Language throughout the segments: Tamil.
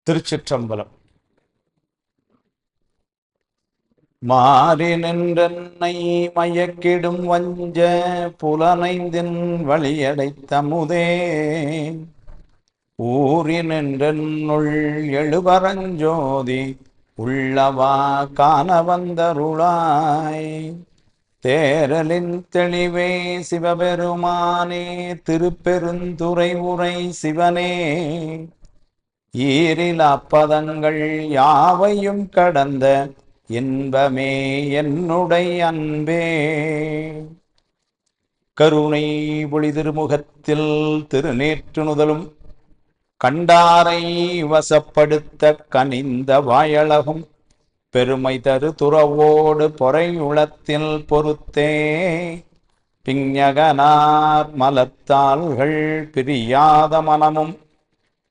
திருச்சிற்றம்பலம். மாறி நின்றன்னை மயக்கிடும் வஞ்ச புலனைந்தின் வழியடைத்தமுதே ஊறி நின்றனுள் எழுபரஞ்சோதி உள்ளவா காண வந்தருளாய். தேரலின் தெளிவே சிவபெருமானே திருப்பெருந்துறை உரை சிவனே ஈரில் அப்பதங்கள் யாவையும் கடந்த இன்பமே என்னுடைய அன்பே. கருணை பொழி திருமுகத்தில் திருநேற்று நுதலும் கண்டாரை வசப்படுத்த கனிந்த வாயழகும் பெருமை தரு துறவோடு பொறை உளத்தில் பொறுத்தே பிஞகனார் மலத்தாள்கள் பிரியாத மனமும்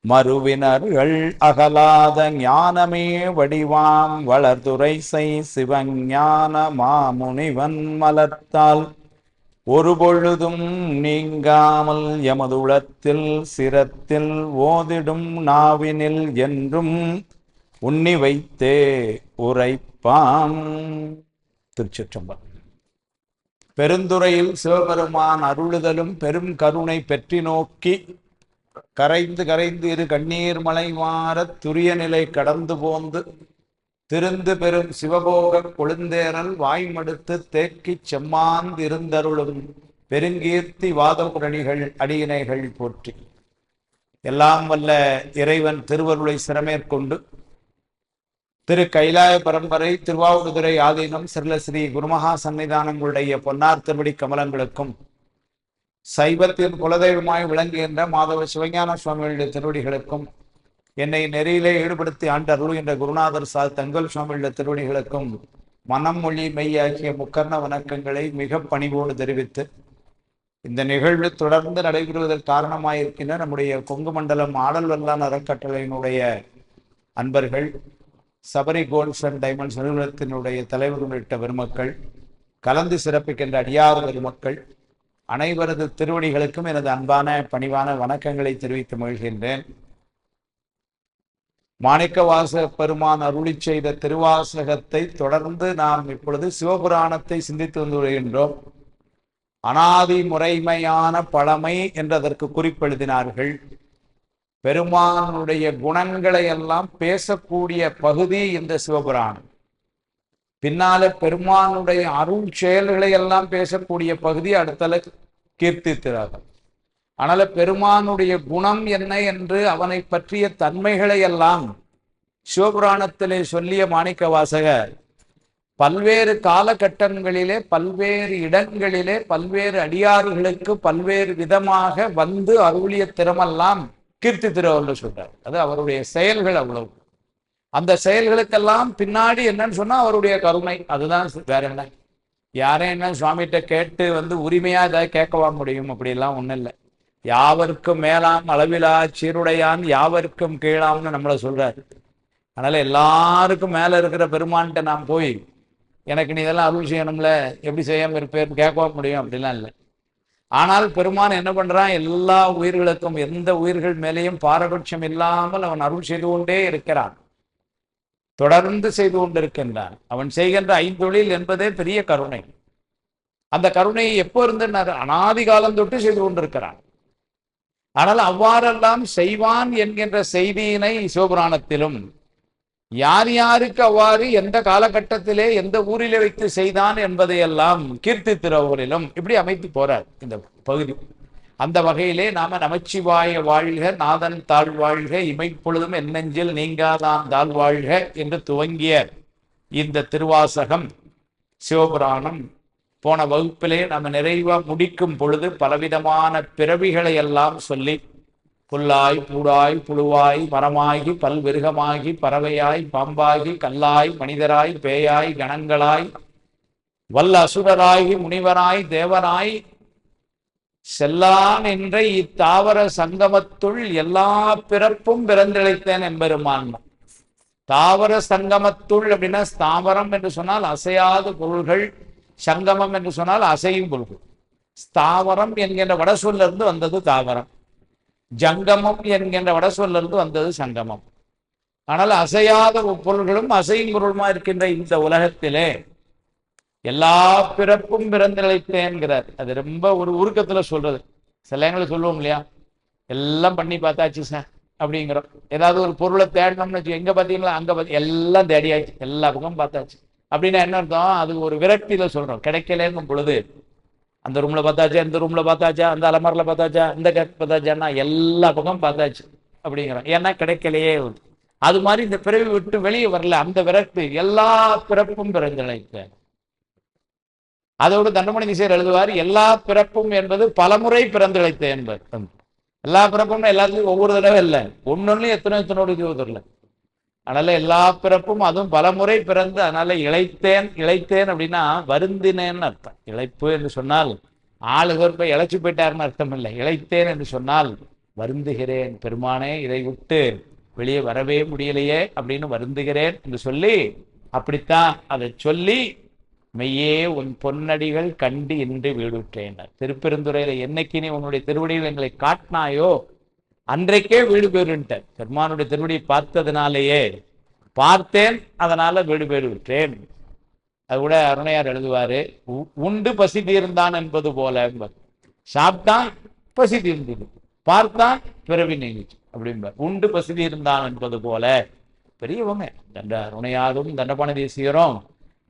மறுவினர்கள் அகலாத ஞானமே வடிவாம் வளர்துரைசை சிவஞான மாமுனிவன் மலர்த்தால் ஒரு பொழுதும் நீங்காமல் எமதுளத்தில் சிரத்தில் ஓதிடும் நாவினில் என்றும் உண்ணி வைத்தே உரைப்பாம். திருச்சிற்றம்பலம். பெருந்துறையில் சிவபெருமான் அருளுதலும் பெரும் கருணை பெற்றி நோக்கி கரைந்து கரைந்து இரு கண்ணீர் மலை மாற துரிய நிலை கடந்து போந்து திருந்து பெரும் சிவபோக கொழுந்தேரல் வாய்மடுத்து தேக்கிச் செம்மாந்திருந்தருளும் பெருங்கீர்த்தி வாதமுரணிகள் அடியினைகள் போற்றி எல்லாம் வல்ல இறைவன் திருவருளை சிரமேற்கொண்டு திரு கைலாய பரம்பரை திருவாவடுதுறை ஆதீனம் சிறுலஸ்ரீ குருமகா சன்னிதானங்களுடைய பொன்னார் திருவடி கமலங்களுக்கும் சைவத்தின் குலதெய்வமாய் விளங்குகின்ற மாதவ சிவஞான சுவாமிகளுடைய திருவடிகளுக்கும் என்னை நெறியிலே ஈடுபடுத்தி ஆண்டருள் என்ற குருநாதர் தங்கல் சுவாமிகளுடைய திருவடிகளுக்கும் மனம் மொழி மெய் ஆகிய முக்கர்ண வணக்கங்களை மிக பணிவோடு தெரிவித்து இந்த நிகழ்வு தொடர்ந்து நடைபெறுவதற்கு காரணமாயிருக்கின்ற நம்முடைய கொங்கு மண்டலம் ஆடல் வல்லான் அறக்கட்டளையினுடைய அன்பர்கள், சபரி கோல்ட்ஸ் அண்ட் டைமண்ட்ஸ் நிறுவனத்தினுடைய தலைவர் உள்ளிட்ட பெருமக்கள், கலந்து சிறப்பிக்கின்ற அடியார் பெருமக்கள் அனைவரது திருவடிகளுக்கும் எனது அன்பான பணிவான வணக்கங்களை தெரிவித்து மகிழ்கின்றேன். மாணிக்கவாச பெருமான் அருளி செய்த திருவாசகத்தை தொடர்ந்து நாம் இப்பொழுது சிவபுராணத்தை சிந்தித்து வந்து வருகின்றோம். அனாதி முறைமையான பழமை என்றதற்கு குறிப்பெழுதினார்கள். பெருமானுடைய குணங்களை எல்லாம் பேசக்கூடிய பகுதி இந்த சிவபுராணம். பின்னால பெருமானுடைய அருள் செயல்களை எல்லாம் பேசக்கூடிய பகுதி அடுத்தல கீர்த்தித்திரார்கள். ஆனால் பெருமானுடைய குணம் என்ன என்று அவனை பற்றிய தன்மைகளை எல்லாம் சிவபுராணத்திலே சொல்லிய மாணிக்க வாசகர் பல்வேறு காலகட்டங்களிலே பல்வேறு இடங்களிலே பல்வேறு அடியார்களுக்கு பல்வேறு விதமாக வந்து அருளிய திறமெல்லாம் கீர்த்தி திருவள்ளுவர் சொல்றார். அது அவருடைய செயல்கள். அவ்வளவு அந்த செயல்களுக்கெல்லாம் பின்னாடி என்னன்னு சொன்னா அவருடைய கருணை. அதுதான், வேற என்ன. யாரே என்ன சுவாமிகிட்ட கேட்டு வந்து உரிமையா ஏதாவது கேட்கவா முடியும்? அப்படிலாம் ஒன்றும் இல்லை. யாவருக்கும் மேலாம் அளவிலா சீருடையான் யாவருக்கும் கீழாம்னு நம்மளை சொல்றாரு. அதனால எல்லாருக்கும் மேல இருக்கிற பெருமான்கிட்ட நாம் போய் எனக்கு நீ இதெல்லாம் அருள் செய்யணும்ல, எப்படி செய்யாம இருப்பேன் கேட்கவா முடியும்? அப்படிலாம் இல்லை. ஆனால் பெருமான் என்ன பண்றான்? எல்லா உயிர்களுக்கும் எந்த உயிர்கள் மேலேயும் பாரபட்சம் இல்லாமல் அவன் அருள் செய்து கொண்டே இருக்கிறான், தொடர்ந்து செய்து கொண்டிருக்கின்றான். அவன் செய்கின்ற ஐந்தொழில் என்பதே பெரிய கருணை. அந்த கருணையை எப்போ இருந்து அனாதி காலம் தொட்டு செய்து கொண்டிருக்கிறான். ஆனால் அவ்வாறெல்லாம் செய்வான் என்கின்ற செய்தியினை சிவபுராணத்திலும் யார் யாருக்கு அவ்வாறு எந்த காலகட்டத்திலே எந்த ஊரிலே வைத்து செய்தான் என்பதையெல்லாம் கீர்த்தி திருவள்ளுவரிலும் இப்படி அமைத்து போறார் இந்த பகுதி. அந்த வகையிலே நாம நமச்சிவாய வாழ்க நாதன் தாழ்வாழ்க இமைப்பொழுதும் என்னெஞ்சில் நீங்காதான் தாழ்வாழ்க என்று துவங்கிய இந்த திருவாசகம் சிவபுராணம் போன வகுப்பிலே நம்ம நிறைவா முடிக்கும் பொழுது பலவிதமான பிறவிகளை எல்லாம் சொல்லி புல்லாய் பூடாய் புழுவாய் மரமாகி பல்விருகமாகி பறவையாய் பாம்பாகி கல்லாய் மனிதராய் பேயாய் கணங்களாய் வல்ல அசுரராகி முனிவராய் தேவராய் செல்லான் என்ற இத்தாவர சங்கமத்துள் எல்லா பிறப்பும் பிறந்திழைத்தேன் என்பெருமான். தாவர சங்கமத்துள் அப்படின்னா ஸ்தாவரம் என்று சொன்னால் அசையாத பொருள்கள், சங்கமம் என்று சொன்னால் அசையும் பொருள்கள். ஸ்தாவரம் என்கின்ற வட சொல்லிருந்து வந்தது தாவரம். ஜங்கமம் என்கின்ற வட சொல்லிருந்து வந்தது சங்கமம். ஆனால் அசையாத பொருள்களும் அசையும் பொருளுமா இருக்கின்ற இந்த உலகத்திலே எல்லா பிறப்பும் பிறந்திழைத்தேன்கிறார். அது ரொம்ப ஒரு உருக்கத்துல சொல்றது. சில நேரங்களில் சொல்லுவோம் இல்லையா, எல்லாம் பண்ணி பார்த்தாச்சு சார் அப்படிங்கிறோம். ஏதாவது ஒரு பொருளை தேடணும்னு வச்சு, எங்க பார்த்தீங்களா அங்க எல்லாம் தேடியாச்சு, எல்லா பக்கமும் பார்த்தாச்சு அப்படின்னா என்ன அர்த்தம்? அது ஒரு விரக்தியில சொல்றோம். கிடைக்கலங்கும் பொழுது அந்த ரூம்ல பார்த்தாச்சா, இந்த ரூம்ல பார்த்தாச்சா, அந்த அலமாரில பார்த்தாச்சா, இந்த கேட் பார்த்தாச்சான்னா எல்லா பக்கம் பார்த்தாச்சு அப்படிங்கிறோம். ஏன்னா கிடைக்கலையே. அது மாதிரி இந்த பிறவி விட்டு வெளியே வரல அந்த விரக்தி. எல்லா பிறப்பும் பிறந்திழைத்தேன். அதோடு தண்டமணி திசையர் எழுதுவார், எல்லா பிறப்பும் என்பது பலமுறை பிறந்திழைத்தேன் என்பது. எல்லா பிறப்பும் எல்லாத்துலையும் ஒவ்வொரு தடவை இல்லை, ஒன்னொன்னு எத்தனோடு இல்லை. அதனால எல்லா பிறப்பும் அதுவும் பலமுறை பிறந்து, அதனால இழைத்தேன். இழைத்தேன் அப்படின்னா வருந்தினேன்னு அர்த்தம். இழைப்பு என்று சொன்னால் ஆளுகர் போய் இழைச்சு போயிட்டாருன்னு அர்த்தம் இல்லை. இழைத்தேன் என்று சொன்னால் வருந்துகிறேன், பெருமானே இதை விட்டு வெளியே வரவே முடியலையே அப்படின்னு வருந்துகிறேன் என்று சொல்லி, அப்படித்தான் அதை சொல்லி மெய்யே உன் பொன்னடிகள் கண்டு இன்று வீடுற்றேன். திருப்பெருந்துறையில என்னைக்கு நீ உன்னுடைய திருவடிகள் எங்களை காட்டினாயோ அன்றைக்கே வீடு பேருன்ட்ட. பெருமானுடைய திருவடியை பார்த்ததுனாலேயே பார்த்தேன், அதனால வீடு பேரு விட்டேன். அது கூட அருணையார் எழுதுவாரு, உண்டு பசி தீர்ந்தான் என்பது போல. சாப்பிட்டான் பசி தீர்ந்தது, பார்த்தான் பிறவி நீங்கிச்சு அப்படிம்பார். உண்டு பசி தீர்ந்தான் என்பது போல. பெரியவங்க அருணையாரும் தண்டபாணி தேசிகரும்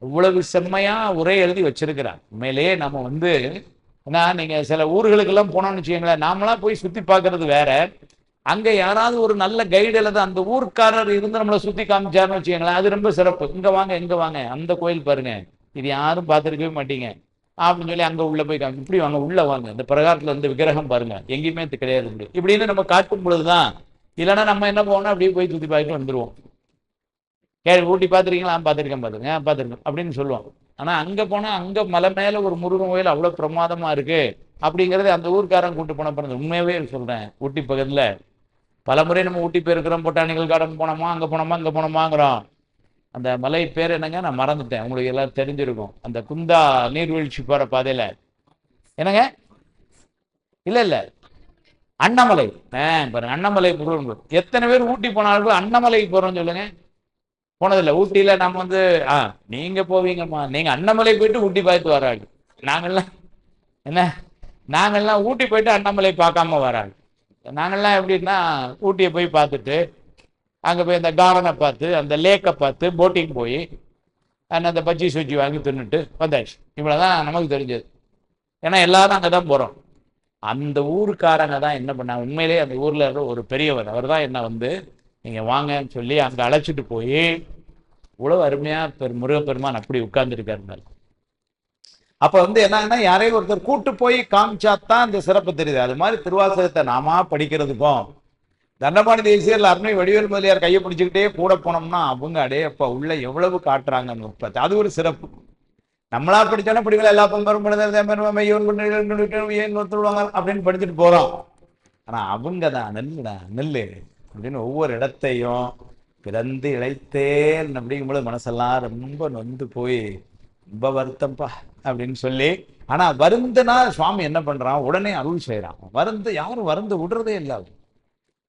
இவ்வளவு செம்மையா உரை எழுதி வச்சிருக்கிறார். உண்மையிலேயே நம்ம ஏன்னா நீங்க சில ஊர்களுக்கெல்லாம் போனோம்னு வச்சுக்கோங்களேன், நாமெல்லாம் போய் சுத்தி பார்க்கறது வேற. அங்க யாராவது ஒரு நல்ல கைடு அல்லது அந்த ஊர்க்காரர் இருந்து நம்மளை சுத்தி காமிச்சாருன்னு வச்சுக்கோங்களேன், அது ரொம்ப சிறப்பு. இங்க வாங்க, எங்க வாங்க, அந்த கோயில் பாருங்க, இது யாரும் பார்த்துருக்கவே மாட்டீங்க அப்படின்னு சொல்லி அங்க உள்ள போய் காமி, இப்படி வாங்க, உள்ள வாங்க, இந்த பிரகாரத்துல வந்து விக்கிரகம் பாருங்க, எங்கேயுமே கிடையாது இப்படின்னு நம்ம காட்டும் பொழுதுதான். இல்லைன்னா நம்ம என்ன போனோம், அப்படியே போய் சுத்தி பார்த்துட்டு வந்துருவோம். ஊட்டி பார்த்துருக்கீங்களா? பார்த்துருக்கேன் அப்படின்னு சொல்லுவோம். ஆனா அங்க போனா அங்க மலை மேல ஒரு முருகன் கோயில் அவ்வளவு பிரமாதமா இருக்கு அப்படிங்கிறது அந்த ஊர்க்காரன் கூட்டு போன பிறகு. உண்மையாவே சொல்றேன், ஊட்டி பக்கத்துல பலமுறை நம்ம ஊட்டி போயிருக்கிறோம், பொட்டானிக்கல் கார்டன் போனோமா, அங்க போனோமாங்கிறோம். அந்த மலை பேர் என்னங்க, நான் மறந்துட்டேன், உங்களுக்கு எல்லாம் தெரிஞ்சிருக்கும். அந்த குந்தா நீர்வீழ்ச்சி போற பாதையில என்னங்க, இல்ல அண்ணாமலை. பாருங்க, அண்ணாமலை முருகன். எத்தனை பேர் ஊட்டி போனாலும் அண்ணாமலைக்கு போறோம்னு சொல்லுங்க. போனதில்லை. ஊட்டியில நம்ம நீங்க போவீங்கம்மா, நீங்க அண்ணாமலை போயிட்டு ஊட்டி பார்த்து வராங்க. நாங்கள்லாம் ஊட்டி போயிட்டு அண்ணாமலை பார்க்காம வராங்க. நாங்கள்லாம் எப்படின்னா ஊட்டியை போய் பார்த்துட்டு அங்கே போய் அந்த கார்டனை பார்த்து, அந்த லேக்கை பார்த்து, போட்டிங் போய் அந்த பஜ்ஜி சுஜி வாங்கி தின்னுட்டு வந்தாச்சு. இவ்வளோதான் நமக்கு தெரிஞ்சது. ஏன்னா எல்லாரும் அங்கே தான் போகிறோம். அந்த ஊருக்காரங்க தான் என்ன பண்ணாங்க, உண்மையிலே அந்த ஊரில் இருக்கிற ஒரு பெரியவர், அவர் தான் என்ன நீங்க வாங்கன்னு சொல்லி அங்க அழைச்சிட்டு போய் இவ்வளவு அருமையா முருகப்பெருமான் அப்படி உட்கார்ந்துருக்காரு. அப்ப என்னன்னா, யாரையும் ஒருத்தர் கூட்டு போய் காமிச்சாத்தான் இந்த சிறப்பு தெரியுது. அது மாதிரி திருவாசகத்தை நாம படிக்கிறதுக்கும் தண்டபாணி தேசியர் அருணை வடிவேல் முதலியார் கையை பிடிச்சுக்கிட்டே கூட போனோம்னா அவங்க அப்ப உள்ள எவ்வளவு காட்டுறாங்கன்னு உற்பத்தி. அது ஒரு சிறப்பு. நம்மளா படிச்சோன்னா பிடிக்கல, எல்லா பம்பரும் அப்படின்னு படிச்சுட்டு போறோம். ஆனா அவங்க தான் நெல்லு அப்படின்னு ஒவ்வொரு இடத்தையும் பிறந்து இழைத்தேன் அப்படிங்கும்போது மனசெல்லாம் ரொம்ப நொந்து போய் ரொம்ப வருத்தம்பா அப்படின்னு சொல்லி. ஆனா வருந்துனா சுவாமி என்ன பண்றான், உடனே அருள் செய்யறான். யாரும் வருந்து விடுறதே இல்லை.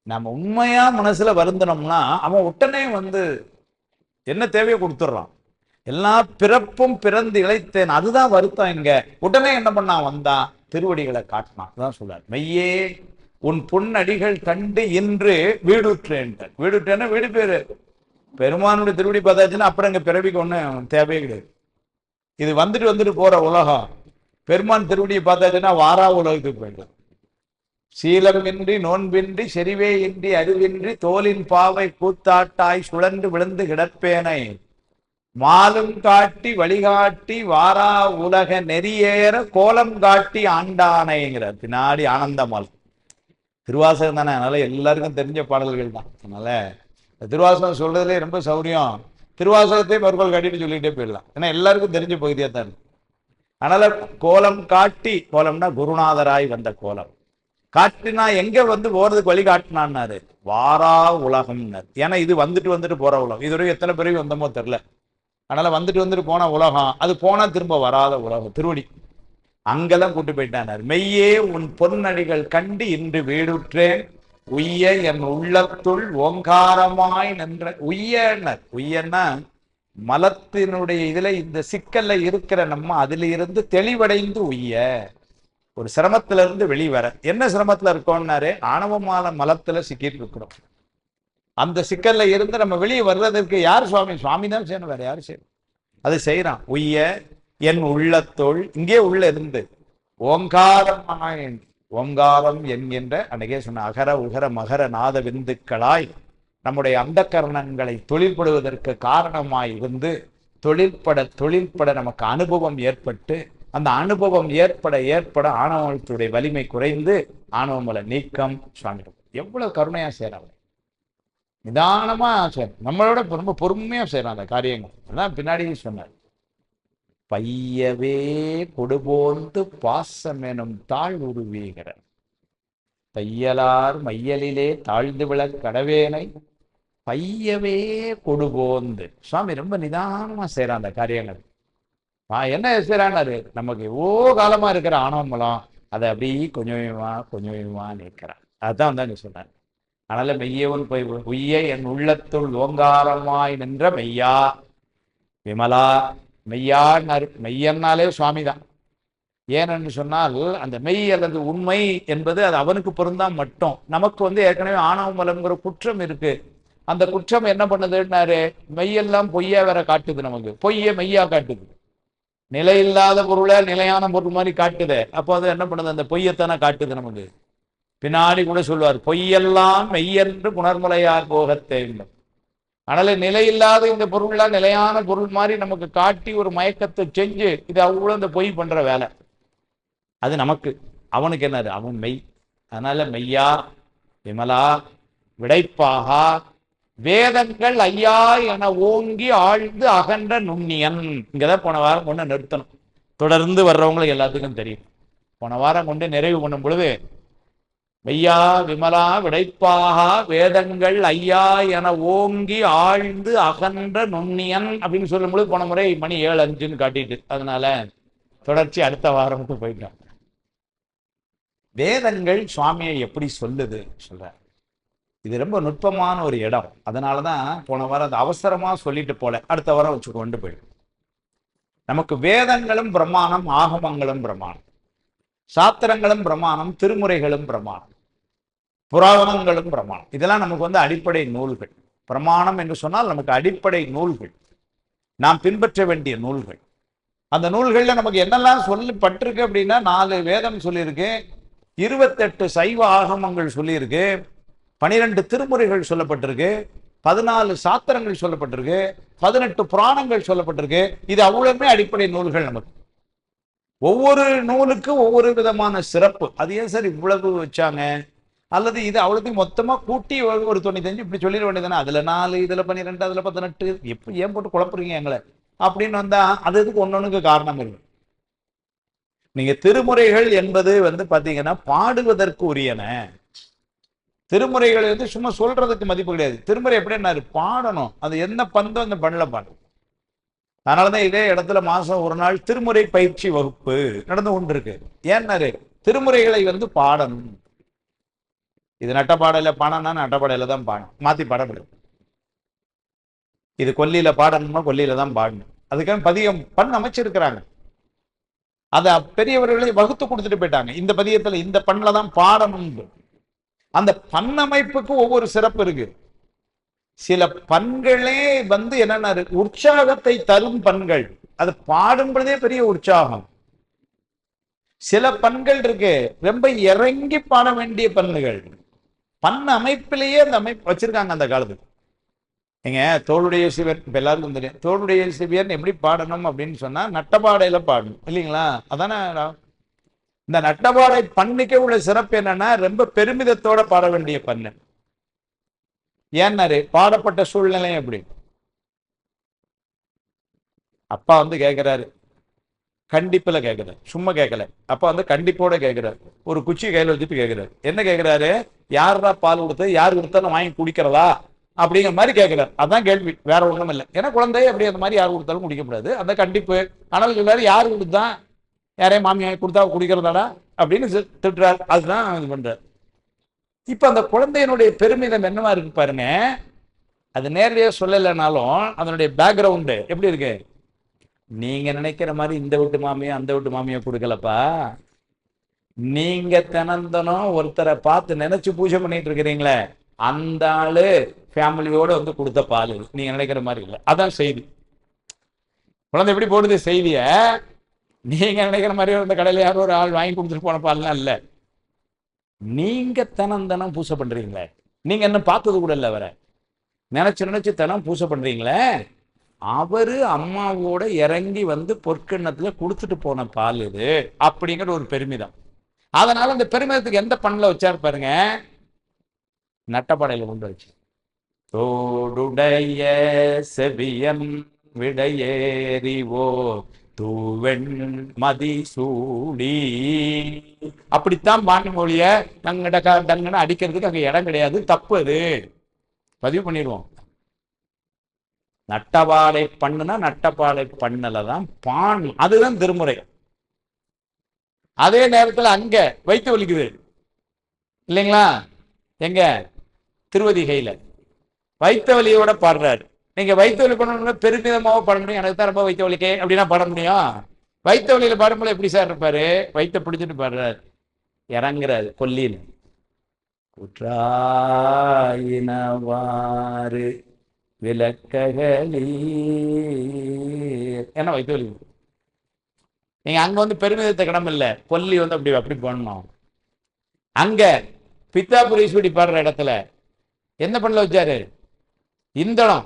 நம்ம உண்மையா மனசுல வருந்தனோம்னா அவன் உடனே என்ன தேவையோ கொடுத்துட்றான். எல்லா பிறப்பும் பிறந்து இழைத்தேன், அதுதான் வருத்தம். இங்க உடனே என்ன பண்ணான், வந்தான் திருவடிகளை காட்டினான். அதுதான் சொல்றார், மெய்யே உன் பொன்னடிகள் கண்டு இன்று வீடுற்றேன். வீடுற்றேன்னா வீடு பேரு. பெருமானுடைய திருவடி பார்த்தாச்சுன்னா அப்புறம் இங்க பிறவிக்கு ஒன்றும் தேவையே கிடையாது. இது வந்துட்டு போற உலகம். பெருமான் திருவடியை பார்த்தாச்சுன்னா வாரா உலகத்துக்கு போயிடும். சீலமின்றி நோன்பின்றி செறிவே இன்றி அறிவின்றி தோலின் பாவை கூத்தாட்டாய் சுழன்று விழுந்து கிடப்பேனை மாலும் காட்டி வழிகாட்டி வாரா உலக நெறியேற கோலம் காட்டி ஆண்டானைங்கிறார். பின்னாடி ஆனந்தமால். திருவாசகம் தானே, அதனால எல்லாருக்கும் தெரிஞ்ச பாடல்கள் தான். அதனால திருவாசகம் சொல்றதுலேயே ரொம்ப சௌரியம். திருவாசகத்தையும் மறுபடியும் காட்டிட்டு சொல்லிக்கிட்டே போயிடலாம், ஏன்னா எல்லாருக்கும் தெரிஞ்ச பகுதியாக தான் இருக்கு. அதனால கோலம் காட்டி, கோலம்னா குருநாதராய் வந்த கோலம் காட்டினா எங்க போறதுக்கு வழி காட்டினான்னாரு, வாரா உலகம்னாரு. ஏன்னா இது வந்துட்டு போற உலகம். இதுவரை எத்தனை பிறவி வந்தோமோ தெரில. அதனால வந்துட்டு போன உலகம், அது போனா திரும்ப வராத உலகம் திருவடி. அங்கெல்லாம் கூட்டு போயிட்டானார். மெய்யே உன் பொன்னடிகள் கண்டு இன்று வீடுற்றேன் உய்ய என் உள்ளத்துள் ஓங்காரமாய் நின்ற உய்யனர். உய்யன்னா மலத்தினுடைய இதுல இந்த சிக்கல்ல இருக்கிற நம்ம அதுல இருந்து தெளிவடைந்து உய்ய, ஒரு சிரமத்துல இருந்து வெளிவர. என்ன சிரமத்துல இருக்கோம்னாரு, ஆணவமான மலத்துல சிக்கிட்டு இருக்கிறோம். அந்த சிக்கல்ல இருந்து நம்ம வெளியே வர்றதற்கு யார் சுவாமி? சுவாமி தான் செய்யணும், வேற யாரும் செய்யணும். அது செய்யறான். உய்ய என் உள்ளத்தோள், இங்கே உள்ள இருந்து ஓங்காரமாய், ஓங்காரம் என்கின்ற அன்னைக்கே சொன்ன அகர உகர மகர நாத விந்துக்களாய் நம்முடைய அந்த கரணங்களை தொழில்படுவதற்கு காரணமாய் இருந்து தொழில்பட நமக்கு அனுபவம் ஏற்பட்டு, அந்த அனுபவம் ஏற்பட ஆணவத்துடைய வலிமை குறைந்து ஆணவமல நீக்கம் சுவாமி. எவ்வளவு கருணையா செய்யறாங்க, நிதானமா செய்யணும், நம்மளோட ரொம்ப பொறுமையா செய்யறான் அந்த காரியங்கள். அதான் பின்னாடி சொன்னார், பையவே கொடுபோந்து பாசம் எனும் தாழ் உருவீகிற தையலார் மையலிலே தாழ்ந்து விழ கடவேனை பையவே கொடுபோந்து. சுவாமி ரொம்ப நிதானமா செய்யறான் அந்த காரியங்கள். என்ன செய்யறான்னாரு, நமக்கு எவ்வளோ காலமா இருக்கிற ஆணவமலம் அதை அப்படி கொஞ்சம் கொஞ்சமா நிற்கிறான். அதுதான் வந்து சொன்னார். அதனால மெய்யவன் போய் உய்ய என் உள்ளத்துள் ஓங்காரமாய் நின்ற மெய்யா விமலா. மெய்யான்னாரு, மெய்யன்னாலே சுவாமி தான். ஏனென்று சொன்னால் அந்த மெய் அல்லது உண்மை என்பது அது அவனுக்கு பொருந்தா மட்டும். நமக்கு வந்து ஏற்கனவே ஆணவமலம்ங்கிற குற்றம் இருக்கு. அந்த குற்றம் என்ன பண்ணுதுன்னாரு, மெய்யெல்லாம் பொய்யா வேற காட்டுது, நமக்கு பொய்ய மெய்யா காட்டுது, நிலையில்லாத பொருளை நிலையான பொருள் மாதிரி காட்டுது. அப்போ அது என்ன பண்ணுது, அந்த பொய்யத்தானே காட்டுது நமக்கு. பின்னாடி கூட சொல்லுவார், பொய்யெல்லாம் மெய்யென்று புனர்முலையார் போகத்தே இல்லை. அதனால நிலையில்லாத இந்த பொருள்லாம் நிலையான பொருள் மாதிரி நமக்கு காட்டி ஒரு மயக்கத்தை செஞ்சு இது அவ்வளோ இந்த பொய் பண்ற வேலை அது நமக்கு. அவனுக்கு என்னது, அவன் மெய். அதனால மெய்யா விமலா விடைப்பாகா வேதங்கள் ஐயா என ஓங்கி ஆழ்ந்து அகன்ற நுண்ணியன். இங்கதான் போன வாரம் கொண்டு நிறுத்தணும், தொடர்ந்து வர்றவங்களுக்கு எல்லாத்துக்கும் தெரியும். போன வாரம் கொண்டு நிறைவு பண்ணும் பொழுது மெய்யா விமலா விடைப்பாக வேதங்கள் ஐயா என ஓங்கி ஆழ்ந்து அகன்ற நுண்ணியன் அப்படின்னு சொல்லும் பொழுது போன முறை மணி 7:05 காட்டிட்டு, அதனால தொடர்ச்சி அடுத்த வாரமுக்கு போயிட்டோம். வேதங்கள் சுவாமியை எப்படி சொல்லுது சொல்ற, இது ரொம்ப நுட்பமான ஒரு இடம். அதனாலதான் போன வாரம் அது அவசரமா சொல்லிட்டு போல, அடுத்த வாரம் வச்சு கொண்டு போயிடும். நமக்கு வேதங்களும் பிரமாணம், ஆகமங்களும் பிரமாணம், சாத்திரங்களும் பிரமாணம், திருமுறைகளும் பிரமாணம், புராணங்களும் பிரமாணம். இதெல்லாம் நமக்கு வந்து அடிப்படை நூல்கள். பிரமாணம் என்று சொன்னால் நமக்கு அடிப்படை நூல்கள், நாம் பின்பற்ற வேண்டிய நூல்கள். அந்த நூல்கள்ல நமக்கு என்னெல்லாம் சொல்லப்பட்டிருக்கு அப்படின்னா, 4 வேதம் சொல்லியிருக்கு, 28 சைவ ஆகமங்கள் சொல்லியிருக்கு, 12 திருமுறைகள் சொல்லப்பட்டிருக்கு, 14 சாத்திரங்கள் சொல்லப்பட்டிருக்கு, 18 புராணங்கள் சொல்லப்பட்டிருக்கு. இது அவ்வளவுமே அடிப்படை நூல்கள் நமக்கு. ஒவ்வொரு நூலுக்கு ஒவ்வொரு விதமான சிறப்பு. அது ஏன் சார் இவ்வளவு வச்சாங்க, அல்லது இது அவ்வளோத்தையும் மொத்தமா கூட்டி ஒரு 95 இப்படி சொல்லிட வேண்டியதானே, அதுல 4 இதுல 12 அதுல 18 எப்படி ஏன் போட்டு குழப்புறீங்க எங்களை அப்படின்னு வந்தா அது இதுக்கு ஒன்னொன்னுக்கு காரணம் இருக்கு. நீங்க திருமுறைகள் என்பது வந்து பாத்தீங்கன்னா பாடுவதற்கு உரியன. திருமுறைகள் வந்து சும்மா சொல்றதுக்கு மதிப்பு கிடையாது. திருமுறை எப்படி பாடணும், அது என்ன பந்தம் அந்த பண்ணல பாடணும். அதனாலதான் இதே இடத்துல மாசம் ஒரு நாள் திருமுறை பயிற்சி வகுப்பு நடந்து கொண்டிருக்கு. ஏன்னாரு திருமுறைகளை வந்து பாடணும். இது நட்டப்பாடையில பாடணும்னா நட்டப்பாடையில தான் பாடணும், மாத்தி பாடப்படும். இது கொல்லியில பாடணும்னா கொல்லியில தான் பாடணும். அதுக்காக பதியம் பண்ண அமைச்சிருக்கிறாங்க. அத பெரியவர்களை வகுத்து கொடுத்துட்டு போயிட்டாங்க. இந்த பதியத்துல இந்த பண்ணல தான் பாடணும். அந்த பண்ணமைப்புக்கு ஒவ்வொரு சிறப்பு இருக்கு. சில பண்களே வந்து என்னன்னா உற்சாகத்தை தரும் பண்கள், அது பாடும்பொழுதே பெரிய உற்சாகம். சில பண்கள் இருக்கு ரொம்ப இறங்கி பாட வேண்டிய பண்ணுகள், பண்ண அமைப்பிலேயே அந்த அமைப்பு வச்சிருக்காங்க அந்த காலத்துக்கு. நீங்க தோளுடைய சிவன் இப்ப எல்லாருக்கும் தெரியும். தோளுடைய சிவன் எப்படி பாடணும் அப்படின்னு சொன்னா நட்டபாடையில பாடணும் இல்லைங்களா? அதானே இந்த நட்டபாடை பண்ணுக்கு உள்ள சிறப்பு என்னன்னா ரொம்ப பெருமிதத்தோட பாட வேண்டிய பண்ணு. ஏன்னாரு பாடப்பட்ட சூழ்நிலை எப்படி, அப்பா வந்து கேட்கிறாரு, கண்டிப்புல கேட்கிறாரு, சும்மா கேட்கல. அப்பா வந்து கண்டிப்போட கேட்கிறாரு, ஒரு குச்சி கையில வச்சுட்டு கேட்கிறாரு. என்ன கேட்கிறாரு, யாரா பால் கொடுத்து யார் கொடுத்தாலும் வாங்கி குடிக்கிறதா அப்படிங்கிற மாதிரி கேட்கிறாரு. அதான் கேள்வி, வேற ஒண்ணும் இல்லை. ஏன்னா குழந்தைய அப்படி அந்த மாதிரி யார் கொடுத்தாலும் குடிக்கக்கூடாது, அந்த கண்டிப்பு. ஆனால் எல்லாரு யாரு கொடுத்தா, யாரையும் மாமியார் கொடுத்தா குடிக்கிறதாடா அப்படின்னு திட்டுறாரு. அதுதான் இது பண்றாரு. இப்ப அந்த குழந்தையினுடைய பெருமிதம் என்னவா இருக்கு பாருங்க. அது நேரடியா சொல்லலைனாலும் அதனுடைய பேக்ரவுண்டு எப்படி இருக்கு? நீங்க நினைக்கிற மாதிரி இந்த வீட்டு மாமியோ அந்த வீட்டு மாமியோ கொடுக்கலப்பா. நீங்க தினந்தனம் ஒருத்தரை பார்த்து நினைச்சு பூஜை பண்ணிட்டு இருக்கிறீங்களே, அந்த ஆளு ஃபேமிலியோட வந்து கொடுத்த பால் நீங்க நினைக்கிற மாதிரி இல்லை. அதான் செய்தி. குழந்தை எப்படி போடுது செய்திய, நீங்க நினைக்கிற மாதிரி இந்த கடையில யாரோ ஒரு ஆள் வாங்கி கொடுத்துட்டு போன பால்லாம் இல்லை. நீங்க தினம் பூசை பண்றீங்களே, நீங்க என்ன பார்த்தது கூட இல்லை, அவரை நினைச்சு தினம் பூசை பண்றீங்களே, அவரு அம்மாவோட இறங்கி வந்து பொற்கிண்ணத்துல கொடுத்துட்டு போன பால் இது அப்படிங்கிற ஒரு பெருமிதம். அதனால அந்த பெருமிதத்துக்கு எந்த பண்ணல வச்சாரு பாருங்க, நட்டப்படையில கொண்டு வச்சு. தோடுடைய செவியன் விடையேறிவோ தூவெண் மதிசூடி. அப்படித்தான் பாண்டி மொழிய டங்கன அடிக்கிறதுக்கு அங்க இடம் கிடையாது, தப்பு. அது பதிவு பண்ணிடுவோம். நட்டபாடை பண்ணுனா நட்டப்பாடை பண்ணலதான் பாண், அதுதான் திருமுறை. அதே நேரத்தில் அங்க வைத்து வலிக்குது இல்லைங்களா? எங்க திருவதிகையில வைத்த வலியோட பாடுறாரு. நீங்க வைத்த வலி பண்ணணும் பெருமிதமாக பாட முடியும். எனக்கு தான் ரொம்ப வைத்த வலிக்கே அப்படின்னா பாட முடியும். வைத்த வலியில பாடும்போது எப்படி சார் இருப்பாரு? வைத்த பிடிச்சிட்டு பாடுறாரு, இறங்குறாரு கொல்லின்னு. குற்றாயினவாறு விளக்ககளி என்ன வைத்த வலி. நீங்க அங்க வந்து பெருமிதத்தை கிடம் இல்லை, கொல்லி வந்து அப்படி அப்படி பண்ணணும். அங்க பித்தாபுரீஸ்வரி பாடுற இடத்துல என்ன பண்ணல வச்சாரு? இந்தளம்.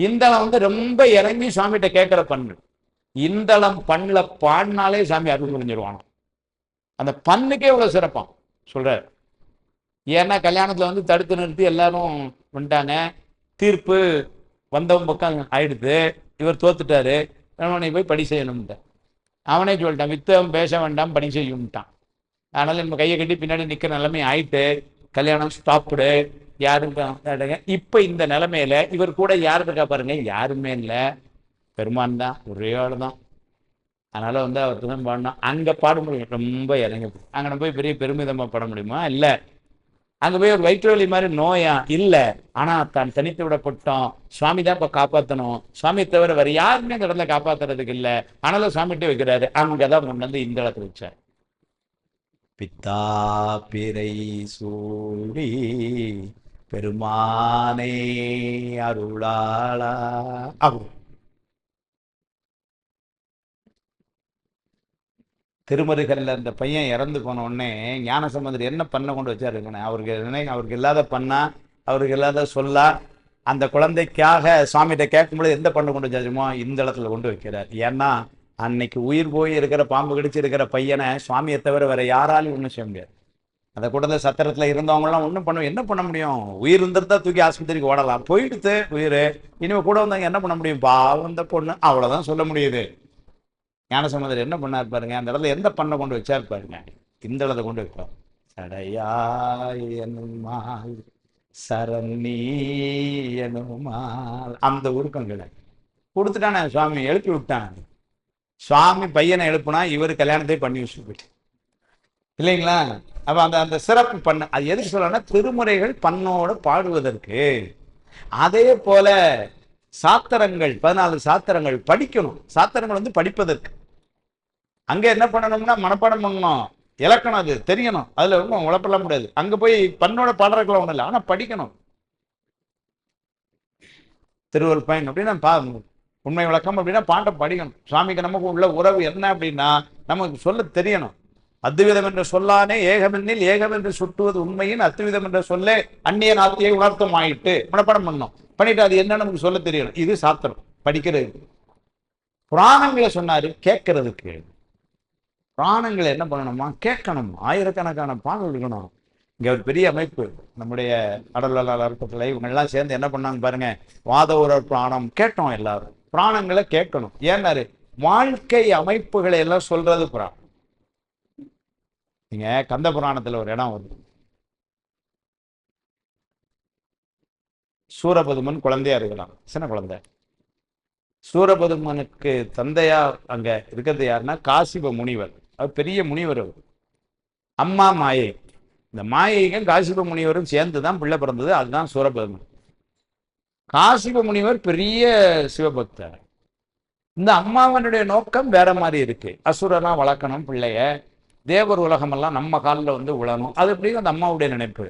இந்தளம் வந்து ரொம்ப இறங்கி சுவாமிகிட்ட கேட்கிற பண்ணு. இந்தளம் பண்ணல பாடினாலே சாமி அருள் புரிஞ்சிருவானோ. அந்த பண்ணுக்கே இவ்வளவு சிறப்பான் சொல்றாரு. ஏன்னா கல்யாணத்துல வந்து தடுத்து நிறுத்தி எல்லாரும் வந்துட்டாங்க, தீர்ப்பு வந்தவன் பக்கம் ஆயிடுது, இவர் தோத்துட்டாரு, அவனை போய் பணி செய்யணும்ட்ட. அவனே சொல்லிட்டான், வித்தவன் பேச வேண்டாம் பணி செய்யும்ட்டான். அதனால நம்ம கையை கட்டி பின்னாடி நிக்கிற நிலைமை ஆயிட்டு கல்யாணம் ஸ்டாப்டு, யாரும். இப்ப இந்த நிலைமையில இவர் கூட யாரு இருக்கா பாருங்க, யாருமே இல்லை, பெருமான் தான், ஒரே ஆள் தான். அதனால வந்து அவர்கிட்ட தான் பாடணும். அங்க பாட முடியும், ரொம்ப இறங்கி. அங்கே போய் பெரிய பெருமிதமா பாட முடியுமா? இல்லை. அங்க போய் ஒரு வயிற்று வலி மாதிரி நோயா இல்லை. ஆனா தான் தனித்து விடப்பட்டோம், சுவாமி தான் இப்ப காப்பாற்றணும், சுவாமி தவிர வேற யாருமே இந்த இடத்துல காப்பாத்துறதுக்கு இல்லை. ஆனாலும் சுவாமிகிட்டே வைக்கிறாரு. அங்கதான் கொண்டு வந்து இந்த இடத்துல வச்சார். பித்தா பிறை சூடி பெருமானே அருளாளா. திருமருகல்ல அந்த பையன் இறந்து போன உடனே ஞானசம்பந்தர் என்ன பண்ண கொண்டு வச்சாருங்கண்ணே, அவருக்கு இல்லாத பண்ணா, அவருக்கு இல்லாத சொல்லா, அந்த குழந்தைக்காக சுவாமிகிட்ட கேட்கும்போது எந்த பண்ண கொண்டு வச்சாருமோ இந்த இடத்துல கொண்டு வைக்கிறார். ஏன்னா அன்னைக்கு உயிர் போய் இருக்கிற, பாம்பு கடிச்சு இருக்கிற பையனை சுவாமியை தவிர வேற யாராலையும் ஒன்றும் செய்ய முடியாது. அந்த குழந்தை சத்திரத்துல இருந்தவங்கலாம் ஒன்றும் என்ன பண்ண முடியும்? உயிர் இருந்திருந்தா தூக்கி ஆஸ்பத்திரிக்கு ஓடலாம், போயிடுத்து உயிர், இனிமே கூட வந்தாங்க என்ன பண்ண முடியும்? பாவம் இந்த பொண்ணு, அவ்வளவுதான் சொல்ல முடியுது. ஞானசம்பந்தர் என்ன பண்ணார் பாருங்க, அந்த இடத்துல எந்த பண்ணை கொண்டு வச்சார் பாருங்க, இந்த இடத்த கொண்டு வைப்பார். சடையாயனுமால் சரணி எனுமால் அந்த உருக்கங்களை கொடுத்துட்டானே சுவாமி, எழுப்பி விட்டான். சுவாமி பையனை எழுப்புனா இவர் கல்யாணத்தை பண்ணி வச்சு போயிட்டு இல்லைங்களா? அப்ப அந்த அந்த சிறப்பு பண்ண, அது எதுக்கு சொல்லணும்னா திருமுறைகள் பண்ணோட பாடுவதற்கு. அதே போல சாத்திரங்கள் 14 சாத்திரங்கள் படிக்கணும். சாத்திரங்கள் வந்து படிப்பதற்கு. அங்க என்ன பண்ணணும்னா மனப்பாடம் பண்ணணும், இலக்கணம் அது தெரியணும், அதுல ஒன்றும் உழப்பெல்லாம் முடியாது. அங்க போய் பண்ணோட பாடுறதுக்குலாம் ஒன்றும் இல்லை, ஆனா படிக்கணும். திருவள்ளுவர் பயன் அப்படின்னா உண்மை விளக்கம் அப்படின்னா பாட்டை படிக்கணும். சுவாமிக்கு நமக்கு உள்ள உறவு என்ன அப்படின்னா நமக்கு சொல்ல தெரியணும். அத்துவிதம் என்று சொல்லானே ஏகமென்னில் ஏகம் என்று சுட்டுவது உண்மையின் அத்துவிதம் என்ற சொல்லே அந்நிய நாத்தியை உணர்த்தம் ஆயிட்டு மனப்பாடம் பண்ணணும். பண்ணிட்டு அது என்ன நமக்கு சொல்ல தெரியணும். இது சாத்திரம் படிக்கிறது. புராணங்களை சொன்னாரு கேட்கறதுக்கு. புராணங்களை என்ன பண்ணணுமா? கேட்கணும். ஆயிரக்கணக்கான பாடல் இருக்கணும். இங்க ஒரு பெரிய அமைப்பு, நம்முடைய அடலாளர் அற்புதலை இவங்கெல்லாம் சேர்ந்து என்ன பண்ணாங்க பாருங்க, வாத ஒரு புராணம் கேட்டோம். எல்லாரும் புராணங்களை கேட்கணும். ஏன்னாரு வாழ்க்கை அமைப்புகளை எல்லாம் சொல்றது புராணம். நீங்க கந்த புராணத்துல ஒரு இடம் வருது, சூரபதுமன் குழந்தையா இருக்கலாம், சின்ன குழந்தை. சூரபதுமனுக்கு தந்தையா அங்க இருக்கிறது யாருன்னா காசிப முனிவர். அவர் பெரிய முனிவர். அவர் அம்மா மாயை. இந்த மாயைக்கும் காசிப முனிவரும் சேர்ந்து தான் பிள்ளை பிறந்தது. அதுதான் சூரபத்மன். காசிப முனிவர் பெரிய சிவபக்தர். இந்த அம்மாவனுடைய நோக்கம் வேற மாதிரி இருக்கு. அசுரனா வளர்க்கணும் பிள்ளைய, தேவர் உலகமெல்லாம் நம்ம காலில் வந்து விழணும். அது எப்படி அந்த அம்மாவுடைய நினைப்பு.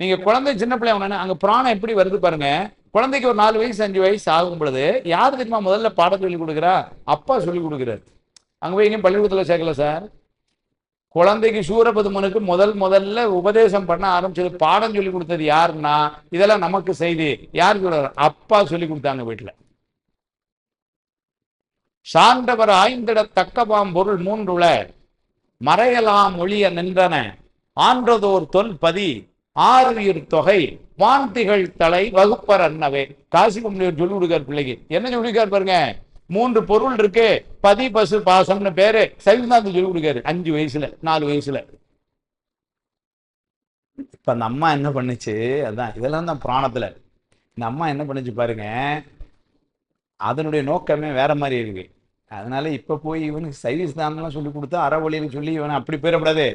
நீங்க குழந்தை சின்ன பிள்ளை ஒன்று அங்க பிராணம் எப்படி வருது பாருங்க. குழந்தைக்கு ஒரு 4 வயசு 5 வயசு ஆகும் பொழுது யார் தெரியுமா முதல்ல பாடம் சொல்லி கொடுக்குறா? அப்பா சொல்லி கொடுக்குறாரு. அங்க போய் எங்கேயும் பள்ளிக்கூடத்தில் சேர்க்கல சார். குழந்தைக்கு சூரபதுமனுக்கு முதல்ல உபதேசம் பண்ண ஆரம்பிச்சது, பாடம் சொல்லி கொடுத்தது யாருன்னா, இதெல்லாம் நமக்கு செய்தி யார் சொல்றாரு? அப்பா சொல்லி கொடுத்தாங்க வீட்டுல. சார்ந்தவர் ஆய்ந்திட தக்கபாம் பொருள் 3 மறையலாம் ஒளிய நின்றன ஆன்றதோர் தொல்பதி 6 தொகை வாந்திகள் தலை வகுப்பர் அன்னவே. காசிப முனிவர் சொல்லி கொடுக்கார் பிள்ளைக்கு. என்ன சொல்லி கொடுக்கார் பாருங்க. 3 பொருள் இருக்கு, பதி பசு பாசம்னு பேரு. சைவநாதன் சொல்லி கொடுக்காரு 5 வயசுல 4 வயசுல. இப்ப அந்த அம்மா என்ன பண்ணுச்சு? அதான் இதெல்லாம் தான் புராணத்துல. இந்த அம்மா என்ன பண்ணுச்சு பாருங்க. அதனுடைய நோக்கமே வேற மாதிரி இருக்கு. அதனால இப்ப போய் இவனுக்கு சைவஸ்தானம்லாம் சொல்லி கொடுத்தா அறவழின்னு சொல்லி இவனை அப்படி போயிடக்கூடாது.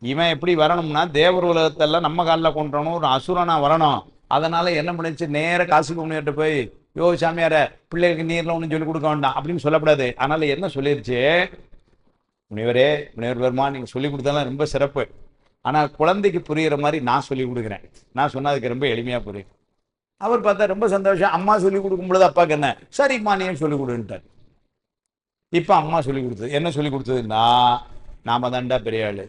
இவன் எப்படி வரணும்னா தேவர் உலகத்தெல்லாம் நம்ம காலில் கொண்டுறணும், ஒரு அசுரனா வரணும். அதனால என்ன பண்ணிச்சு, நேர காசிப முனிவர்கிட்ட போய், யோ சாமியார பிள்ளைகளுக்கு நீர்ல ஒன்றும் சொல்லிக் கொடுக்க வேண்டாம் அப்படின்னு சொல்லக்கூடாது. அதனால என்ன சொல்லிருச்சு, முனிவர் பெருமான் நீங்க சொல்லி கொடுத்தாலும் ரொம்ப சிறப்பு, ஆனா குழந்தைக்கு புரியுற மாதிரி நான் சொல்லி கொடுக்குறேன். நான் சொன்னா அதுக்கு ரொம்ப எளிமையா புரியும். அவர் பார்த்தா ரொம்ப சந்தோஷம். அம்மா சொல்லி கொடுக்கும் பொழுது அப்பாவுக்கு என்ன, சரிம்மா நீ சொல்லி கொடுன்ட்டார். இப்ப அம்மா சொல்லி கொடுத்தது என்ன சொல்லி கொடுத்ததுன்னா, நாம தாண்டா பெரிய ஆளு.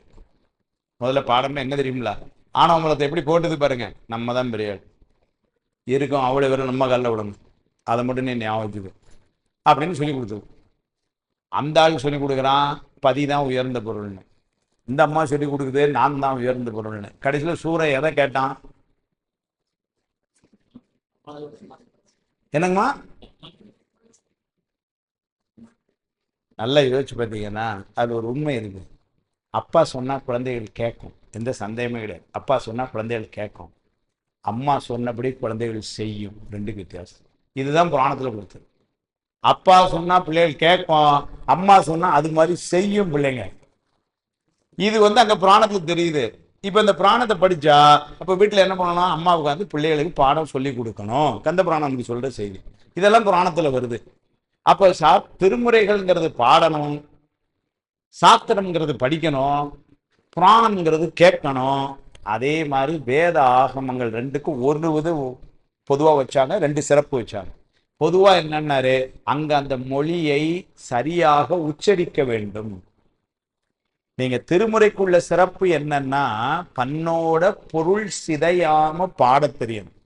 முதல்ல பாடமே என்ன தெரியுங்களா, ஆணவமலத்தை எப்படி போட்டது பாருங்க. நம்ம தான் பெரிய ஆள் இருக்கும், அவளை வரும் நம்ம காலில் விடணும், அதை மட்டும் நீ ஞாபகம் வச்சுது அப்படின்னு சொல்லி கொடுத்தது. அந்த ஆள் சொல்லி கொடுக்குறான் பதி தான் உயர்ந்த பொருள்னு. இந்த அம்மா சொல்லி கொடுக்குது நான் தான் உயர்ந்த பொருள்னு. கடைசியில சூரன் எதை கேட்டான்? என்னங்கம்மா நல்லா யோசிச்சு பார்த்தீங்கன்னா அது ஒரு உண்மை இருக்கு. அப்பா சொன்னா குழந்தைகள் கேட்கும், எந்த சந்தேகமே கிடையாது. அப்பா சொன்னா குழந்தைகள் கேட்கும், அம்மா சொன்னபடி குழந்தைகள் செய்யும். 2க்கு வித்தியாசம். இதுதான் புராணத்துல கொடுத்தது. அப்பா சொன்னா பிள்ளைகள் கேட்கும், அம்மா சொன்னா அது மாதிரி செய்யும் பிள்ளைங்க. இது அங்க புராணத்துல தெரியுது. இப்ப இந்த புராணத்தை படிச்சா அப்ப வீட்டுல என்ன பண்ணணும், அம்மாவுக்கு வந்து பிள்ளைகளுக்கு பாடம் சொல்லி கொடுக்கணும். கந்த புராணம் சொல்ற செய்தி இதெல்லாம் புராணத்துல வருது. அப்ப திருமுறைகள்ங்கிறது பாடணும், சாஸ்திரம்ங்கிறது படிக்கணும், புராணம்ங்கிறது கேட்கணும். அதே மாதிரி வேத ஆகமங்கள் 2க்கும் ஒரு இது பொதுவா வச்சாங்க, 2 சிறப்பு வச்சாங்க. பொதுவா என்னன்னாரு, அங்க அந்த மொழியை சரியாக உச்சரிக்க வேண்டும். நீங்க திருமுறைக்குள்ள சிறப்பு என்னன்னா, பண்ணோட பொருள் சிதையாம பாட தெரியணும்.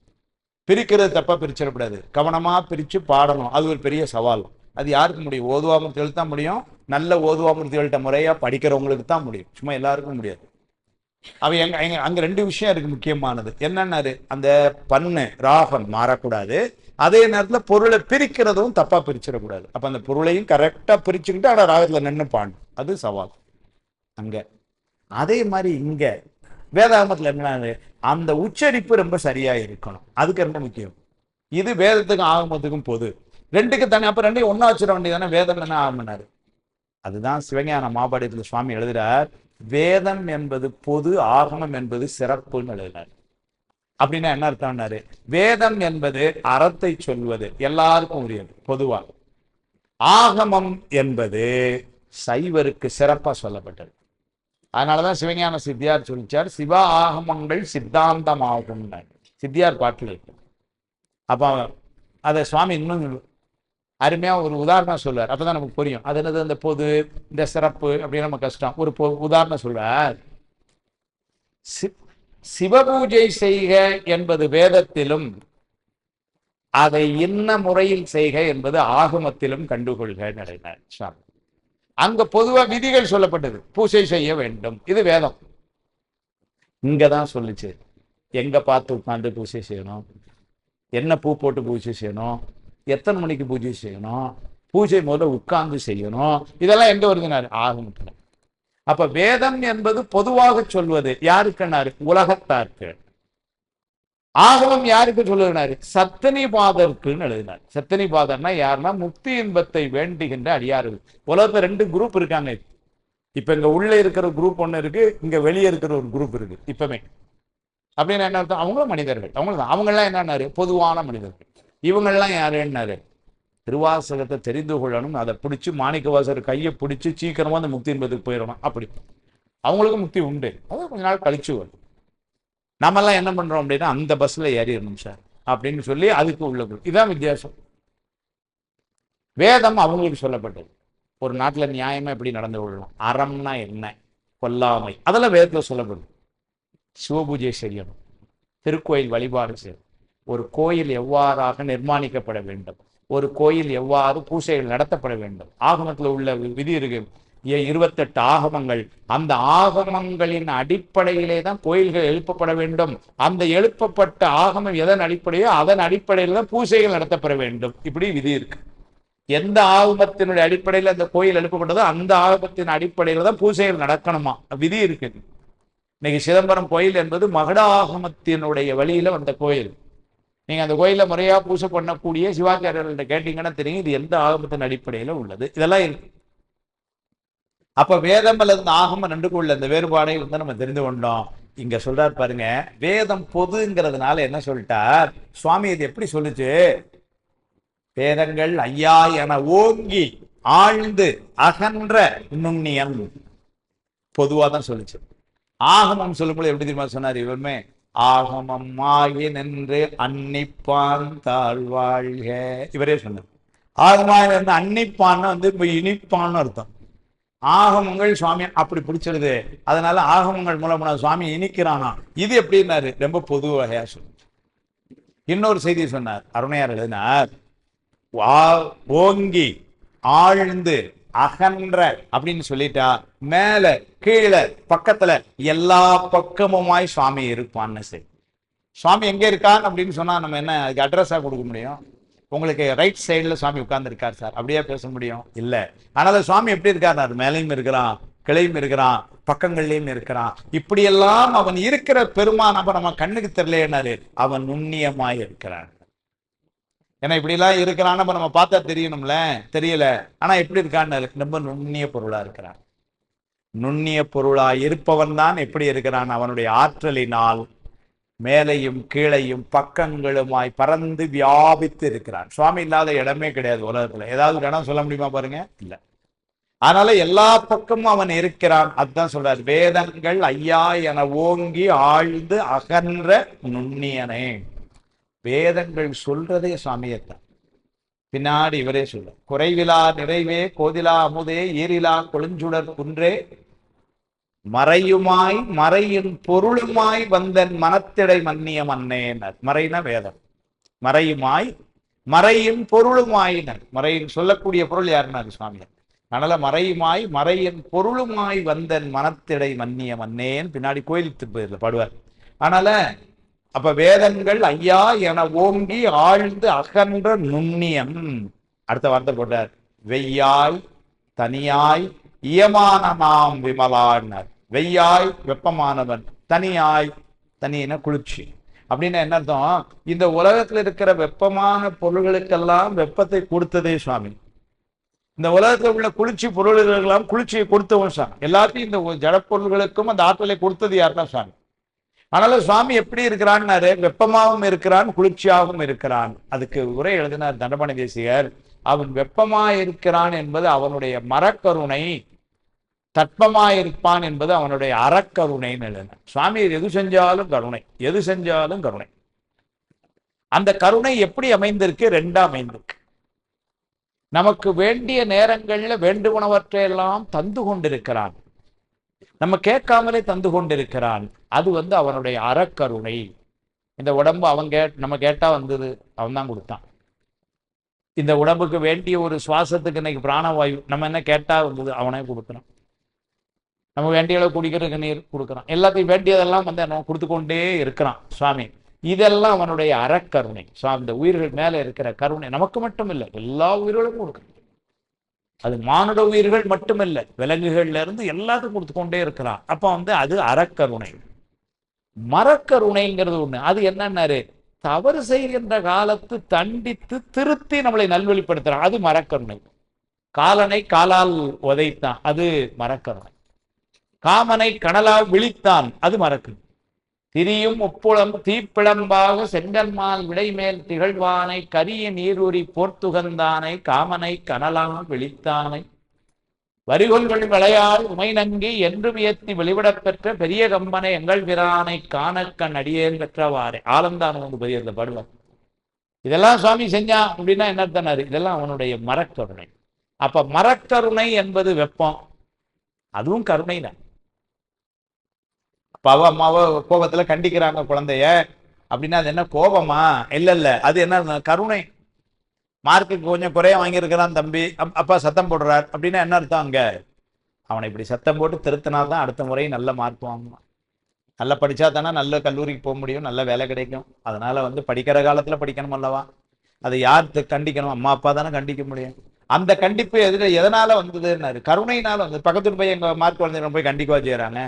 பிரிக்கிறது தப்பா பிரிச்சிடக்கூடாது, கவனமா பிரிச்சு பாடணும். அது ஒரு பெரிய சவால். அது யாருக்கு முடியும்? ஓதுவாமூர்த்திகள் தான் முடியும். நல்ல ஓதுவாமூர்த்திகள்கிட்ட முறையா படிக்கிறவங்களுக்கு தான் முடியும், சும்மா எல்லாருக்கும் முடியாது. அவ அங்க 2 விஷயம் இருக்கு முக்கியமானது. என்னன்னாரு, அந்த பண்ணு ராகம் மாறக்கூடாது, அதே நேரத்துல பொருளை பிரிக்கிறதும் தப்பா பிரிச்சிடக்கூடாது. அப்ப அந்த பொருளையும் கரெக்டா பிரிச்சுக்கிட்டு ஆனா ராகத்துல நின்று பாடணும். அது சவால் அங்க. அதே மாதிரி இங்க வேதாகமத்துல என்ன, அந்த உச்சரிப்பு ரொம்ப சரியா இருக்கணும். அதுக்கு ரொம்ப முக்கியம். இது வேதத்துக்கும் ஆகமத்துக்கும் பொது, 2க்கு தனி. அப்ப 2ஐயும் ஒன்னா வச்சிட வேண்டியதானே. வேதம் என்ன ஆகமனாரு. அதுதான் சிவஞான மாபாடியத்தில் சுவாமி எழுதுறார், வேதம் என்பது பொது, ஆகமம் என்பது சிறப்புன்னு எழுதினார். அப்படின்னா என்ன அர்த்தம்னாரு, வேதம் என்பது அறத்தை சொல்வது, எல்லாருக்கும் உரியது பொதுவா. ஆகமம் என்பது சைவருக்கு சிறப்பா சொல்லப்பட்டது. அதனாலதான் சிவஞான சித்தியார் சொல்லிச்சார், சிவ ஆகமங்கள் சித்தாந்தமாகும் சித்தியார் பாட்டில் இருக்கு. அப்ப அதை சுவாமி இன்னும் அருமையா ஒரு உதாரணம் சொல்வார். அப்பதான் நமக்கு புரியும் அது என்னது அந்த பொது, இந்த சிறப்பு அப்படின்னு நம்ம கஷ்டம். ஒரு உதாரணம் சொல்வார். சிவபூஜை செய்க என்பது வேதத்திலும், அதை இன்ன முறையில் செய்க என்பது ஆகமத்திலும் கண்டுகொள்க நினைனார் சுவாமி. அங்க பொதுவா விதிகள் சொல்லப்பட்டது, பூஜை செய்ய வேண்டும், இது வேதம். இங்கதான் சொல்லிச்சு எங்க பார்த்து உட்கார்ந்து பூஜை செய்யணும், என்ன பூ போட்டு பூஜை செய்யணும், எத்தனை மணிக்கு பூஜை செய்யணும், பூஜை முதல்ல உட்கார்ந்து செய்யணும். இதெல்லாம் எங்க வருதுனாரு, ஆகமத்துல. அப்ப வேதம் என்பது பொதுவாக சொல்வது யாருக்குன்னாரு, உலகத்தாருக்கு. ஆகமம் யாருக்கு சொல்லுனாரு, சத்தனிபாதருக்குன்னு எழுதினார். சத்தனிபாதர்னா யாருன்னா, முக்தி இன்பத்தை வேண்டுகின்ற அடியார்கள். உலகத்துல 2 குரூப் இருக்காங்க. இப்ப இங்க உள்ள இருக்கிற குரூப் ஒண்ணு இருக்கு, இங்க வெளியே இருக்கிற ஒரு குரூப் இருக்கு இப்பமே. அப்படின்னு என்ன அர்த்தம்? அவங்களும் மனிதர்கள், அவங்கெல்லாம் என்னன்னாரு? பொதுவான மனிதர்கள். இவங்கெல்லாம் யாருன்னாரு? திருவாசகத்தை தெரிந்து கொள்ளணும், அதை பிடிச்சி மாணிக்கவாசகர் கையை பிடிச்சி சீக்கிரமா அந்த முக்தி என்பதுக்கு போயிடணும். அப்படி அவங்களுக்கும் முக்தி உண்டு, அது கொஞ்ச நாள் கழிச்சு வரும். நம்மெல்லாம் என்ன பண்றோம் அப்படின்னா, அந்த பஸ்ல ஏறிடணும் சார் அப்படின்னு சொல்லி அதுக்கு உள்ள இதான் வித்தியாசம். வேதம் அவங்களுக்கு சொல்லப்பட்டது. ஒரு நாட்டில் நியாயமா எப்படி நடந்து கொள்ளணும், அறம்னா என்ன, கொல்லாமை, அதெல்லாம் வேதத்துல சொல்லப்படும். சிவபூஜை செய்யணும், திருக்கோயில் வழிபாடு செய்யணும், ஒரு கோயில் எவ்வாறாக நிர்மாணிக்கப்பட வேண்டும், ஒரு கோயில் எவ்வாறு பூசைகள் நடத்தப்பட வேண்டும், ஆகமத்தில் உள்ள விதி இருக்கு, 28 ஆகமங்கள். அந்த ஆகமங்களின் அடிப்படையிலே தான் கோயில்கள் எழுப்பப்பட வேண்டும். அந்த எழுப்பப்பட்ட ஆகமம் எதன் அடிப்படையோ அதன் அடிப்படையில் தான் பூசைகள் நடத்தப்பட வேண்டும். இப்படி விதி இருக்கு. எந்த ஆகமத்தினுடைய அடிப்படையில் அந்த கோயில் எழுப்பப்பட்டதோ அந்த ஆகமத்தின் அடிப்படையில் தான் பூசைகள் நடக்கணுமா, விதி இருக்கு. இன்னைக்கு சிதம்பரம் கோயில் என்பது மகட ஆகமத்தினுடைய வழியில வந்த கோயில். நீங்க அந்த கோயில முறையா பூசை பண்ணக்கூடிய சிவாச்சாரியர்கள்ட்ட கேட்டீங்கன்னா தெரியும் இது எந்த ஆகமத்தின் அடிப்படையில உள்ளது. இதெல்லாம் இருக்கு. அப்ப வேதம் அல்லது ஆகமம் ரெண்டுக்கும் உள்ள இந்த வேறுபாடை வந்து நம்ம தெரிந்து கொண்டோம். இங்க சொல்றாரு பாருங்க, வேதம் பொதுங்கிறதுனால என்ன சொல்லிட்டார் சுவாமி? இது எப்படி சொல்லுச்சு? வேதங்கள் ஐயா என ஓங்கி ஆழ்ந்து அகன்ற நுண்ணியம், பொதுவா தான் சொல்லுச்சு. ஆகமம் சொல்லும்போது எப்படி தெரியுமா சொன்னார்? இவருமே ஆகமம் ஆகி நின்று அன்னிப்பான் தாழ்வாழ்க, இவரே சொன்னார். ஆகமாக இருந்து அன்னிப்பான்னு வந்து இப்ப இனிப்பான்னு அர்த்தம். ஆகமங்கள் சுவாமி அப்படி பிடிச்சிருது, அதனால ஆகமங்கள் மூலமா சுவாமி இனிக்கிறானா, இது எப்படின்னாரு? ரொம்ப பொது வகையா சொல்லு. இன்னொரு செய்தி சொன்னார், அருணையார் எழுதினார், ஓங்கி ஆழ்ந்து அகன்ற அப்படின்னு சொல்லிட்டா மேல கீழே பக்கத்துல எல்லா பக்கமுமாய் சுவாமி இருப்பான்னு. சரி, சுவாமி எங்க இருக்கான் அப்படின்னு சொன்னா நம்ம என்ன அதுக்கு அட்ரஸா கொடுக்க முடியும்? உங்களுக்கு ரைட் சைடுல சுவாமி உட்கார்ந்து இருக்கார் சார் அப்படியே பேச முடியும்? இல்ல. அதனால சுவாமி எப்படி இருக்கார்? மேலையும் இருக்கிறான், கிளையும் இருக்கிறான், பக்கங்கள்லயும் இருக்கிறான். இப்படியெல்லாம் அவன் இருக்கிற பெருமான் அப்ப நம்ம கண்ணுக்கு தெரியலைன்னாரு, அவன் நுண்ணியமாய் இருக்கிறான். ஏன்னா இப்படி எல்லாம் இருக்கிறான்னு நம்ம பார்த்தா தெரியணும்ல, தெரியல. ஆனா எப்படி இருக்கான்னு ரொம்ப நுண்ணிய பொருளா இருக்கிறான். நுண்ணிய பொருளா இருப்பவன் தான் எப்படி இருக்கிறான்? அவனுடைய ஆற்றலினால் மேலையும் கீழையும் பக்கங்களுமாய் பறந்து வியாபித்து இருக்கிறான். சுவாமி இல்லாத இடமே கிடையாது உலகத்துல. ஏதாவது இடம் சொல்ல முடியுமா பாருங்க? இல்ல. அதனால எல்லா பக்கமும் அவன் இருக்கிறான். அதுதான் சொல்றார், வேதங்கள் ஐயா என ஓங்கி ஆழ்ந்து அகன்ற நுண்ணியனே. வேதங்கள் சொல்றதே சுவாமியத்தான், பின்னாடி இவரே சொல்ல, குறைவிலா நிறைவே கோதிலா அமுதே ஈரிலா கொழுஞ்சுடர் குன்றே மறையுமாய் மறையின் பொருளுமாய் வந்தன் மனத்திடை மன்னிய மன்னேனர். மறைனா வேதம், மறையுமாய் மறையின் பொருளுமாயினர். மறையின் சொல்லக்கூடிய பொருள் யாருன்னாரு சுவாமியார். அதனால மறையுமாய் மறையின் பொருளுமாய் வந்தன் மனத்திடை மன்னிய மன்னேன் பின்னாடி கோயில் திருப்பதியில் பாடுவார். அதனால அப்ப வேதங்கள் ஐயா என ஓங்கி ஆழ்ந்து அகன்ற நுண்ணியம். அடுத்த வார்த்தை போட்டார், வெய்யாய் தனியாய் இயமான நாம் விமலான்னார். வெய்யாய் வெப்பமானவன், தனியாய், தனியின குளிர்ச்சி. அப்படின்னு என்ன அர்த்தம்? இந்த உலகத்துல இருக்கிற வெப்பமான பொருள்களுக்கெல்லாம் வெப்பத்தை கொடுத்ததே சுவாமி. இந்த உலகத்துல உள்ள குளிர்ச்சி பொருள்களுக்கெல்லாம் குளிர்ச்சியை கொடுத்தவன் சுவாமி. எல்லாத்தையும் இந்த ஜடப்பொருள்களுக்கும் அந்த ஆற்றலை கொடுத்தது யாருன்னா சுவாமி. அதனால சுவாமி எப்படி இருக்கிறான்னாரு? வெப்பமாகவும் இருக்கிறான், குளிர்ச்சியாகவும் இருக்கிறான். அதுக்கு உரை எழுதினார் தண்டபாணி தேசிகர். அவன் வெப்பமாய் இருக்கிறான் என்பது அவனுடைய மரக்கருணை, தட்பமாயிருப்பான் என்பது அவனுடைய அறக்கருணைன்னு எழுதினார் சுவாமி. எது செஞ்சாலும் கருணை, எது செஞ்சாலும் கருணை. அந்த கருணை எப்படி அமைந்திருக்கு? ரெண்டா அமைந்திருக்கு. நமக்கு வேண்டிய நேரங்கள்ல வேண்டுவனவற்றையெல்லாம் தந்து கொண்டிருக்கிறான், நம்ம கேட்காமலே தந்து கொண்டிருக்கிறான். அது வந்து அவனுடைய அறக்கருணை. இந்த உடம்பு நம்ம கேட்டா வந்தது, அவன் தான் கொடுத்தான். இந்த உடம்புக்கு வேண்டிய ஒரு சுவாசத்துக்கு இன்னைக்கு பிராணவாயு நம்ம என்ன கேட்டா வந்தது, அவனே கொடுக்குறான். நம்ம வேண்டிய அளவு குடிக்கிறதுக்கு நீர் கொடுக்குறான். எல்லாத்தையும் வேண்டியதெல்லாம் வந்து நம்ம கொடுத்து கொண்டே இருக்கிறான் சுவாமி. இதெல்லாம் அவனுடைய அறக்கருணை. சுவாமி இந்த உயிர்கள் மேல இருக்கிற கருணை நமக்கு மட்டும் இல்லை, எல்லா உயிர்களுக்கும் கொடுக்குறான். அது மானுட உயிர்கள் மட்டுமில்லை, விலங்குகள்ல இருந்து எல்லாத்துக்கும் கொடுத்து கொண்டே இருக்கிறான். அப்ப வந்து அது அறக்கருணை. மரக்கருணைங்கிறது ஒண்ணு. அது என்னன்னாரு? தவறு செய்கின்ற காலத்து தண்டித்து திருத்தி நம்மளை நல்வழிப்படுத்துறான், அது மரக்கருணை. காலனை காலால் உதைத்தான், அது மரக்கருணை. காமனை கனலா விழித்தான், அது மறக்கு. திரியும் உப்புளம் தீப்பிழம்பாக செங்கன்மால் விடைமேல் திகழ்வானை கரிய நீரூறி போர்த்துகந்தானை காமனை கனலா விழித்தானை வரிகொள்கள் விளையாள் உமை நங்கி என்று வியத்தி வெளிவிடப் பெற்ற பெரிய கம்பனை எங்கள் பிரானை காணக்கண் அடியேன் பெற்றவாறே. ஆலந்தான் வந்து பெரிய பாடுவார். இதெல்லாம் சுவாமி செஞ்சான் அப்படின்னா என்ன அர்த்தம்னாரு? இதெல்லாம் அவனுடைய மரக்கருணை. அப்ப மரக்கருணை என்பது வெப்பம், அதுவும் கருணை தான். அப்ப அம்மாவை கோபத்துல கண்டிக்கிறாங்க குழந்தைய அப்படின்னா அது என்ன கோபமா? இல்ல, அது என்ன கருணை. மார்க்கு கொஞ்சம் குறைய வாங்கியிருக்கிறான் தம்பி, அப்பா சத்தம் போடுறார் அப்படின்னா என்ன அர்த்தம்? அங்க அவனை இப்படி சத்தம் போட்டு திருத்தினால்தான் அடுத்த முறை நல்ல மார்க் வாங்குவான். நல்லா படிச்சா தானே நல்ல கல்லூரிக்கு போக முடியும், நல்ல வேலை கிடைக்கும். அதனால படிக்கிற காலத்துல படிக்கணும் அல்லவா? அதை யார் கண்டிக்கணும்? அம்மா அப்பா தானே கண்டிக்க முடியும். அந்த கண்டிப்பு எதனால வந்ததுன்னாரு? கருணையினால வந்து. பக்கத்துல போய் எங்க மார்க் குழந்தைங்க போய் கண்டிக்கவா செய்யறாங்க?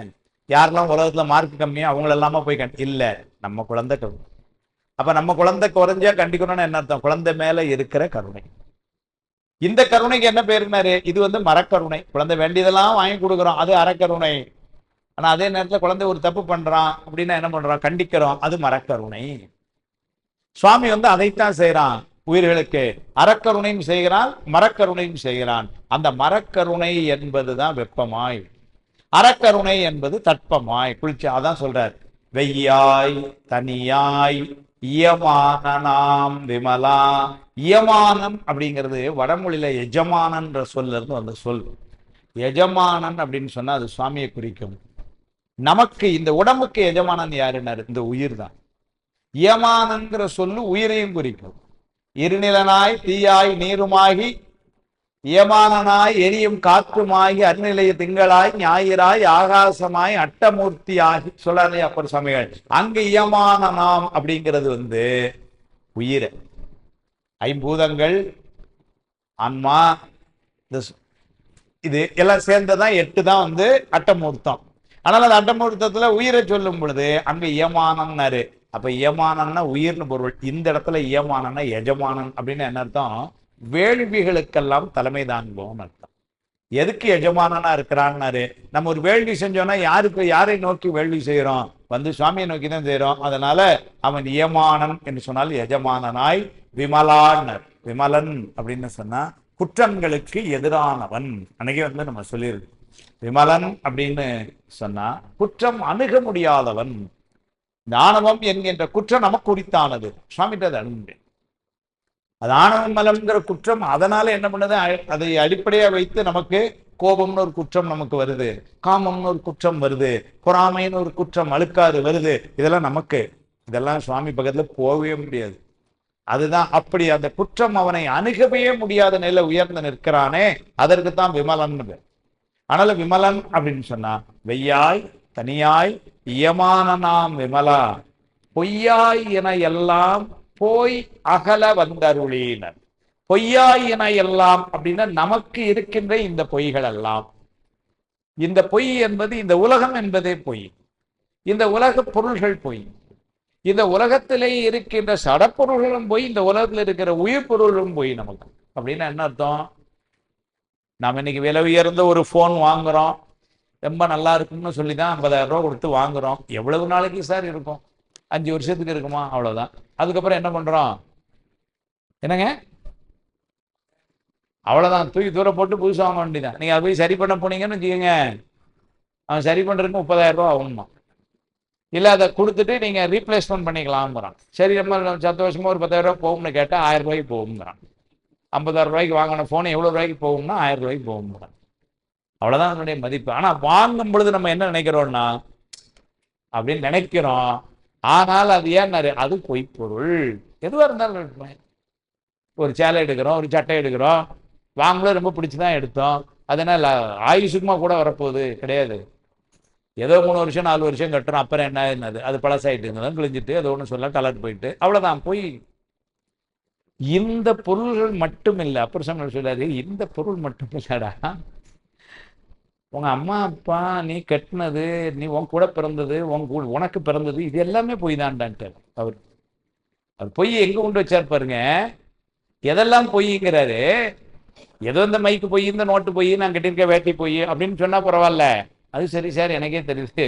யாரெல்லாம் உலகத்துல மார்க் கம்மியா அவங்களெல்லாமா போய் இல்ல, நம்ம குழந்தை கருணை. அப்ப நம்ம குழந்தை குறைஞ்சா கண்டிக்கணும்னு என்ன அர்த்தம்? குழந்தை மேல இருக்கிற கருணை. இந்த கருணைக்கு என்ன பேருனாரு? இது மரக்கருணை. குழந்தை வேண்டியதெல்லாம் வாங்கி கொடுக்குறோம், அது அறக்கருணை. ஆனா அதே நேரத்துல குழந்தை ஒரு தப்பு பண்றான் அப்படின்னா என்ன பண்றோம்? கண்டிக்கிறோம், அது மரக்கருணை. சுவாமி அதைத்தான் செய்யறான். உயிர்களுக்கு அறக்கருணையும் செய்கிறான், மரக்கருணையும் செய்கிறான். அந்த மரக்கருணை என்பதுதான் வெப்பமாய், அறக்கருணை என்பது தட்பமாய் குளிர்ச்சி. அதான் சொல்றார், வெய்யாய் தனியாய் இயமானனாம் விமலா. இயமானன் அப்படிங்கிறது வடமொழியில எஜமானன்ற சொல்ல இருந்து வந்த சொல். எஜமானன் அப்படின்னு சொன்னா அது சுவாமியை குறிக்கும். நமக்கு இந்த உடம்புக்கு எஜமானன் யாருன்னாரு? இந்த உயிர் தான். இயமானங்கிற சொல்லு உயிரையும் குறிக்கும். இருநிலனாய் தீயாய் நீருமாகி இயமானனாய் எரியும் காற்றுமாகி அருநிலைய திங்களாய் ஞாயிறாய் ஆகாசமாய் அட்டமூர்த்தி ஆகி சொல்லாதே அப்பர் சுவாமிகள். அங்கு இயமானனாம் அப்படிங்கிறது உயிர், ஐம்பூதங்கள், ஆன்மா, இது எல்லாம் சேர்ந்ததான் 8 தான் அட்டமூர்த்தம். ஆனால் அது அட்டமூர்த்தத்துல உயிரை சொல்லும் பொழுது அங்க இயமானன்னாரு. அப்ப இயமானன்னா உயிர்னு பொருள். இந்த இடத்துல இயமானன்னா எஜமானன் அப்படின்னு என்ன அர்த்தம்? வேள்விகளுக்கெல்லாம் தலைமை தாங்குவோம் அர்த்தம். எதுக்கு எஜமானனா இருக்கிறான்னாரு? நம்ம ஒரு வேள்வி செஞ்சோம்னா யாரை நோக்கி வேள்வி செய்யறோம்? சுவாமியை நோக்கி தான் செய்யறோம். அதனால அவன் இயமானன் என்று சொன்னால் எஜமானனாய் விமலான்னர். விமலன் அப்படின்னு சொன்னா குற்றங்களுக்கு எதிரானவன். அன்னைக்கு நம்ம சொல்லியிருக்கு. விமலன் அப்படின்னு சொன்னா குற்றம் அணுக முடியாதவன். ஆணவம் என்கின்ற குற்றம் நமக்கு உரித்தானது. சுவாமிகிட்ட அணுகு. அது ஆணவம் மலம்ங்கிற குற்றம். அதனால என்ன பண்ணுது? அதை அடிப்படையா வைத்து நமக்கு கோபம்னு ஒரு குற்றம் நமக்கு வருது, காமம்னு ஒரு குற்றம் வருது, பொறாமைன்னு ஒரு குற்றம் அழுக்காறு வருது. இதெல்லாம் நமக்கு. இதெல்லாம் சுவாமி பக்கத்துல போகவே முடியாது. அதுதான் அப்படி அந்த குற்றம் அவனை அணுகவே முடியாத நிலை உயர்ந்து நிற்கிறானே, அதற்குத்தான் விமலன். ஆனால விமலன் அப்படின்னு சொன்னா வெய்யாய் தனியாய் இயமானனாம் விமலா பொய்யாய் என எல்லாம் போய் அகல வந்தருளினர். பொய்யாய் என எல்லாம் அப்படின்னா நமக்கு இருக்கின்ற இந்த பொய்கள் எல்லாம். இந்த பொய் என்பது இந்த உலகம் என்பதே பொய். இந்த உலக பொருள்கள் பொய். இந்த உலகத்திலே இருக்கின்ற சடப்பொருள்களும் போய், இந்த உலகத்தில் இருக்கிற உயிர் பொருளும் போய் நமக்கு. அப்படின்னா என்ன அர்த்தம்? நாம் இன்னைக்கு விலை உயர்ந்த ஒரு போன் வாங்குறோம், ரொம்ப நல்லா இருக்குன்னு சொல்லிதான் 50,000 ரூபா கொடுத்து வாங்குறோம். எவ்வளவு நாளைக்கு சார் இருக்கும்? 5 வருஷத்துக்கு இருக்குமா? அவ்வளவுதான். அதுக்கப்புறம் என்ன பண்றோம்? என்னங்க, அவ்வளவுதான், தூக்கி தூரம் போட்டு புதுசு வாங்க வேண்டியதான். நீங்க அதை போய் சரி பண்ண போனீங்கன்னு வச்சுக்கோங்க, அவன் சரி பண்றதுக்கு 30,000 ரூபா ஆகுமா? இல்லை அதை கொடுத்துட்டு நீங்க ரீப்ளேஸ்மெண்ட் பண்ணிக்கலாம்ங்கிறான். சரி, நம்ம சந்தோஷமா ஒரு 10,000 ரூபா போகும்னு கேட்டால் 1000 ரூபாய்க்கு போகுங்கிறான். 50,000 ரூபாய்க்கு வாங்கின போன் எவ்வளவு ரூபாய்க்கு போகும்னா 1000 ரூபாய்க்கு போகுங்கிறான். அவ்வளவுதான் அதனுடைய மதிப்பு. ஆனா வாங்கும் பொழுது நம்ம என்ன நினைக்கிறோம்னா அப்படின்னு நினைக்கிறோம். ஆனால் அது ஏன்னாரு, அது பொய்ப்பொருள். எதுவா இருந்தாலும் ஒரு சேலை எடுக்கிறோம், ஒரு சட்டை எடுக்கிறோம், வாங்கல ரொம்ப பிடிச்சுதான் எடுத்தோம். அதனால ஆயுசுக்குமா கூட வரப்போகுது கிடையாது. ஏதோ 3 வருஷம் 4 வருஷம் கட்டுறோம், அப்புறம் என்ன என்னது அது பழசாயிட்டு இருந்தாலும் கிழிஞ்சிட்டு அது ஒன்று சொல்ல கலர் போயிட்டு அவ்வளவுதான் போய். இந்த பொருள்கள் மட்டும் இல்லை. அப்புறம் சொல்லாது, இந்த பொருள் மட்டும் இல்லடா, உங்க அம்மா அப்பா நீ கட்டினது, நீ உன் கூட பிறந்தது, உனக்கு பிறந்தது, இது எல்லாமே பொய் தான்டான்ட்டு அவர். பொய் எங்க கொண்டு வச்சார் பாருங்க. எதெல்லாம் பொய்ங்கிறாரு. ஏதோ இந்த மைக்கு பொய், இந்த நோட்டு பொய், நான் கட்டியிருக்க வேட்டி பொய் அப்படின்னு சொன்னா பரவாயில்ல. அது சரி சார், எனக்கே தெரியுது.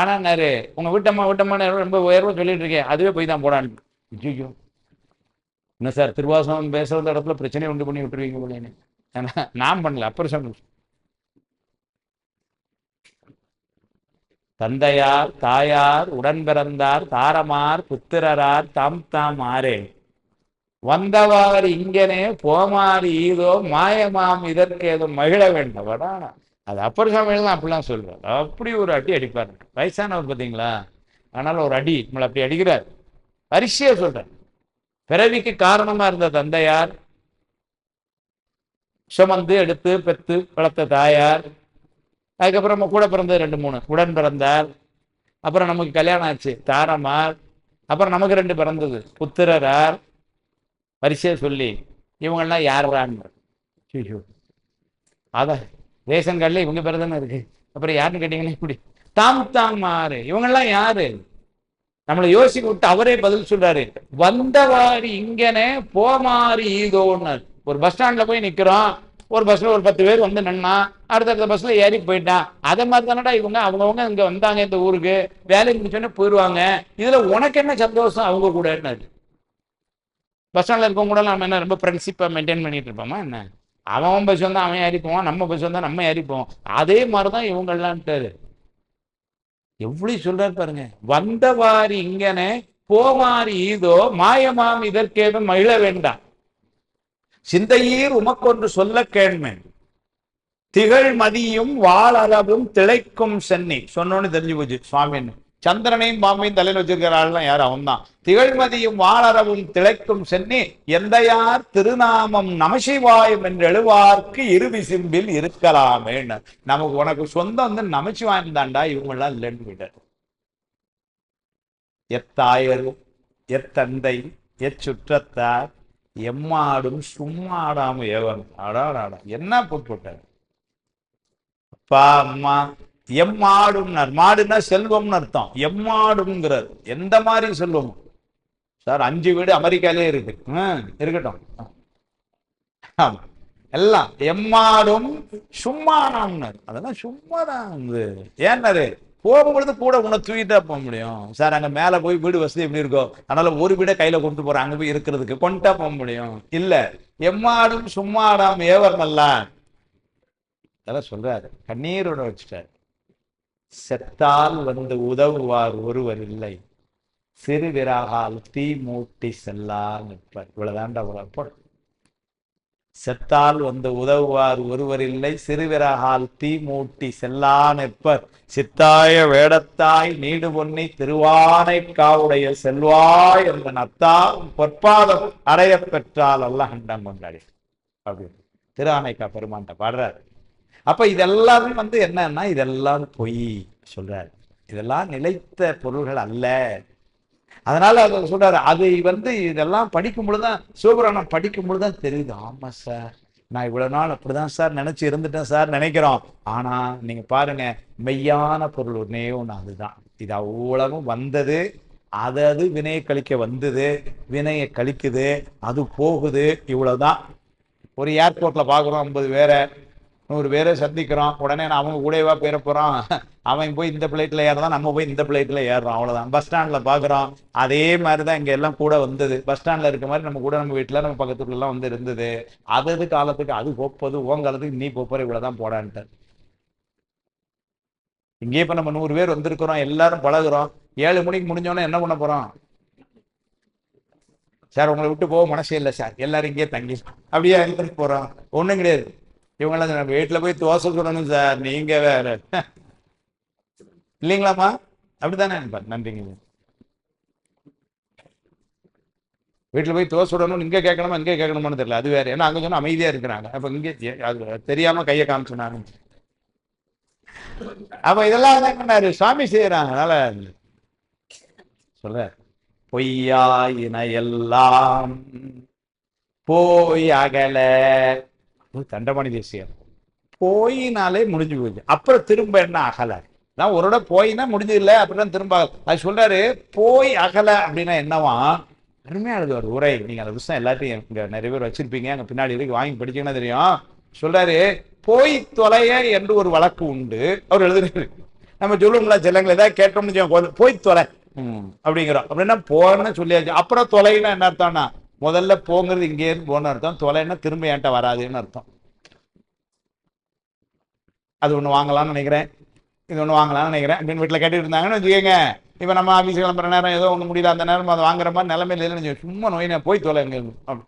ஆனா நாரு உங்க வீட்டம்மா ரொம்ப உயர்வா சொல்லிட்டு இருக்கேன், அதுவே போய் தான் போடான்னு. ஐயோ, என்ன சார் திருவாசகம் பேசுற இடத்துல பிரச்சனையை உண்டு பண்ணி விட்டுருவீங்க போலேன்னு. நான் பண்ணல, அப்புறம் சொன்ன. தந்தையார் தாயார் உடன் பிறந்தார் தாரமார் புத்திரரார் தாம் தாம் ஆரே வந்தவாறு இங்கனே போமாறு ஈதோ மாயமாம் இதற்கு ஏதோ மகிழ வேண்டவடா. அது அப்பர் சாமியில் தான் அப்படிலாம் சொல்றாரு. அப்படி ஒரு அடி அடிப்பார் வயசானவர் பார்த்தீங்களா. அதனால ஒரு அடி நம்மளை அப்படி அடிக்கிறார். வரிசையா சொல்றார். பிறவிக்கு காரணமா இருந்த தந்தையார், சுமந்து எடுத்து பெத்து வளர்த்த தாயார், அதுக்கப்புறம் நம்ம கூட பிறந்தது 2 3 உடன் பிறந்தார், அப்புறம் நமக்கு கல்யாணம் ஆச்சு தாரமார், அப்புறம் நமக்கு 2 பிறந்தது புத்திரரார், வரிசையா சொல்லி இவங்கெல்லாம் யாருறான்னு. அதான் ரேஷன் கார்டில் இவங்க பேர் தானே இருக்கு, அப்புறம் யாருன்னு கேட்டீங்கன்னா இப்படி தாம் தாம் மாறு. இவங்கெல்லாம் யாரு? நம்மளை யோசிக்க விட்டு அவரே பதில் சொல்றாரு. வந்தவாறு இங்கனே போமாறு ஈதோன்னு. ஒரு பஸ் ஸ்டாண்ட்ல போய் நிக்கிறோம், ஒரு பஸ்ல ஒரு 10 பேர் வந்து நின்னா அடுத்த பஸ்ல ஏறி போயிட்டான். அதே மாதிரி தானடா இவங்க அவங்கவுங்க இங்க வந்தாங்க இந்த ஊருக்கு, வேலைக்கு முடிச்சோன்னே போயிடுவாங்க. இதுல உனக்கு என்ன சந்தோஷம் அவங்க கூட? பஸ் ஸ்டாண்ட்ல இருக்கவங்க கூட நம்ம என்ன ரொம்ப ஃப்ரெண்ட்ஷிப்பை மெயின்டைன் பண்ணிட்டு இருப்போமா என்ன? அவன் பஸ் வந்தா அவன் ஏறிப்போம், நம்ம பஸ் வந்தா நம்ம ஏறிப்போம். அதே மாதிரிதான் இவங்கெல்லாம்ட்டாரு. எவ்வளவு சொல்றாரு பாருங்க. வந்தவாறு இங்கனே போமாறு ஈதோ மாயமாம் இதற்கேதும் மகிழ வேண்டாம். சிந்தையீர் உமக்கொன்று சொல்ல கேள்மேன் திகழ் மதியும் வாழறவும் திளைக்கும் சென்னி. சொன்னோன்னு தெரிஞ்சு போச்சு சுவாமின்னு. சந்திரனையும் பாம்பையும் தலையில் வச்சிருக்கிற ஆள்லாம் யார்? அவன் தான். திகழ்மதியும் வாழறவும் திளைக்கும் சென்னி எந்தையார் திருநாமம் நமசிவாயம் என்று எழுவார்க்கு இருவிசிம்பில் இருக்கலாமே. நமக்கு உனக்கு சொந்தம் வந்து நமசிவாயம் தாண்டா, இவங்க எல்லாம் இல்லைன்னு விட்டார். எத்தாயர் எத்தந்தை எச்சுற்றத்தார் எம்மாடும் சும்மாடாம ஏவன். ஆடாடாடா என்ன போட்டார். அப்பா அம்மா எம்மாடும். மாடுன்னா செல்வம்னு அர்த்தம். எம்மாடுங்கிறார். எந்த மாதிரி செல்வம் சார்? 5 வீடு அமெரிக்காலே இருக்கு. இருக்கட்டும், எல்லாம் எம்மாடும் சும்மானாம்னார். அதெல்லாம் சும்மாதான். ஏன்னாரு போகும்பொழுது கூட உன்னை தூக்கிட்டா போக முடியும் சார். அங்க மேல போய் வீடு வசதி எப்படி இருக்கோ, அதனால ஒரு வீடை கையில கொண்டு போறோம், அங்க போய் இருக்கிறதுக்கு கொண்டா போக முடியும் இல்ல. எம்மாடும் சும்மாடாம் ஏவர் நல்லா அதெல்லாம் சொல்றாரு. கண்ணீரோட வச்சுட்டாரு. செத்தால் வந்து உதவுவார் ஒருவர் இல்லை, சிறு விராகால் தீ மூட்டி செல்லால் நிற்பார். இவ்வளவுதான்டா உலக. செத்தால் வந்து உதவுவார் ஒருவர் இல்லை, சிறுவிராகால் தீ மூட்டி செல்லா நிற்பர். சித்தாய வேடத்தாய் நீடு பொன்னி திருவானை காவுடைய செல்வாய் என்ற நத்தால் பொற்பாதம் அடைய பெற்றால் அல்ல கண்டம் கொண்டாடி அப்படின்னு திருஆனைக்கா பெருமான்ட்ட பாடுறாரு. அப்ப இதெல்லாமே வந்து என்னன்னா இதெல்லாம் பொய் சொல்றாரு. இதெல்லாம் நிலைத்த பொருள்கள் அல்ல. அதனால அதை சொல்றாரு. அது வந்து இதெல்லாம் படிக்கும் பொழுதுதான், சிவபுராணம் படிக்கும் பொழுதுதான் தெரியுது. ஆமா சார், நான் இவ்வளவு நாள் அப்படிதான் சார் நினைச்சு இருந்துட்டேன் சார் நினைக்கிறோம். ஆனா நீங்க பாருங்க, மெய்யான பொருள் ஒன்னே ஒண்ணு, அதுதான். இது அவ்வளவும் வந்தது, அது வினையை கழிக்க வந்தது, வினையை கழிக்குது, அது போகுது, இவ்வளவுதான். ஒரு ஏர்போர்ட்ல பாக்குறோம் 50 பேரை 100 பேரை சந்திக்கிறோம். உடனே அவங்க கூடவா பேர போறோம்? அவன் போய் இந்த பிளைட்ல ஏறதான், நம்ம போய் இந்த பிளைட்ல ஏறுறோம், அவ்வளவுதான். பஸ் ஸ்டாண்ட்ல பாக்குறோம், அதே மாதிரிதான் இங்க எல்லாம் கூட வந்தது. பஸ் ஸ்டாண்ட்ல இருக்க மாதிரி நம்ம கூட நம்ம வீட்டுல நம்ம பக்கத்துல எல்லாம் வந்து இருந்தது. அது காலத்துக்கு அது போப்பது, உன் காலத்துக்கு நீ போற, இவ்வளவுதான் போடான்ட்டு. இங்கே இப்ப நம்ம 100 பேர் வந்திருக்கிறோம், எல்லாரும் பழகுறோம். 7 மணிக்கு முடிஞ்சோன்னா என்ன பண்ண போறோம்? சார் உங்களை விட்டு போக மனசே இல்லை சார், எல்லாரும் இங்கே தங்கி அப்படியே எடுத்துட்டு போறோம். ஒண்ணும் கிடையாது. இவங்கெல்லாம் வீட்டுல போய் தோசை சொல்லணும் சார், நீங்க வேற இல்லைங்களாமா? அப்படித்தானே? நன்றிங்க. வீட்டுல போய் தோசை சுடணும், இங்க கேட்கணுமா இங்கே கேட்கணுமான்னு தெரியல, அது வேற. ஏன்னா அங்க சொன்னா அமைதியா இருக்கிறாங்க, அப்ப இங்கே தெரியாம கையை காமிச்சுனாங்க. அப்ப இதெல்லாம் என்ன பண்ணாரு சுவாமி செய்யறாங்க. அதனால சொல்ற பொய்யாயின எல்லாம் போய் அகல. தண்டபாணி தேசியம் போயினாலே முடிஞ்சு போயிடுச்சு. அப்புறம் திரும்ப என்ன அகல? நான் ஒரு இடம் போயினா முடிஞ்சது இல்லை, அப்படின்னா திரும்ப அது சொல்றாரு. போய் அகல அப்படின்னா என்னவா? அருமையா எழுதுவார் உரை. நீங்க அந்த புத்தகம் எல்லாத்தையும் இங்க நிறைய பேர் வச்சிருப்பீங்க, அங்க பின்னாடி இருக்கு, வாங்கி படிச்சீங்கன்னா தெரியும். சொல்றாரு, போய் தொலைய என்று ஒரு வழக்கு உண்டு. அவர் எழுதுறாரு. நம்ம சொல்லுவோம்ல செல்லங்களை ஏதாவது கேட்டோம்னு போய் தொலை அப்படிங்கிறோம். அப்படின்னா போன்னு சொல்லியாச்சு. அப்புறம் தொலைன்னா என்ன அர்த்தம்னா முதல்ல போங்கிறது இங்கே இருந்து போன அர்த்தம், தொலைன்னா திரும்ப என்கிட்ட வராதுன்னு அர்த்தம். அது ஒன்று வாங்கலாம்னு நினைக்கிறேன், இது ஒன்று வாங்கலாம்னு நினைக்கிறேன் அப்படின்னு வீட்டில் கேட்டுட்டு இருந்தாங்கன்னு வச்சுக்கோங்க. இப்போ நம்ம ஆஃபீஸ் கிளம்புற நேரம் ஏதோ ஒன்று முடியல, அந்த நேரம் அதை வாங்குற மாதிரி நிலைமையில இல்லைன்னு சும்மா நோயினா போய் தொலை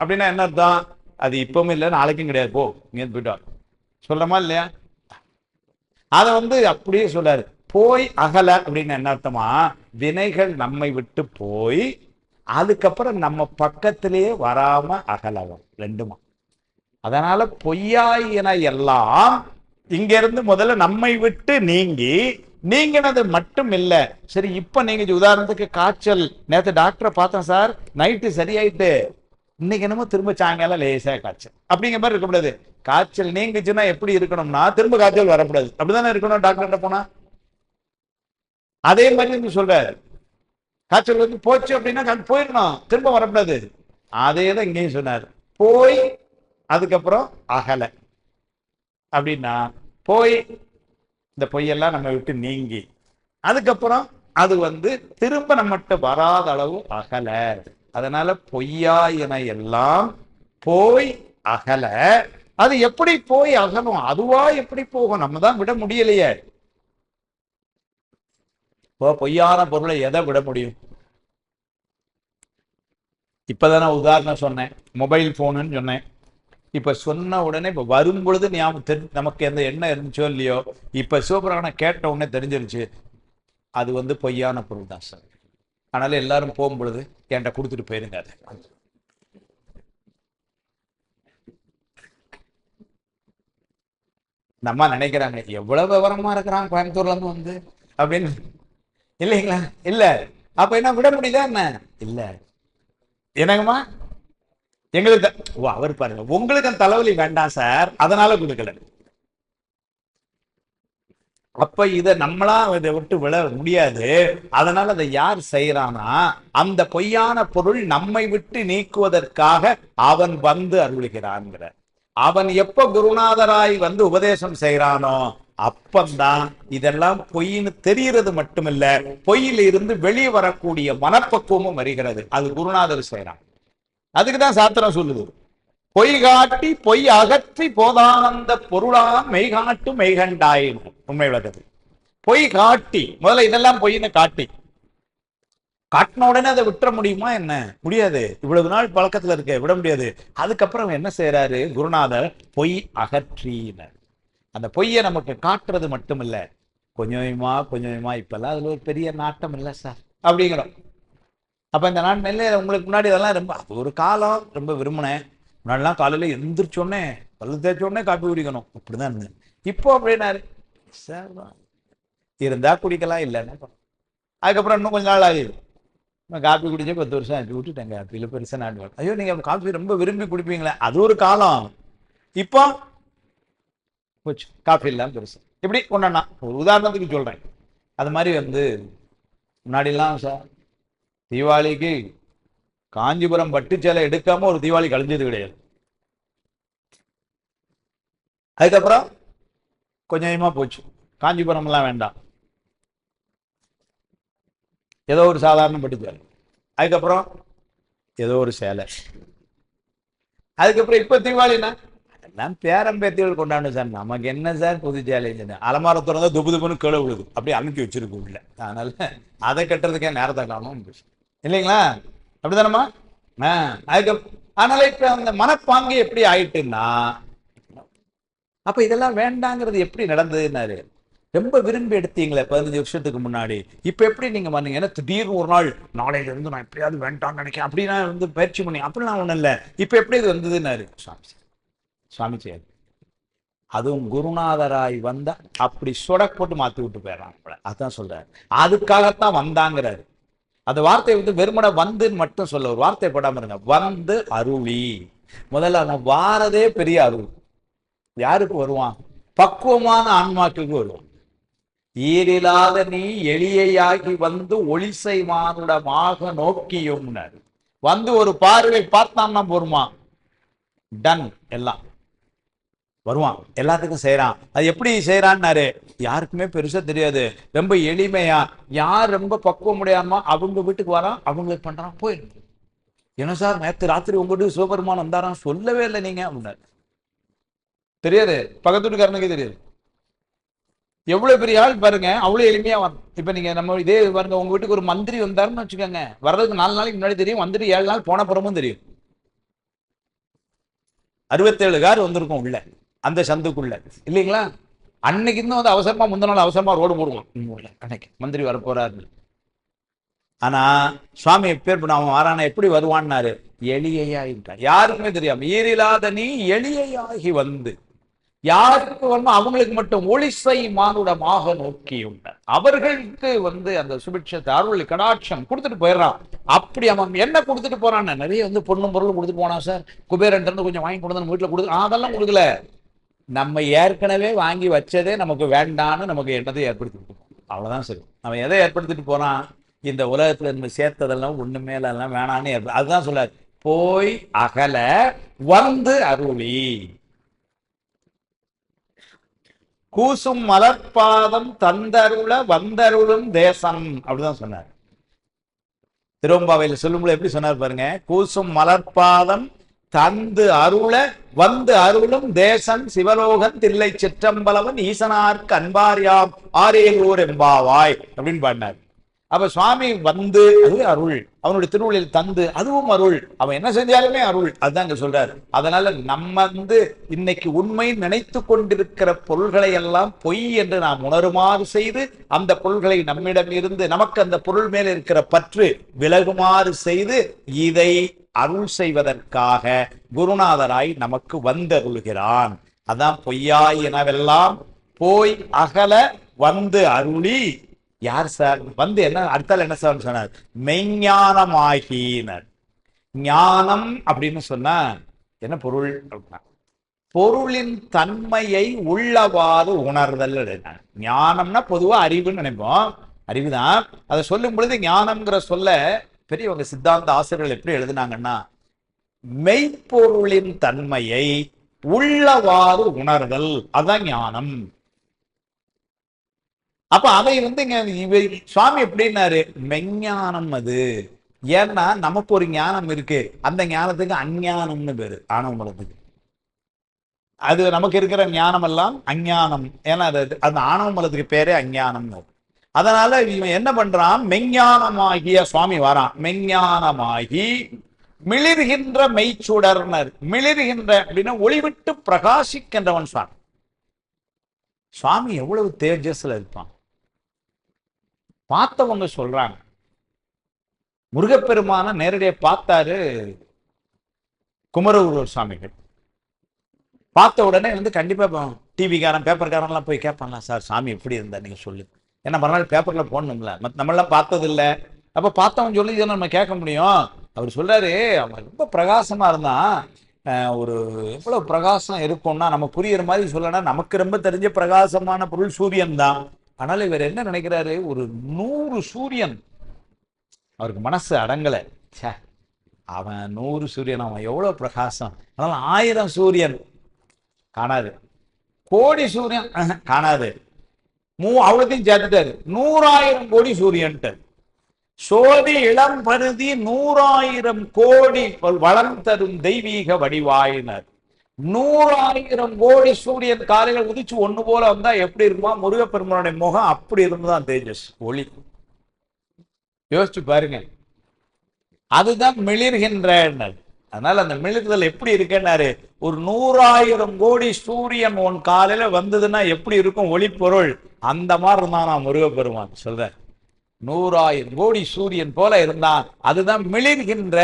அப்படின்னா என்ன அர்த்தம்? அது இப்பவும் இல்லை, நாளைக்கும் கிடையாது, போ இங்கே போயிட்டா சொல்றமா இல்லையா? அதை அப்படியே சொல்றாரு. போய் அகல அப்படின்னு என்ன அர்த்தமா? வினைகள் நம்மை விட்டு போய் அதுக்கப்புறம் நம்ம பக்கத்திலேயே வராம அகலவும் ரெண்டுமா. அதனால பொய்யாயின எல்லாம் இங்க இருந்து முதல்ல நம்மை விட்டு நீங்கினது மட்டும் இல்லை. சரி, இப்ப நீங்க உதாரணத்துக்கு காய்ச்சல், நேற்று டாக்டரை பார்த்தேன் சார், நைட்டு சரியாயிட்டு, இன்னைக்கு என்னமோ திரும்ப சாயங்காலம் லேசா காய்ச்சல் அப்படிங்கிற மாதிரி இருக்கக்கூடாது. காய்ச்சல் நீங்குச்சுன்னா எப்படி இருக்கணும்னா திரும்ப காய்ச்சல் வரக்கூடாது, அப்படிதானே இருக்கணும் டாக்டர்கிட்ட போனா. அதே மாதிரி சொல்றாரு, காய்ச்சல் போச்சு அப்படின்னா போயிடணும், திரும்ப வரக்கூடாது. அதே தான் இங்கேயும் சொன்னார். போய் அதுக்கப்புறம் அகல அப்படின்னா போய் இந்த பொய்யெல்லாம் நம்ம விட்டு நீங்கி அதுக்கப்புறம் அது திரும்ப நம்மகிட்ட வராத அளவு அகல. அதனால பொய்யாயின எல்லாம் போய் அகல. அது எப்படி போய் அகலும்? அதுவா எப்படி போகும்? நம்ம தான் விட முடியலையே. பொய்யான பொருளை எதை விட முடியும்? இப்பதானே உதாரணம் சொன்னேன், மொபைல் போனுன்னு சொன்னேன். இப்ப சொன்ன உடனே இப்ப வரும் பொழுது நமக்கு எந்த எண்ணம் இருந்துச்சோ இல்லையோ, இப்ப சிவபுராணம் கேட்ட உடனே தெரிஞ்சிருச்சு அது பொய்யான பொருள் தான் சார். அதனால எல்லாரும் போகும் பொழுது என்கிட்ட கொடுத்துட்டு போயிருங்க. அது நம்ம நினைக்கிறாங்க எவ்வளவு விவரமா இருக்கிறான் கோயம்புத்தூர்ல இருந்து அப்படின்னு, இல்லைங்களா? இல்ல அப்ப என்ன விட முடியுதா என்ன? இல்ல என்னங்கம்மா, எங்களுக்கு அவர் பாருங்க, உங்களுக்கு அந்த தலைவலி வேண்டாம் சார், அதனால கொடுக்கல. அப்ப இதை நம்மளா இதை விட்டு விட முடியாது. அதனால அதை யார் செய்யறானா, அந்த பொய்யான பொருள் நம்மை விட்டு நீக்குவதற்காக அவன் அருளுகிறான்ங்கிற. அவன் எப்ப குருநாதராய் உபதேசம் செய்யறானோ அப்பந்தான் இதெல்லாம் பொய்ன்னு தெரிகிறது மட்டுமில்ல, பொய்யில இருந்து வெளியே வரக்கூடிய மனப்பக்குவமும் வருகிறது. அது குருநாதர் செய்யறான். அதுக்குதான் சாத்திரம் சொல்லுது, பொய் காட்டி பொய் அகற்றி போதானந்த பொருளான் மெய்காட்டு மெய்கண்டாயின். உண்மை விளக்குது. பொய் காட்டி முதல்ல இதெல்லாம் பொய்ன்னு காட்டின உடனே அதை விட்டுற முடியுமா என்ன? முடியாது. இவ்வளவு நாள் பழக்கத்துல இருக்க விட முடியாது. அதுக்கப்புறம் என்ன செய்யறாரு குருநாதர்? பொய் அகற்றினர். அந்த பொய்யை நமக்கு காட்டுறது மட்டும் இல்ல, கொஞ்சமா இப்பெல்லாம் அதுல ஒரு பெரிய நாட்டம் இல்லை சார் அப்படிங்கிறோம். அப்ப இந்த நாட்டில உங்களுக்கு முன்னாடி இதெல்லாம் ரொம்ப, அது ஒரு காலம் ரொம்ப விரும்பினேன். முன்னாடிலாம் காலையில எந்திரிச்சோடனே பல்லு தேய்ச்சோடனே காப்பி குடிக்கணும், அப்படிதான் இருந்தேன். இப்போ அப்படின்னாரு சார் இருந்தா குடிக்கலாம், இல்லைன்னா அதுக்கப்புறம் இன்னும் கொஞ்ச நாள் ஆகுது. காப்பி குடிச்சே 10 வருஷம் ஆச்சு, விட்டுட்டேன். காப்பியில பெருசா நாடு. ஐயோ நீங்க காப்பி ரொம்ப விரும்பி குடிப்பீங்களே, அது ஒரு காலம். இப்போ போச்சு, காஃபி இல்லாம பெருசு. இப்படி ஒன்னா ஒரு உதாரணத்துக்கு சொல்றேன். அது மாதிரி முன்னாடிலாம் சார் தீபாவளிக்கு காஞ்சிபுரம் பட்டு சேலை எடுக்காம ஒரு தீபாவளி கழிஞ்சது கிடையாது. அதுக்கப்புறம் கொஞ்சமா போச்சு, காஞ்சிபுரம் எல்லாம் வேண்டாம், ஏதோ ஒரு சாதாரண பட்டு சேலை. அதுக்கப்புறம் ஏதோ ஒரு சேலை. அதுக்கப்புறம் இப்ப தீபாவளினா எல்லாம் பேரம்பேத்திகள் கொண்டாடு சார், நமக்கு என்ன சார் புது சேலை? அலமாரத்துறை தான் துப்பு துப்புன்னு கீழே விழுது, அப்படியே அமுக்கி வச்சிருக்கு உள்ள. அதனால அதை கட்டுறதுக்கே நேரத்தை காணும் இல்லைங்களா? அப்படிதானம்மா? அதுக்கு அதனால இப்ப அந்த மனப்பாங்கு எப்படி ஆயிட்டுன்னா, அப்ப இதெல்லாம் வேண்டாங்கிறது எப்படி நடந்ததுன்னாரு. ரொம்ப விரும்பி எடுத்தீங்களே 15 வருஷத்துக்கு முன்னாடி, இப்ப எப்படி நீங்க பண்ணீங்க? ஏன்னா திடீர்னு ஒரு நாள் நாளையில இருந்து நான் எப்படியாவது வேண்டாம்னு நினைக்கிறேன் அப்படின்னா பயிற்சி பண்ணி, அப்படிலாம் ஒண்ணும் இல்லை, இப்ப எப்படி இது வந்ததுன்னாரு சுவாமி செய்யாது. அதுவும் குருநாதராய் அப்படி சொடக் போட்டு மாத்தி விட்டு போயிடறான். அதான் சொல்றாரு, அதுக்காகத்தான் வந்தாங்கிறாரு. அந்த வார்த்தை வெறுமனை வந்துன்னு மட்டும் சொல்ல, ஒரு வார்த்தை போடாம இருங்க. அருளி. முதல்ல அவன் வாரதே பெரிய அருள். யாருக்கு வருவான்? பக்குவமான ஆன்மாக்களுக்கு வருவான். ஈரில்லாத நீ எளியாகி ஒளிசை மானுடமாக நோக்கியும் ஒரு பார்வை பார்த்தான்னா போருமா, டன் எல்லாம். வருவான், எல்லாத்துக்கும் செய்யறான். அது எப்படி செய்யறான்னாரு, யாருக்குமே பெருசா தெரியாது, ரொம்ப எளிமையா. யார் ரொம்ப பக்குவம் முடியாமோ அவங்க வீட்டுக்கு வரான், அவங்களுக்கு பண்றான், போயிடும். என்ன சார் நேற்று ராத்திரி உங்ககிட்ட சிவபெருமான் வந்தாராம், சொல்லவே இல்லை நீங்க அப்படின்னாரு. தெரியாது, பக்கத்து வீட்டுக்காரனுக்கே தெரியாது. எவ்வளவு பெரிய ஆள் பாருங்க, அவ்வளவு எளிமையா வரும். இப்ப நீங்க நம்ம இதே பாருங்க, உங்க வீட்டுக்கு ஒரு மந்திரி வந்தாருன்னு வச்சுக்கோங்க, வர்றதுக்கு 4 நாளைக்கு முன்னாடி தெரியும், வந்துட்டு 7 நாள் போன புறமும் தெரியும். 67 கார் வந்திருக்கும் உள்ள அந்த சந்துக்குள்ள, இல்லைங்களா? அன்னைக்கு இன்னும் வந்து அவசரமா, முந்தின நாள் அவசரமா ரோடு போடுவோம், அன்னைக்கு மந்திரி வர போறாரு. ஆனா சுவாமி எப்பேர் பண்ண அவன் வாரான எப்படி வருவான்னாரு, எளியாயிட்டான். யாருக்குமே தெரியாம, ஈரில்லாத நீ எளியாகி வந்து யாருக்கு வரணும் அவங்களுக்கு மட்டும் ஒளிசை மானுடமாக நோக்கியுள்ளார். அவர்களுக்கு வந்து அந்த சுபிட்சத்தை அருள் கடாட்சம் கொடுத்துட்டு போயிடறான். அப்படி அவன் என்ன கொடுத்துட்டு போறான், நிறைய வந்து பொண்ணும் பொருளும் கொடுத்துட்டு போனான் சார். குபேரன் இருந்து கொஞ்சம் வாங்கி கொண்டு வந்து வீட்டுல கொடுத்து, அதெல்லாம் கொடுக்கல. நம்ம ஏற்கனவே வாங்கி வச்சதே நமக்கு வேண்டான்னு நமக்கு என்னதை ஏற்படுத்திட்டு, அவ்வளவுதான் சரி. அவன் எதை ஏற்படுத்திட்டு போறான், இந்த உலகத்துல இருந்து சேர்த்ததெல்லாம் ஒண்ணு மேல எல்லாம் வேணான்னு அதுதான் சொல்றாரு, போய் அகல வந்து அருளி கூசும் மலர்பாதம் தந்தருள வந்தருளும் தேசம், அப்படிதான் சொன்னார். திருவம்பாவையில் சொல்லும்போது எப்படி சொன்னார் பாருங்க, கூசும் மலர்பாதம் தந்து அருள வந்து அருளும் தேசம் சிவலோகன் தில்லை சிற்றம்பலவன் ஈசனார்க்கு அன்பாரியாம் ஆரேலூர் எம்பாவாய் அப்படின்னு பாடினார். அப்ப சுவாமி வந்து அது அருள், அவனுடைய திருவுளில் தந்து அதுவும் அருள், அவன் என்ன செஞ்சாலுமே அருள், அதுதான் இங்க சொல்றாரு. அதனால நம்ம வந்து இன்னைக்கு உண்மை நினைத்து கொண்டிருக்கிற பொருள்களை எல்லாம் பொய் என்று நாம் உணருமாறு செய்து, அந்த பொருள்களை நம்மிடம் இருந்து நமக்கு அந்த பொருள் மேல் இருக்கிற பற்று விலகுமாறு செய்து, இதை அருள் செய்வதற்காக குருநாதராய் நமக்கு வந்தருளுகிறான். அதான் பொய்யாய் எனவெல்லாம் போய் அகல வந்து அருளி. யார் சார் வந்து, என்ன அடுத்தால் என்ன சார் சொன்னார், மெய்ஞானமாகினர். ஞானம் அப்படின்னு சொன்னா என்ன பொருள் அப்படின்னா, பொருளின் தன்மையை உள்ளவாறு உணர்தல். ஞானம்னா பொதுவா அறிவுன்னு நினைப்போம், அறிவுதான். அதை சொல்லும் பொழுது ஞானம்ங்கிற சொல்ல பெரியவங்க சித்தாந்த ஆசிரியர்கள் எப்படி எழுதினாங்கன்னா, மெய்ப்பொருளின் தன்மையை உள்ளவாறு உணர்தல், அதான் ஞானம். அப்ப அதை வந்து இங்க சுவாமி எப்படின்னாரு, மெஞ்ஞானம் அது. ஏன்னா நமக்கு ஒரு ஞானம் இருக்கு, அந்த ஞானத்துக்கு அஞ்ஞானம்னு பேரு, ஆணவமலத்துக்கு. அது நமக்கு இருக்கிற ஞானம் எல்லாம் அஞ்ஞானம், ஏன்னா அந்த ஆணவமலத்துக்கு பேரே அஞ்ஞானம். அதனால இவன் என்ன பண்றான், மெஞ்ஞானமாகிய சுவாமி வாரான், மெஞ்ஞானமாகி மிளிர்கின்ற மெய்ச்சுடர்னர். மிளிர்கின்ற அப்படின்னா ஒளிவிட்டு பிரகாசிக்கின்றவன் சுவாமி. சுவாமி எவ்வளவு தேஜஸ்ல இருப்பான் பார்த்தவங்க சொல்றாங்க. முருகப்பெருமான நேரடியாக பார்த்தாரு குமரகுரு சுவாமிகள். பார்த்த உடனே வந்து கண்டிப்பா டிவிக்காரன் பேப்பர்காரன்லாம் போய் கேட்பாங்களா, சார் சாமி எப்படி இருந்தா நீங்க சொல்லு, ஏன்னா மறுநாள் பேப்பர்ல போடணும்ல, நம்மளாம் பார்த்தது இல்லை. அப்ப பார்த்தவன் சொல்லி நம்ம கேட்க முடியும். அவர் சொல்றாரு, அவன் ரொம்ப பிரகாசமா இருந்தான். ஒரு எவ்வளவு பிரகாசம் இருக்கும்னா நம்ம புரியுற மாதிரி சொல்லனா, நமக்கு ரொம்ப தெரிஞ்ச பிரகாசமான பொருள் சூரியன் தான். ஆனால் இவர் என்ன நினைக்கிறாரு, ஒரு 100 சூரியன் அவருக்கு மனசு அடங்கலை. அவன் 100 சூரியன், அவன் எவ்வளவு பிரகாசம். அதனால 1000 சூரியன் காணாது, கோடி சூரியன் காணாது, அவ்வளோத்தையும் சேர்த்துட்டாரு, 100,000 கோடி சூரியன்ட்டு. சோதி இளம் பருதி 100,000 கோடி வளம் தரும் தெய்வீக வடிவாயினர். 100,000 கோடி சூரியன் காலையில உதிச்சு ஒண்ணு போல வந்தா எப்படி இருக்குமா, முருகப்பெருமானுடைய முகம் அப்படி இருந்துதான் தேஜஸ் ஒளி. யோசிச்சு பாருங்க, அதுதான் மிளிர்கின்ற. அதனால அந்த மிளிர்தல் எப்படி இருக்குன்னாரு, ஒரு 100,000 கோடி சூரியன் உன் காலையில வந்ததுன்னா எப்படி இருக்கும் ஒளி பொருள், அந்த மாதிரி இருந்தான் நான் முருகப்பெருமான் சொல்ற. 100,000 கோடி சூரியன் போல இருந்தான். அதுதான் மிளிர்கின்ற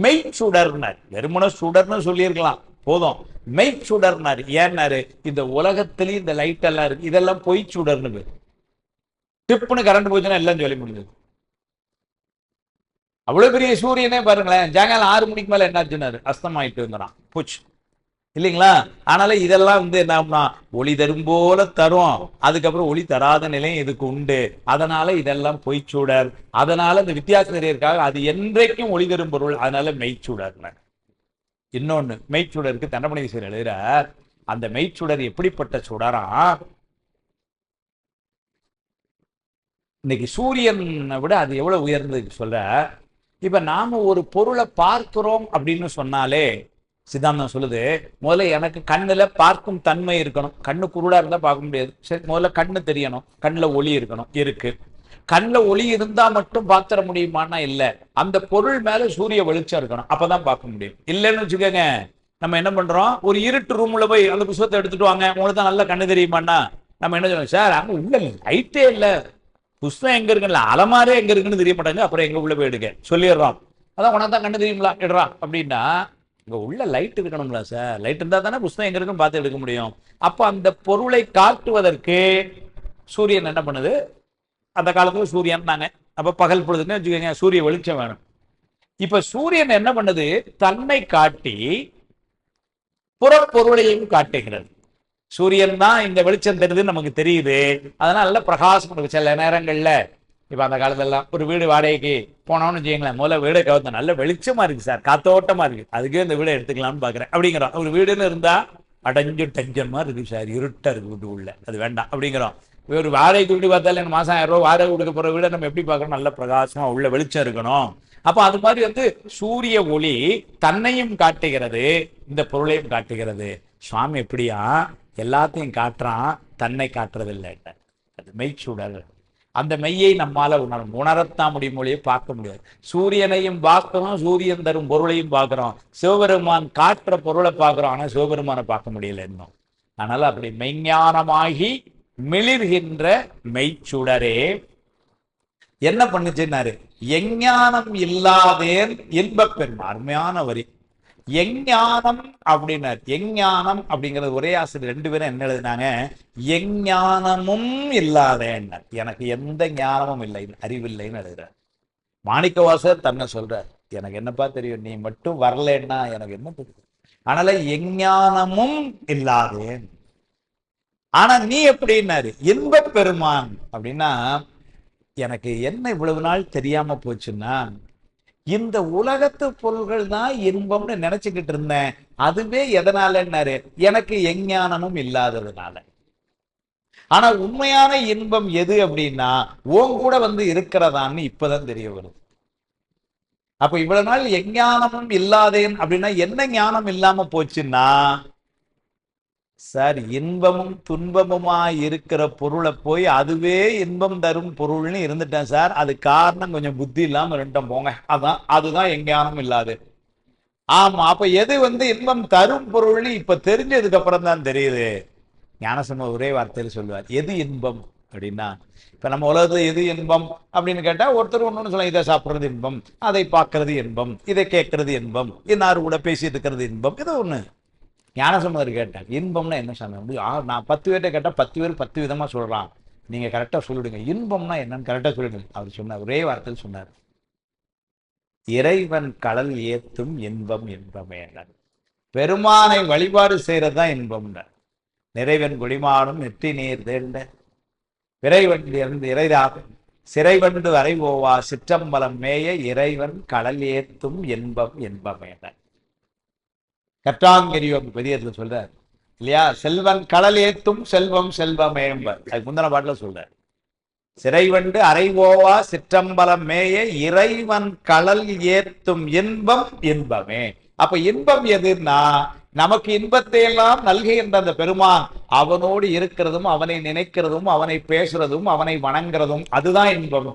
மெய்ச்சுடர்னர். வெறுமன சுடர்னு சொல்லியிருக்கலாம் போதும், மெய்ச்சுடர்னர். ஏன்னாரு, இந்த உலகத்திலேயும் இந்த லைட் எல்லாம் இருக்கு, இதெல்லாம் பொய் சுடர்னு பேரு. டிப்புன்னு கரண்ட் போச்சுன்னா எல்லாம் சொல்லி முடிஞ்சது. அவ்வளவு பெரிய சூரியனே பாருங்களேன், சாயங்காலம் 6 மணிக்கு மேல என்னாச்சுன்னாரு, அஸ்தமாயிட்டு இருந்தான் போச்சு, இல்லைங்களா? ஆனால இதெல்லாம் வந்து என்ன ஒளி தரும் போல தரும், அதுக்கப்புறம் ஒளி தராத நிலையும் இதுக்கு உண்டு. அதனால இதெல்லாம் பொய்ச்சூடர். அதனால இந்த வித்தியாசம் இருக்காக அது என்றைக்கும் ஒளி தரும் பொருள், அதனால மெய்ச்சூடர். இன்னொன்னு மெய்ச்சூடருக்கு தண்டமணி எழுதுறார், அந்த மெய்ச்சுடர் எப்படிப்பட்ட சுடரா? இன்னைக்கு சூரியனை விட அது எவ்வளவு உயர்ந்தது சொல்ற. இப்ப நாம ஒரு பொருளை பார்க்கிறோம் அப்படின்னு சொன்னாலே சித்தாந்தம் சொல்லுது, முதல்ல எனக்கு கண்ணுல பார்க்கும் தன்மை இருக்கணும். கண்ணு குருடா இருந்தா பார்க்க முடியாது. சரி, முதல்ல கண்ணு தெரியணும், கண்ணுல ஒளி இருக்கணும். இருக்கு. கண்ணுல ஒளி இருந்தா மட்டும் பார்த்துட முடியுமான்னா இல்ல. அந்த பொருள் மேல சூரிய வெளிச்சம் இருக்கணும், அப்பதான் பார்க்க முடியும். இல்லைன்னு வச்சுக்கோங்க, நம்ம என்ன பண்றோம், ஒரு இருட்டு ரூம்ல போய் அந்த புத்தகத்தை எடுத்துட்டு வாங்க, உங்களுக்கு தான் நல்லா கண்ணு தெரியுமான்னா நம்ம என்ன சொல்லுவோம், சார் அங்க உள்ள லைட்டே இல்ல, புஸ்தகம் எங்க இருக்குல்ல, அலமாரே எங்க இருக்குன்னு தெரிய மாட்டாங்க, அப்புறம் எங்க உள்ள போய் எடுக்க சொல்லிடுறோம். அதான் உனக்கு தான் கண்ணு தெரியுங்களா, எடுறா அப்படின்னா இங்க உள்ள லைட் இருக்கணும்ல சார், லைட் இருந்தா தானே புஸ்தகம் எங்க இருக்குன்னு பார்த்து எடுக்க முடியும். அப்ப அந்த பொருளை காட்டுவதற்கு சூரியன் என்ன பண்ணுது, அந்த காலத்துல சூரியன் தாங்க, அப்ப பகல் பொழுதுன்னு வச்சுக்கோங்க, சூரிய வெளிச்சம் வேணும். இப்ப சூரியன் என்ன பண்ணுது, தன்னை காட்டி புறப்பொருளையும் காட்டுகிறது. சூரியன் தான் இந்த வெளிச்சம் தெரியுதுன்னு நமக்கு தெரியுது, அதனால பிரகாசம் இருக்கு. சில நேரங்கள்ல இப்ப அந்த காலத்துல எல்லாம் ஒரு வீடு வாடகைக்கு போனோம்னு வச்சுக்கீங்களேன், முதல்ல வீடை கவர்த்த நல்ல வெளிச்சமா இருக்கு சார், காத்தோட்டமா இருக்கு, அதுக்கே இந்த வீடை எடுத்துக்கலாம்னு பாக்குறேன் அப்படிங்கிறோம். ஒரு வீடுன்னு இருந்தா அடைஞ்சு டென்ஷன்மா இருக்கு சார், இருட்டா இருக்கு வீட்டு உள்ள, அது வேண்டாம் அப்படிங்கிறோம். ஒரு வாடகைக்கு வீடு பார்த்தாலும் எனக்கு மாசம் 1000 ரூபாய் வாடகை கொடுக்க போற வீடை நம்ம எப்படி பார்க்கணும், நல்ல பிரகாசமா உள்ள வெளிச்சம் இருக்கணும். அப்ப அது மாதிரி சூரிய ஒளி தன்னையும் காட்டுகிறது, இந்த பொருளையும் காட்டுகிறது. சுவாமி எப்படியா எல்லாத்தையும் காட்டுறான், தன்னை காட்டுறது இல்லை. அது மெய்ச்சுடர். அந்த மெய்யை நம்மால உணரத்தான் முடியும், மொழியை பார்க்க முடியாது. சூரியனையும் பார்க்கிறோம், சூரியன் தரும் பொருளையும் பார்க்கிறோம், சிவபெருமான் காட்டுற பொருளை பார்க்கிறோம், ஆனா சிவபெருமானை பார்க்க முடியல இன்னும். அதனால அப்படி மெய்ஞானமாகி மிளிர்கின்ற மெய்ச்சுடரே என்ன பண்ணுச்சுன்னாரு, எஞ்ஞானம் இல்லாதேன் இன்பப் பெருமா. அருமையான வரி. எஞ்ஞானம் அப்படின்னாரு. எஞ்ஞானம் அப்படிங்கிறது ஒரே ஆசிரியர் 2 பேரும் என்ன எழுதினாங்க, எஞ்ஞானமும் இல்லாதேன்னார். எனக்கு எந்த ஞானமும் இல்லை, அறிவில்லைன்னு எழுதுறார். மாணிக்கவாசகர் தன்னை சொல்றார், எனக்கு என்னப்பா தெரியும், நீ மட்டும் வரலன்னா எனக்கு என்ன தெரியும், அதனால எஞ்ஞானமும் இல்லாதேன். ஆனா நீ எப்படின்னாரு, இன்பப் பெருமான். அப்படின்னா எனக்கு என்ன இவ்வளவு நாள் தெரியாம போச்சுன்னா, இந்த உலகத்து பொருள்கள் தான் இன்பம்னு நினைச்சுக்கிட்டு இருந்தேன், அதுவே எதனாலன்னாரு, எனக்கு எஞ்ஞானமும் இல்லாததுனால. ஆனா உண்மையான இன்பம் எது அப்படின்னா, உன் கூட இருக்கிறதான்னு இப்பதான் தெரிய வருது. அப்ப இவ்வளவு நாள் எஞ்ஞானமும் இல்லாதேன் அப்படின்னா என்ன ஞானம் இல்லாம போச்சுன்னா, சார் இன்பமும் துன்பமுமாய் இருக்கிற பொருளை போய் அதுவே இன்பம் தரும் பொருள்னு இருந்துட்டேன் சார், அது காரணம் கொஞ்சம் புத்தி இல்லாம இருந்துட்டோம் போங்க, அதுதான் எஞ்ஞானம் இல்லாது. ஆமா, அப்ப எது இன்பம் தரும் பொருள்னு இப்ப தெரிஞ்சதுக்கு அப்புறம் தான் தெரியுது. ஞானசம்பந்தர் ஒரே வார்த்தையில் சொல்லுவார், எது இன்பம் அப்படின்னா, இப்ப நம்ம உலகத்துல எது இன்பம் அப்படின்னு கேட்டா ஒருத்தர் ஒண்ணு சொல்ல, இதை சாப்பிட்றது இன்பம், அதை பார்க்கறது இன்பம், இதை கேட்கறது இன்பம், இன்னாரு கூட பேசிட்டு இருக்கிறது இன்பம், இது ஒண்ணு. ஞானசம்பந்தர் கேட்டார், இன்பம்னா என்ன சாமி? நான் 10 பேர்கிட்ட கேட்டா 10 பேர் 10 விதமா சொல்றான், நீங்க கரெக்டா சொல்லிடுங்க, இன்பம்னா என்னன்னு கரெக்டா சொல்லிடுங்க. அவர் சொன்னார், ஒரே வார்த்தையில் சொன்னார், இறைவன் கடல் ஏத்தும் இன்பம் இன்பமே. பெருமானை வழிபாடு செய்யறதுதான் இன்பம். நிறைவன் குடிமாடும் நெற்றி நீர் தேர்ந்த பிறைவண்டி இருந்து இறைதாகும் சிறைவண்டு வரை போவா சிற்றம்பலம் மேய இறைவன் கடல் ஏத்தும் இன்பம் இன்பமே. கற்றாங்கெரியோம் பெரியத்துல சொல்றார் இல்லையா, செல்வன் கடல் ஏத்தும் செல்வம் செல்வமேம்பர். அதுக்கு முந்தின பாட்டுல சொல்றார், சிறைவண்டு அரைவோவா சிற்றம்பலம் மேய இறைவன் கடல் ஏத்தும் இன்பம் இன்பமே. அப்ப இன்பம் எதுன்னா, நமக்கு இன்பத்தை எல்லாம் நல்கின்ற அந்த பெருமான், அவனோடு இருக்கிறதும் அவனை நினைக்கிறதும் அவனை பேசுறதும் அவனை வணங்குறதும், அதுதான் இன்பம்.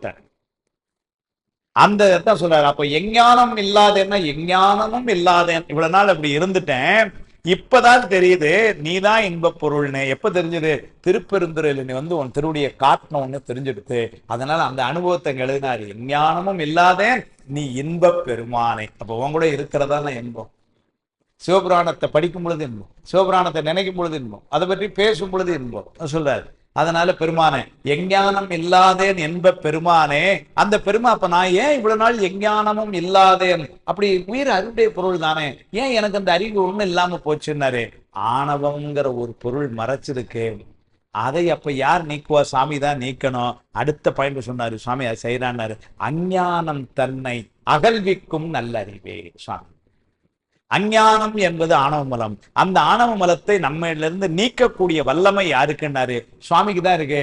அந்த தான் சொல்றாரு. அப்ப எஞ்ஞானம் இல்லாதேன்னா, எஞ்ஞானமும் இல்லாதேன், இவ்வளவு நாள் அப்படி இருந்துட்டேன், இப்பதான் தெரியுது நீதான் இன்பப் பொருள்னு. எப்ப தெரிஞ்சது, திருப்பெருந்துறையில் நீ உன் திருவுடைய காட்டணும்னு தெரிஞ்சுடுத்து. அதனால அந்த அனுபவத்தை எழுதினாரு, எஞ்ஞானமும் இல்லாதேன் நீ இன்பப் பெருமானை. அப்ப உன் கூட இருக்கிறதா இன்பம். சிவபுராணத்தை படிக்கும் பொழுது இன்பம், சிவபுராணத்தை நினைக்கும் பொழுது இன்பம், அதை பற்றி பேசும் பொழுது இன்பம் சொல்றாரு. அதனால பெருமானே எஞ்ஞானம் இல்லாதேன் என்ப பெருமானே, அந்த பெருமா, அப்ப நான் ஏன் இவ்வளவு நாள் எஞ்ஞானமும் இல்லாதேன், அப்படி உயிர் அருடைய பொருள் தானே, ஏன் எனக்கு அந்த அறிவு ஒண்ணு இல்லாம போச்சுன்னாரு. ஆணவம்ங்கிற ஒரு பொருள் மறைச்சிருக்கு, அதை அப்ப யார் நீக்குவா, சாமி தான் நீக்கணும். அடுத்த பயன்பு சொன்னாரு சுவாமி, அதை செய்யறான்னாரு, அஞ்ஞானம் தன்னை அகல்விக்கும் நல்லறிவே. சுவாமி அஞ்ஞானம் என்பது ஆணவ மலம். அந்த ஆணவ மலத்தை நம்மிலிருந்து நீக்கக்கூடிய வல்லமை யாருக்குன்னாரு? சுவாமிக்கு தான் இருக்கு.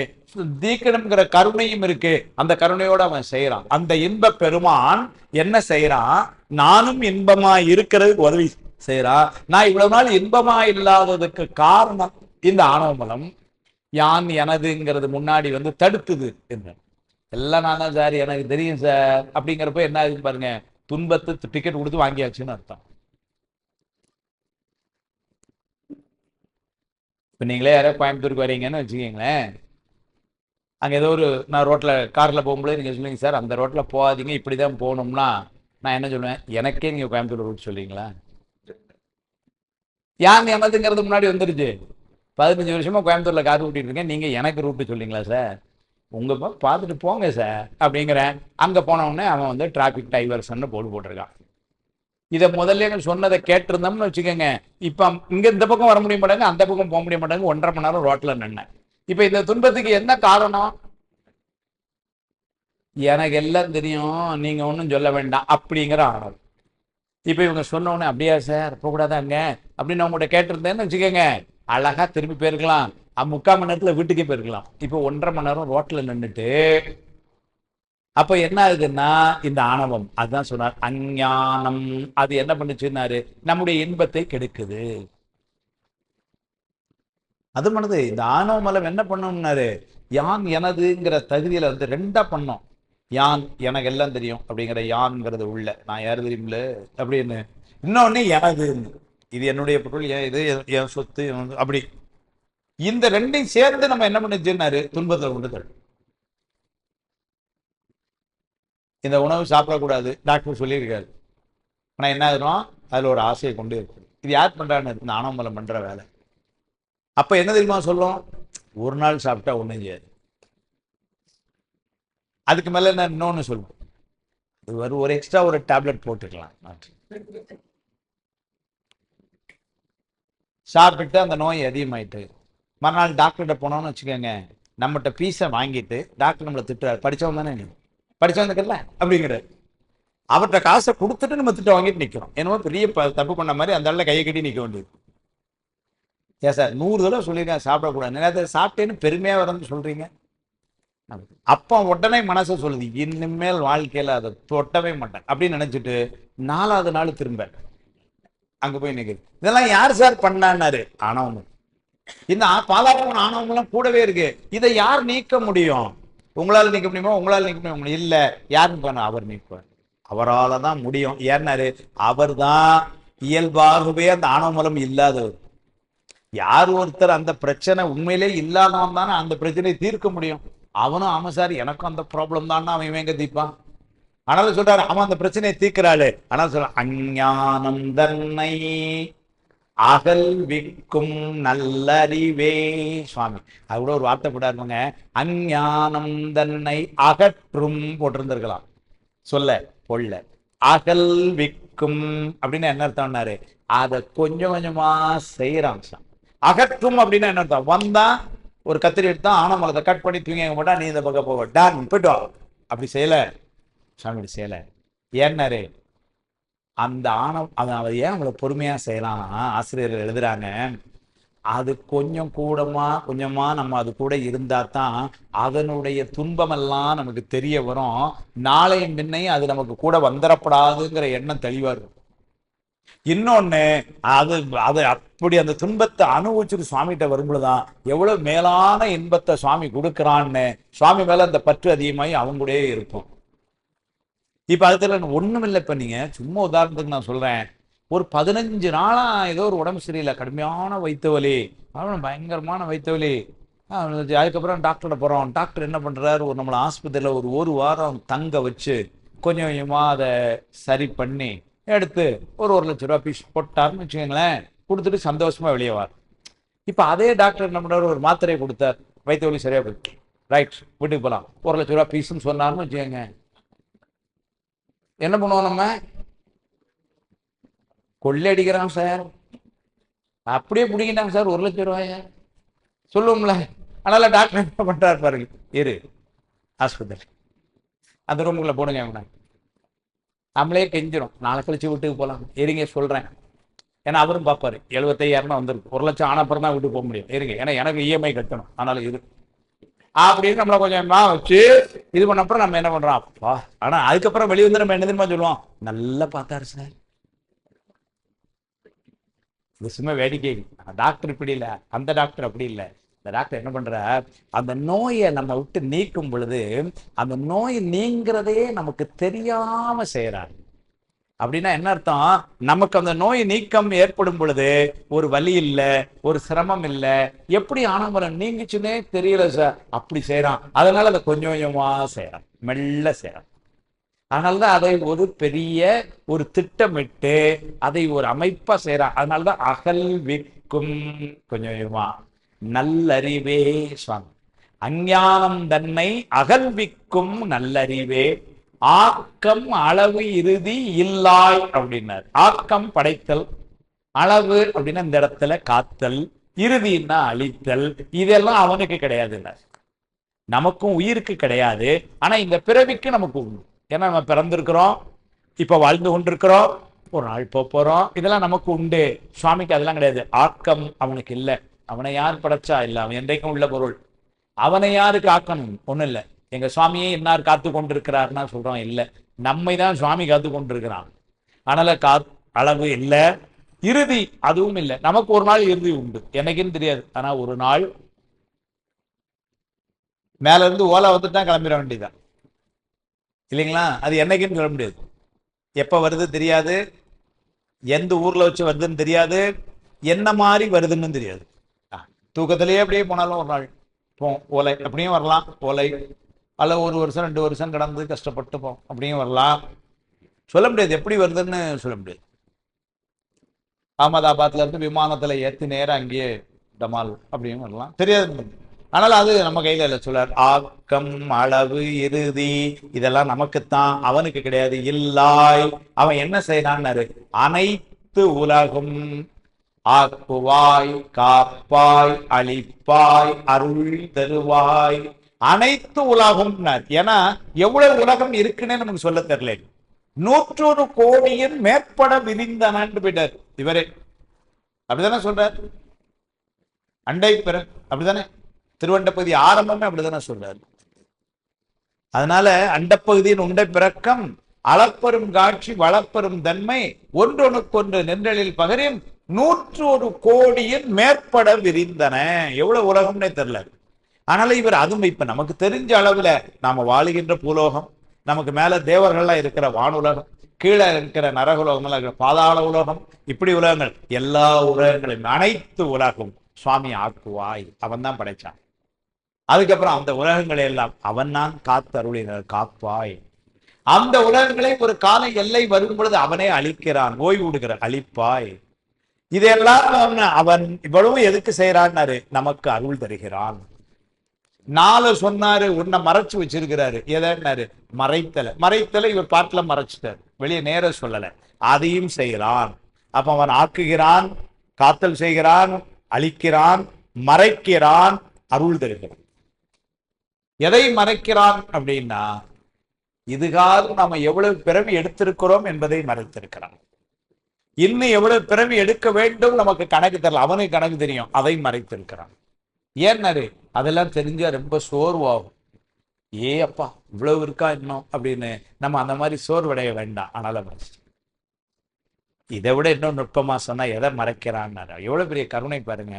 நீக்கணுங்கிற கருணையும் இருக்கு. அந்த கருணையோட அவன் செய்யறான். அந்த இன்ப பெருமான் என்ன செய்யறான்? நானும் இன்பமா இருக்கிறதுக்கு உதவி செய்யறான். நான் இவ்வளவு நாள் இன்பமா இல்லாததுக்கு காரணம் இந்த ஆணவ மலம். யான் எனதுங்கிறது முன்னாடி வந்து தடுத்துது என்று. எல்லாம் நான் தான் சார், எனக்கு தெரியும் சார் அப்படிங்கிறப்ப என்ன ஆகுது பாருங்க, துன்பத்தை டிக்கெட் கொடுத்து வாங்கியாச்சுன்னு அர்த்தம். இப்போ நீங்களே யாரோ கோயம்புத்தூருக்கு வரீங்கன்னு வச்சுக்கீங்களேன், அங்கே ஏதோ ஒரு நான் ரோட்டில் காரில் போகும்போது நீங்கள் சொல்லுவீங்க சார் அந்த ரோட்டில் போகாதீங்க இப்படி தான் போகணும்னா நான் என்ன சொல்லுவேன்? எனக்கே நீங்கள் கோயம்புத்தூர் ரூட் சொல்லுவீங்களா? யான் எனதுங்கிறது முன்னாடி வந்துருச்சு. 15 வருஷமா கோயம்புத்தூர்ல கார் ஓட்டிட்டு இருக்கேன், நீங்க எனக்கு ரூட்டு சொல்லிங்களா சார்? உங்க பார்த்துட்டு போங்க சார் அப்படிங்கிறேன். அங்க போன உடனே அவன் வந்து டிராபிக் டைவர்ஷன் போட்டிருக்கான். இதை முதல்ல சொன்னதை கேட்டிருந்தோம்னு வச்சுக்கோங்க, இப்ப இங்க இந்த பக்கம் வர முடிய மாட்டாங்க, அந்த பக்கம் போக முடிய மாட்டாங்க, 1.5 மணி நேரம் ரோட்ல நின்னேன். இப்ப இந்த துன்பத்துக்கு என்ன காரணம்? எனக்கு எல்லாம் தெரியும், நீங்க ஒன்றும் சொல்ல வேண்டாம் அப்படிங்கிற ஆணவம். இப்ப இவங்க சொன்ன உடனே அப்படியா சார் போகக்கூடாதாங்க அப்படின்னு அவங்கள்ட்ட கேட்டிருந்தேன்னு வச்சுக்கோங்க, அழகா திரும்பி போயிருக்கலாம். 3/4 மணி நேரத்துல வீட்டுக்கே போயிருக்கலாம். இப்போ 1.5 மணி நேரம் ரோட்ல நின்றுட்டு அப்ப என்ன ஆகுதுன்னா இந்த ஆணவம், அதுதான் சொன்னார் அஞ்ஞானம். அது என்ன பண்ணுச்சுன்னாரு? நம்முடைய இன்பத்தை கெடுக்குது. அது பண்ணுது. இந்த ஆணவ மலம் என்ன பண்ணணும்னாரு? யான் எனதுங்கிற தகுதியில வந்து 2ஆ பண்ணோம். யான் எனக்கு எல்லாம் தெரியும் அப்படிங்கிற யான்ங்கிறது உள்ள, நான் யாரு தெரியுமில்ல அப்படின்னு. இன்னொன்னு எனது, இது என்னுடைய பொருள், இது என் சொத்து அப்படி. இந்த 2ஐயும் சேர்ந்து நம்ம என்ன பண்ணுச்சுன்னாரு? துன்பத்தில் கொண்டு தள்ளும். இந்த உணவு சாப்பிடக்கூடாது டாக்டர் சொல்லியிருக்காரு, ஆனா என்ன ஆகுறோம்? அதுல ஒரு ஆசையை கொண்டு இருக்கு. இது யார் பண்றான்னு? இந்த ஆணவ மலம் பண்ற வேலை. அப்ப என்ன தெரியுமா சொல்லும்? ஒரு நாள் சாப்பிட்டா ஒண்ணும் செய்யாது. அதுக்கு மேல என்ன இன்னொன்னு சொல்லுவோம், ஒரு எக்ஸ்ட்ரா ஒரு டேப்லெட் போட்டுக்கலாம். சாப்பிட்டு அந்த நோய் அதிகமாயிட்டு மறுநாள் டாக்டர்கிட்ட போனோம்னு வச்சுக்கோங்க, நம்மகிட்ட பீஸை வாங்கிட்டு டாக்டர் நம்மளை திட்டுறாரு, படிச்சவன் தானே நீ, படிச்சவன் இருக்கல அப்படிங்கிற. அவர்கிட்ட காசை கொடுத்துட்டு நம்ம திட்ட வாங்கிட்டு நிற்கிறோம். என்னமோ பெரிய தப்பு பண்ண மாதிரி அந்த இடத்துல கையை கட்டி நிற்க வேண்டியது. ஏன் சார் 100 தடவை சொல்லியிருக்கேன் சாப்பிடக்கூடாது, அதை சாப்பிட்டேன்னு பெருமையா வரணும்னு சொல்றீங்க. அப்போ உடனே மனசை சொல்லுது, இனிமேல் வாழ்க்கையில அதை தொட்டவே மாட்டேன் அப்படின்னு நினைச்சிட்டு 4வது நாள் திரும்ப அங்க போய் நிற்குது. இதெல்லாம் யார் சார் பண்ணான்னாரு? ஆணவம். இந்த பாலாபம் ஆணவம் எல்லாம் கூடவே இருக்கு. இதை யார் நீக்க முடியும்? உங்களால் நீக்க முடியுமா? உங்களால் நீக்க முடியும் இல்ல. யாருன்னு பண்ண? அவர் நீக்குவார். அவரால் தான் முடியும். ஏன்னாரு? அவர் தான் இயல்பாகவே அந்த ஆணவ மலம் இல்லாதவர். யார் ஒருத்தர் அந்த பிரச்சனை உண்மையிலே இல்லாதவன் தானே அந்த பிரச்சனையை தீர்க்க முடியும். அவனும் ஆமா சார் எனக்கும் அந்த ப்ராப்ளம் தான், அவன் எங்க தீர்ப்பான்? ஆனாலும் சொல்றாரு அவன் அந்த பிரச்சனையை தீர்க்கிறாள். ஆனால் சொல்ற அஞ்ஞானம் தன்னை அகல்விக்கும் நல்லறிவே. சுவாமி அது கூட ஒரு வார்த்தை போட்டாருங்க, அஞ்ஞானம் தன்னை அகற்றும் போட்டிருந்திருக்கலாம், சொல்ல பொல்ல. அகல்விக்கும் அப்படின்னு என்ன அர்த்தம்னாரு? அதை கொஞ்சம் கொஞ்சமா செய்யறான். அகற்றும் அப்படின்னு என்ன அர்த்தம்? வந்தா ஒரு கத்திரி எடுத்தா ஆனமலத்தை கட் பண்ணி தூங்கி போட்டா நீ இந்த பக்கம் போக டான் போயிட்டு அப்படி செய்யல. சாமி செய்யல. ஏன்னாரு? அந்த ஆணவம் அதை ஏன் அவ்வளோ பொறுமையா செய்யலாம்? ஆசிரியர்கள் எழுதுறாங்க, அது கொஞ்சம் கொஞ்சமா நம்ம அது கூட இருந்தா தான் அதனுடைய துன்பமெல்லாம் நமக்கு தெரிய வரும். நாளையும் பின்னையும் அது நமக்கு கூட வந்துடப்படாதுங்கிற எண்ணம் தெளிவா இருக்கும். இன்னொன்னு அது அப்படி அந்த துன்பத்தை அனுபவிச்சுட்டு சுவாமிகிட்ட வரும்பொழுதுதான் எவ்வளவு மேலான இன்பத்தை சுவாமி கொடுக்குறான்னு சுவாமி மேல அந்த பற்று அதிகமாகி அவங்க கூடயே இருக்கும். இப்ப அதுல ஒண்ணும் இல்லை. இப்ப நீங்க சும்மா உதாரணத்துக்கு நான் சொல்றேன், ஒரு 15 நாளா ஏதோ ஒரு உடம்பு சரியில்லை, கடுமையான வயிற்று வலி, பயங்கரமான வயிற்று வலி. அதுக்கப்புறம் டாக்டர்கிட்ட போறோம். டாக்டர் என்ன பண்றாரு? நம்மளை ஆஸ்பத்திரியில ஒரு வாரம் தங்க வச்சு கொஞ்சம் கொஞ்சமா அதை சரி பண்ணி எடுத்து ஒரு 1 லட்ச ரூபா பீஸ் போட்டாருன்னு வச்சுக்கோங்களேன், கொடுத்துட்டு சந்தோஷமா வெளியே வார். இப்ப அதே டாக்டர் என்ன பண்றாரு? ஒரு மாத்திரையை கொடுத்தார், வயிற்று வலி சரியா போயிடுச்சு, ரைட் வீட்டுக்கு போகலாம், 1 லட்ச ரூபா பீஸ்ன்னு சொன்னார்னு வச்சுக்கோங்க, என்ன பண்ணுவோம்? நம்ம கொள்ளடிக்கிறான் சார், அப்படியே பிடிக்கிட்டாங்க சார் 1 லட்ச ரூபாய சொல்லுவோம்ல. அதனால டாக்டர் என்ன பண்றாரு பாருங்க, இரு ஆஸ்பத்திரி அந்த ரூமுக்குள்ள போடுங்க, நம்மளே கெஞ்சிரும், நாளை கழிச்சு வீட்டுக்கு போகலாம், இருங்க சொல்றேன் ஏன்னா அவரும் பார்ப்பாரு 75,000 வந்துருக்கு, 1,00,000 ஆன அப்புறம் தான் விட்டு போக முடியும் இருங்க, ஏன்னா எனக்கு இஎம்ஐ கட்டணும், அதனால இது அப்படின்னு நம்மளை கொஞ்சம் வச்சு இது பண்ண அப்புறம் நம்ம என்ன பண்றோம் அப்பா. ஆனா அதுக்கப்புறம் வெளியே வந்து நம்ம என்ன தெரியுமா சொல்லுவோம், நல்லா பார்த்தாரு சார். இது சும்மா வேடிக்கை. டாக்டர் இப்படி இல்லை, அந்த டாக்டர் அப்படி இல்லை. இந்த டாக்டர் என்ன பண்ற, அந்த நோயை நம்ம விட்டு நீக்கும் பொழுது அந்த நோய் நீங்கிறதே நமக்கு தெரியாம செய்யறாரு. அப்படின்னா என்ன அர்த்தம், நமக்கு அந்த நோய் நீக்கம் ஏற்படும் பொழுது ஒரு வலி இல்லை, ஒரு சிரமம் இல்லை, எப்படி ஆனவரம் நீங்கிச்சுன்னே தெரியல சார், அப்படி செய்யறான். அதனால அதை கொஞ்சம் கொஞ்சமா செய்யறான், மெல்ல செய்யறான். அதனாலதான் அதை ஒரு பெரிய ஒரு திட்டமிட்டு அதை ஒரு அமைப்பா செய்யறான். அதனாலதான் அகல்விக்கும் கொஞ்சம் கொஞ்சமா நல்லறிவே சுவாமி, அஞ்ஞானம் தன்னை அகல்விக்கும் நல்லறிவே ஆக்கம் அளவு இறுதி இல்லாய் அப்படின்னார். ஆக்கம் படைத்தல், அளவு அப்படின்னா இந்த இடத்துல காத்தல், இறுதினா அழித்தல், இதெல்லாம் அவனுக்கு கிடையாதுன்னார். நமக்கும் உயிருக்கு கிடையாது, ஆனா இந்த பிறவிக்கு நமக்கு உண்டு. ஏன்னா நம்ம பிறந்திருக்கிறோம், இப்ப வாழ்ந்து கொண்டிருக்கிறோம், ஒரு நாள் போறோம், இதெல்லாம் நமக்கு உண்டு. சுவாமிக்கு அதெல்லாம் கிடையாது. ஆக்கம் அவனுக்கு இல்லை. அவனை யார் படைச்சா இல்லை, அவன் என்றைக்கும் உள்ள பொருள். அவனை யாருக்கு ஆக்கணும் ஒண்ணும் இல்லை. எங்க சுவாமியே இன்னார் காத்து கொண்டிருக்கிறார்னா சொல்றோம், இல்லை, நம்மை தான் சுவாமி காத்து கொண்டிருக்கிறான். அதனால அளவு இல்லை, இறுதி அதுவும் இல்லை. நமக்கு ஒரு நாள் இறுதி உண்டு, என்னைக்குன்னு தெரியாது. ஆனா ஒரு நாள் மேல இருந்து ஓலை வந்துட்டு தான் கிளம்பிட வேண்டியதான் இல்லைங்களா. அது என்னைக்குன்னு சொல்ல முடியாது, எப்ப வருது தெரியாது, எந்த ஊர்ல வச்சு வருதுன்னு தெரியாது, என்ன மாதிரி வருதுன்னு தெரியாது. தூக்கத்திலேயே அப்படியே போனாலும் ஒரு நாள் ஓலை அப்படியும் வரலாம், ஓலை அல்ல 1 வருஷம் 2 வருஷம் கடந்து கஷ்டப்பட்டு அப்படியும் வரலாம். சொல்ல முடியாது, எப்படி வருதுன்னு சொல்ல முடியாது. அகமதாபாத்ல இருந்து விமானத்துல ஏற்றி நேரம் அங்கேயே டமால் அப்படியும் வரலாம், தெரியாது. ஆனால் அது நம்ம கையில இல்லை. சொல்றார் ஆக்கம் அளவு இறுதி இதெல்லாம் நமக்குத்தான், அவனுக்கு கிடையாது. இல்லாய் அவன் என்ன செய்யறான்னாரு, அனைத்து உலகும் ஆக்குவாய் காப்பாய் அழிப்பாய் அருள் தருவாய். அனைத்து உலகம், ஏன்னா எவ்வளவு உலகம் இருக்குன்னு நமக்கு சொல்ல தெரியல. 100 கோடியின் மேற்பட விரிந்தனன்னு போயிட்டார் இவரே. அப்படித்தானே சொல்றார், அண்டை பெற அப்படித்தானே, திருவண்டப்பகுதி ஆரம்பமே அப்படித்தானே சொல்றாரு. அதனால அண்டப்பகுதியின் உண்டை பிறக்கம் அளப்பெரும் காட்சி வளப்பெரும் தன்மை ஒன்றொன்றுக்கொன்று நின்றலில் பகரின் 100 கோடியின் மேற்பட விரிந்தன. எவ்வளவு உலகம்னே தெரியல. ஆனால இவர் அதுவும் இப்ப நமக்கு தெரிஞ்ச அளவுல நாம வாழுகின்ற பூலோகம், நமக்கு மேல தேவர்கள்லாம் இருக்கிற வானுலகம், கீழே இருக்கிற நரகுலகம், பாதாள உலகம், இப்படி உலகங்கள், எல்லா உலகங்களையும் அனைத்து உலகம் சுவாமி ஆக்குவாய், அவன் தான் படைச்சான். அதுக்கப்புறம் அந்த உலகங்களை எல்லாம் அவன் தான் காத்தருளினர் காப்பாய். அந்த உலகங்களை ஒரு கால எல்லை வரும் பொழுது அவனே அழிக்கிறான், ஓய்வு விடுகிற அழிப்பாய். இதெல்லாம் அவன் இவ்வளவு எதுக்கு செய்யறான்னாரு, நமக்கு அருள் தருகிறான். 4 சொன்னாரு, உன்னை மறைச்சு வச்சிருக்கிறாரு. எதன்னாரு, மறைத்தலை இவர் பாட்டுல மறைச்சிட்டார், வெளியே நேர சொல்லல. அதையும் செய்கிறான். அப்ப அவன் ஆக்குகிறான், காத்தல் செய்கிறான், அழிக்கிறான், மறைக்கிறான், அருள் தருகிறான். எதை மறைக்கிறான் அப்படின்னா, இதுகாலம் நாம எவ்வளவு பிறவி எடுத்திருக்கிறோம் என்பதை மறைத்திருக்கிறான். இன்னும் எவ்வளவு பிறவி எடுக்க வேண்டும் நமக்கு கணக்கு தெரியல, அவனுக்கு கணக்கு தெரியும், அதை மறைத்திருக்கிறான். ஏன்னாரு, அதெல்லாம் தெரிஞ்சா ரொம்ப சோர்வாகும். ஏ அப்பா இவ்வளவு இருக்கா இன்னும் அப்படின்னு நம்ம அந்த மாதிரி சோர்வடைய வேண்டாம். ஆனால இதை விட இன்னும் நுட்பமா சொன்னா எதை மறைக்கிறான்னாரு, எவ்வளவு பெரிய கருணை பாருங்க.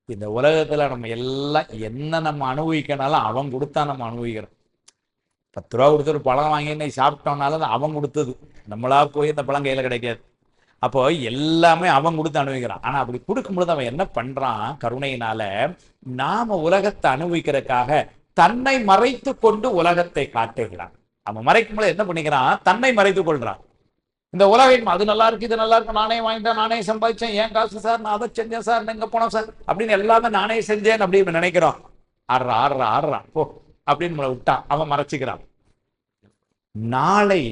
இந்த உலகத்துல நம்ம எல்லாம் என்ன நம்ம அனுபவிக்கனாலும் அவன் கொடுத்தா நம்ம அனுபவிக்கிறோம். 10 ரூபா கொடுத்து ஒரு பழம் வாங்கி சாப்பிட்டோம்னாலும் அவன் கொடுத்தது, நம்மளா போய் இந்த பழம் கையில கிடைக்காது. அப்போ எல்லாமே அவன் கொடுத்து அனுபவிக்கிறான். ஆனா அப்படி கொடுக்கும்பொழுது அவன் என்ன பண்றான், கருணையினால நாம உலகத்தை அனுபவிக்கிறதுக்காக தன்னை மறைத்து கொண்டு உலகத்தை காட்டுகிறான். அவன் மறைக்கும் பொழுது என்ன பண்ணிக்கிறான், தன்னை மறைத்து கொள்றான். இந்த உலகம் அது நல்லா இருக்கு, இது நல்லா இருக்கு, நானே வாங்கிட்டேன், நானே சம்பாதிச்சேன், ஏன் காசு சார், நான் அதை செஞ்சேன் சார், எங்க போனோம் சார் அப்படின்னு எல்லாமே நானே செஞ்சேன் அப்படின்னு நினைக்கிறோம். ஆடுறா போ அப்படின்னு விட்டான், அவன் மறைச்சுக்கிறான். நாளை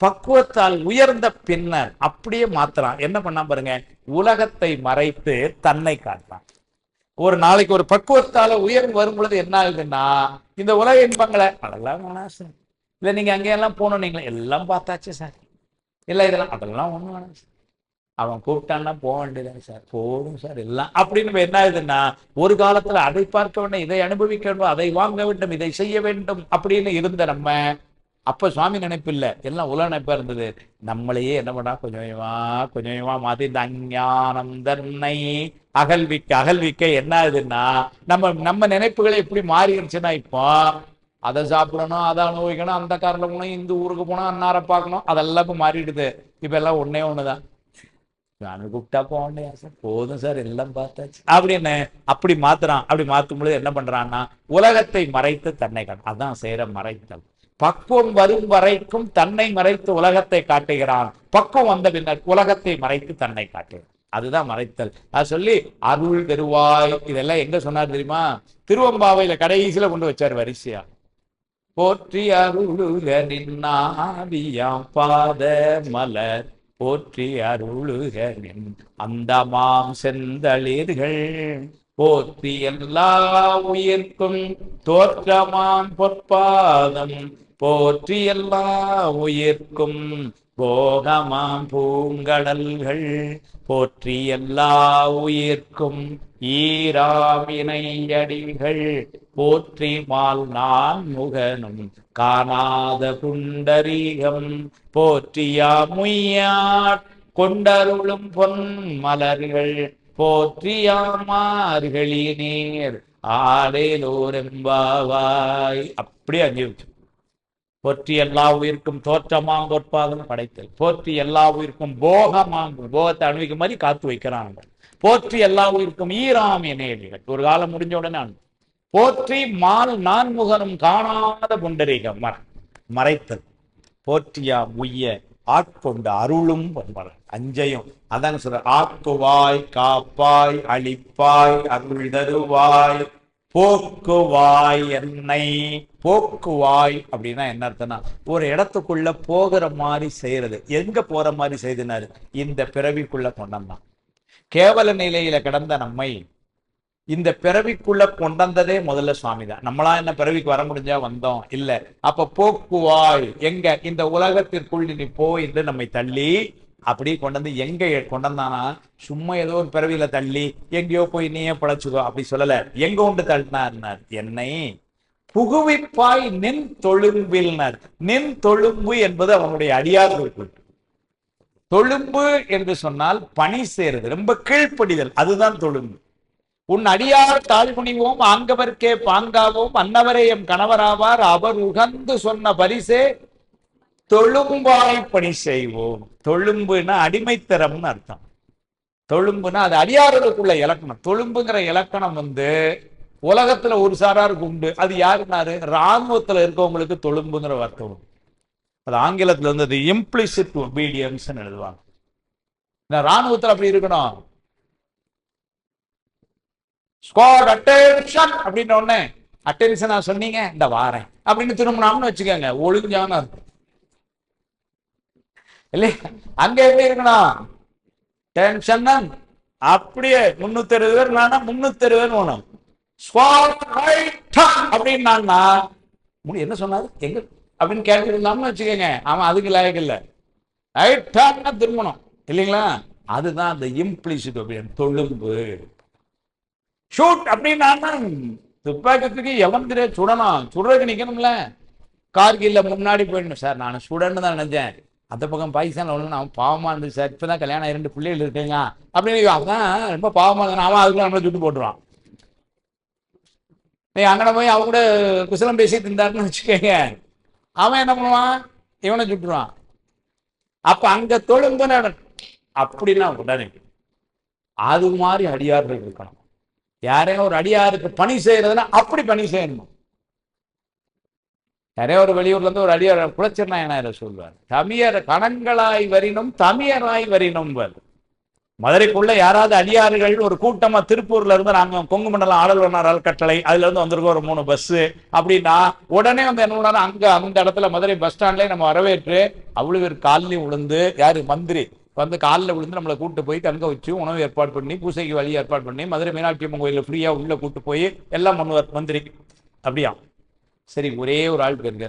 பக்குவத்தால் உயர்ந்த பின்னர் அப்படியே மாத்துறான். என்ன பண்ணா பாருங்க, உலகத்தை மறைத்து தன்னை காட்டுறான். ஒரு நாளைக்கு ஒரு பக்குவத்தால உயர்வு வரும் பொழுது என்ன ஆகுதுன்னா, இந்த உலக இன்பங்களை அதெல்லாம் வேணாம் சார், இல்ல நீங்க அங்கெல்லாம் போனோம், நீங்க எல்லாம் பார்த்தாச்சு சார், இல்ல இதெல்லாம் அதெல்லாம் ஒண்ணு வேணாம் சார், அவன் கூப்பிட்டான்னா போக வேண்டியதான் சார், போடும் சார் எல்லாம் அப்படின்னு. என்ன ஆகுதுன்னா, ஒரு காலத்துல அதை பார்க்க வேண்டும், இதை அனுபவிக்க வேண்டும், அதை வாங்க வேண்டும், இதை செய்ய வேண்டும் அப்படின்னு இருந்த நம்ம, அப்ப சுவாமி நினைப்பு இல்லை, எல்லாம் உலக நினைப்பா இருந்தது. நம்மளையே என்ன பண்ணா கொஞ்சம் கொஞ்சமா மாத்தி இந்த அஞ்ஞானம் தன்னை அகல்விக்க அகல்விக்க என்ன ஆகுதுன்னா, நம்ம நினைப்புகளை எப்படி மாறிடுச்சுன்னா, இப்போ அதை சாப்பிடணும், அதை அனுபவிக்கணும், அந்த காரில் போகணும், இந்த ஊருக்கு போகணும், அன்னாரை பார்க்கணும், அதெல்லாம் இப்போ மாறிடுது. இப்ப எல்லாம் ஒன்னே ஒண்ணுதான், நான் கூப்பிட்டா போகலையா சார், போதும் சார் எல்லாம் பார்த்தாச்சு அப்படின்னு அப்படி மாத்துறான். அப்படி மாத்தும் பொழுது என்ன பண்றான்னா, உலகத்தை மறைத்து தன்னை காட்டு, அதான் செய்யற மறைத்தல். பக்குவம் வரும் வரைக்கும் தன்னை மறைத்து உலகத்தை காட்டுகிறான், பக்குவம் வந்த பின்னர் உலகத்தை மறைத்து தன்னை காட்டுகிறான், அதுதான் மறைத்தல். அது சொல்லி அருள் பெருவாய் இதெல்லாம் எங்க சொன்னார் தெரியுமா? திருவம்பாவையில கடைசியில கொண்டு வச்சார் வரிசையா. போற்றி அருளுக நின்னாவியாம் பாத மலர், போற்றி அருளுக நின் அந்தமாம் செந்தளிர்கள், போற்றி எல்லா உயிர்க்கும் தோற்றமாம் பொற்பாதம், போற்றி எல்லா உயிர்க்கும் போகமாம் பூங்கடல்கள், போற்றி எல்லா உயிர்க்கும் ஈராவினையடிகள், போற்றி மால் நான் முகனும் காணாத புண்டரீகம், போற்றியாமுய்யாட் கொண்டருளும் பொன் மலர்கள், போற்றியாமார்களி நீர் ஆடேலோரெம்பாவாய். அப்படியே அங்கீகரிச்சு. போற்றி எல்லா உயிர்க்கும் தோற்றமாம் பொற்பாதம் படைத்தல், போற்றி எல்லா உயிர்க்கும் போகமாம், போகத்தை அனுபவிக்கும் மாதிரி காத்து வைக்கிறாங்க, போற்றி எல்லா உயிர்க்கும் ஈராம் இணையடிகள், ஒரு காலம் முடிஞ்ச உடனே போற்றி மால் நான்முகனும் காணாத புண்டரீகம் மறைத்தல், போற்றியா முய்ய ஆட்கொண்ட அருளும் அஞ்சையும். அதான் சொல்ற, ஆக்குவாய் காப்பாய் அழிப்பாய் அருள் தருவாய் போக்குவாய் என்னை. போக்குவாய் அப்படின்னா என்ன அர்த்தம்னா, ஒரு இடத்துக்குள்ள போகிற மாதிரி செய்யறது. எங்க போற மாதிரி செய்தினாரு? இந்த பிறவிக்குள்ள கொண்டான். கேவல நிலையில கிடந்த நம்மை இந்த பிறவிக்குள்ள கொண்டதே முதல்ல சுவாமி தான். நம்மளா என்ன பிறவிக்கு வர முடிஞ்சா வந்தோம்? இல்ல. அப்ப போக்குவாய் எங்க? இந்த உலகத்திற்குள் நீ போ என்று நம்மை தள்ளி அப்படி கொண்டு எங்க கொண்டானா, சும்மா ஏதோ ஒரு பிறவியில தள்ளி எங்கேயோ போய் நீயே பழச்சுக்கோ அப்படி சொல்லல. எங்க கொண்டு தள்ளினார்? என்னை புகுவிப்பாய் நின் தொழும்பில்னார். நின் தொழும்பு என்பது அவனுடைய அடியார்களுக்கு. தொழும்பு என்று சொன்னால் பணி செய்யறது, ரொம்ப கீழ்ப்படிதல், அதுதான் தொழும்பு. உன் அடியார் தாழ்முனிவோம் ஆங்கவர்க்கே பாங்காவோம் அன்னவரே எம் கணவராவார் அவர் உகந்து சொன்ன பரிசே தொழும்பாய் பணி செய்வோம். தொழும்புன்னா அடிமைத்தரம்னு அர்த்தம். தொழும்புனா அது அடியார்களுக்குள்ள இலக்கணம். தொழும்புங்கிற இலக்கணம் உலகத்துல ஒரு சாராருக்கு உண்டு. அது யாருன்னாரு? ராணுவத்துல இருக்கவங்களுக்கு தொழும்புங்கிற அர்த்தம். அது ஆங்கிலத்துல அது இம்ப்ளிசிட் ஒபீடியன்ஸ் எழுதுவாங்க. ராணுவத்துல அப்படி இருக்கணும். ஸ்குவாட் அட்டென்ஷன் அப்படின்னு ஒண்ணு அட்டென்ஷனா சொன்னீங்க, இந்த வாரேன் அப்படின்னு திரும்பினாம்னு வச்சுக்கோங்க, ஒழுங்கான அர்த்தம் இல்லையா? அங்க எப்படி இருக்கணும்? டென்ஷன் அப்படியே 360 பேர் 360 பேர் வேணும். அப்படின்னா என்ன சொன்னாரு எங்க அப்படின்னு கேட்டுருந்தாம்னு வச்சுக்கோங்க, அவன் அதுக்கு லாயக்கு இல்லை. ரைட்டா திரும்பணும் இல்லைங்களா? அதுதான் அந்த இம்ப்ளிசிட் ஒபீடியன்ஸ், தொழும்பு. ஷூட் அப்படின்னா துப்பாக்கத்துக்கு எவன் தெரிய சுடணும், சுடுறதுக்கு நிக்கணும்ல. கார்கில்ல முன்னாடி போயிடணும். சார் நான் சுடன்னு தான் நினைச்சேன், அந்த பக்கம் பாகிஸ்தான் ஒண்ணு அவன் பாவமா இருந்துச்சு சார், இப்பதான் கல்யாணம் 2 பிள்ளைகள் இருக்குங்க அப்படின்னு. அவன் ரொம்ப பாவமா இருந்தான், அவன் அதுக்குள்ள நம்மளை சுட்டு போட்டுருவான். நீ அங்கே போய் அவங்க கூட குசலம் பேசிட்டு இருந்தாருன்னு வச்சுக்கோங்க, அவன் என்ன பண்ணுவான்? இவனை சுட்டுருவான். அப்ப அங்க தொழும்பு அப்படின்னா உடனே அது மாதிரி அடியார்கள் இருக்கணும். யாரையும் ஒரு அடியாருக்கு பணி செய்யறதுன்னா அப்படி பணி செய்யணும். யாரையோ ஒரு வெளியூர்ல இருந்து ஒரு அடியார் குலச்சிருநாயனார் சொல்வார், தமியர் கணங்களாய் வரினும் தமியராய் வரினும். மதுரைக்குள்ள யாராவது அடியார்கள் ஒரு கூட்டமா திருப்பூர்ல இருந்து நாங்க கொங்கு மண்டலம் ஆடல்வனார் அறக்கட்டளை அதுல இருந்து வந்திருக்கோம் ஒரு 3 பஸ் அப்படின்னா உடனே என்ன பண்ணாரு, அங்க அந்த இடத்துல மதுரை பஸ் ஸ்டாண்ட்லயே நம்ம வரவேற்று அவ்வளவு பேர் காலிலையும் விழுந்து, யாரு மந்திரி வந்து காலில் விழுந்து நம்மளை கூட்டு போய் தங்க வச்சு உணவு ஏற்பாடு பண்ணி பூசைக்கு வழி ஏற்பாடு பண்ணி மதுரை மீனாட்சி அம்மன் கோயிலில் ஃப்ரீயா உள்ள கூட்டு போய் எல்லாம் பண்ணுவார் மந்திரி. அப்படியா? சரி, ஒரே ஒரு ஆள் பேருங்க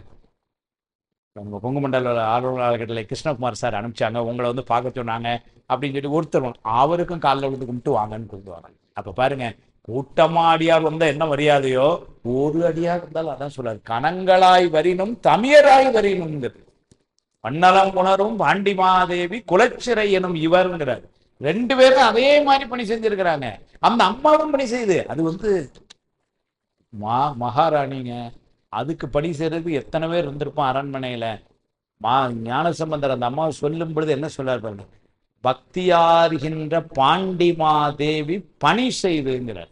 உங்கள் பொங்கு மண்டல ஆர்வலர்களை கிருஷ்ணகுமார் சார் அனுப்பிச்சாங்க, உங்களை வந்து பார்க்க சொன்னாங்க அப்படின்னு சொல்லி ஒருத்தர் அவருக்கும் காலில் விழுந்து கும்பிட்டு வாங்கன்னு கொண்டு வராங்க. அப்போ பாருங்க, கூட்டமா அடியார் வந்தால் என்ன மரியாதையோ, ஒரு அடியார் இருந்தாலும் அதான் சொல்றாரு, கணங்களாய் வரினும் தமியராய் வரினுங்கிறது. பன்னலம் உணரும் பாண்டிமாதேவி குலச்சிறை எனும் இவருங்கிறார். ரெண்டு பேரும் அதே மாதிரி பணி செஞ்சிருக்கிறாங்க. அந்த அம்மாவும் பணி செய்யுது. அது வந்து மகாராணிங்க. அதுக்கு பணி செய்யறதுக்கு எத்தனை பேர் இருந்திருப்போம் அரண்மனையில. ஞானசம்பந்தர் அந்த அம்மாவை சொல்லும் பொழுது என்ன சொல்றாரு பாருங்க, பக்தியார்கின்ற பாண்டிமாதேவி பணி செய்துங்கிறார்.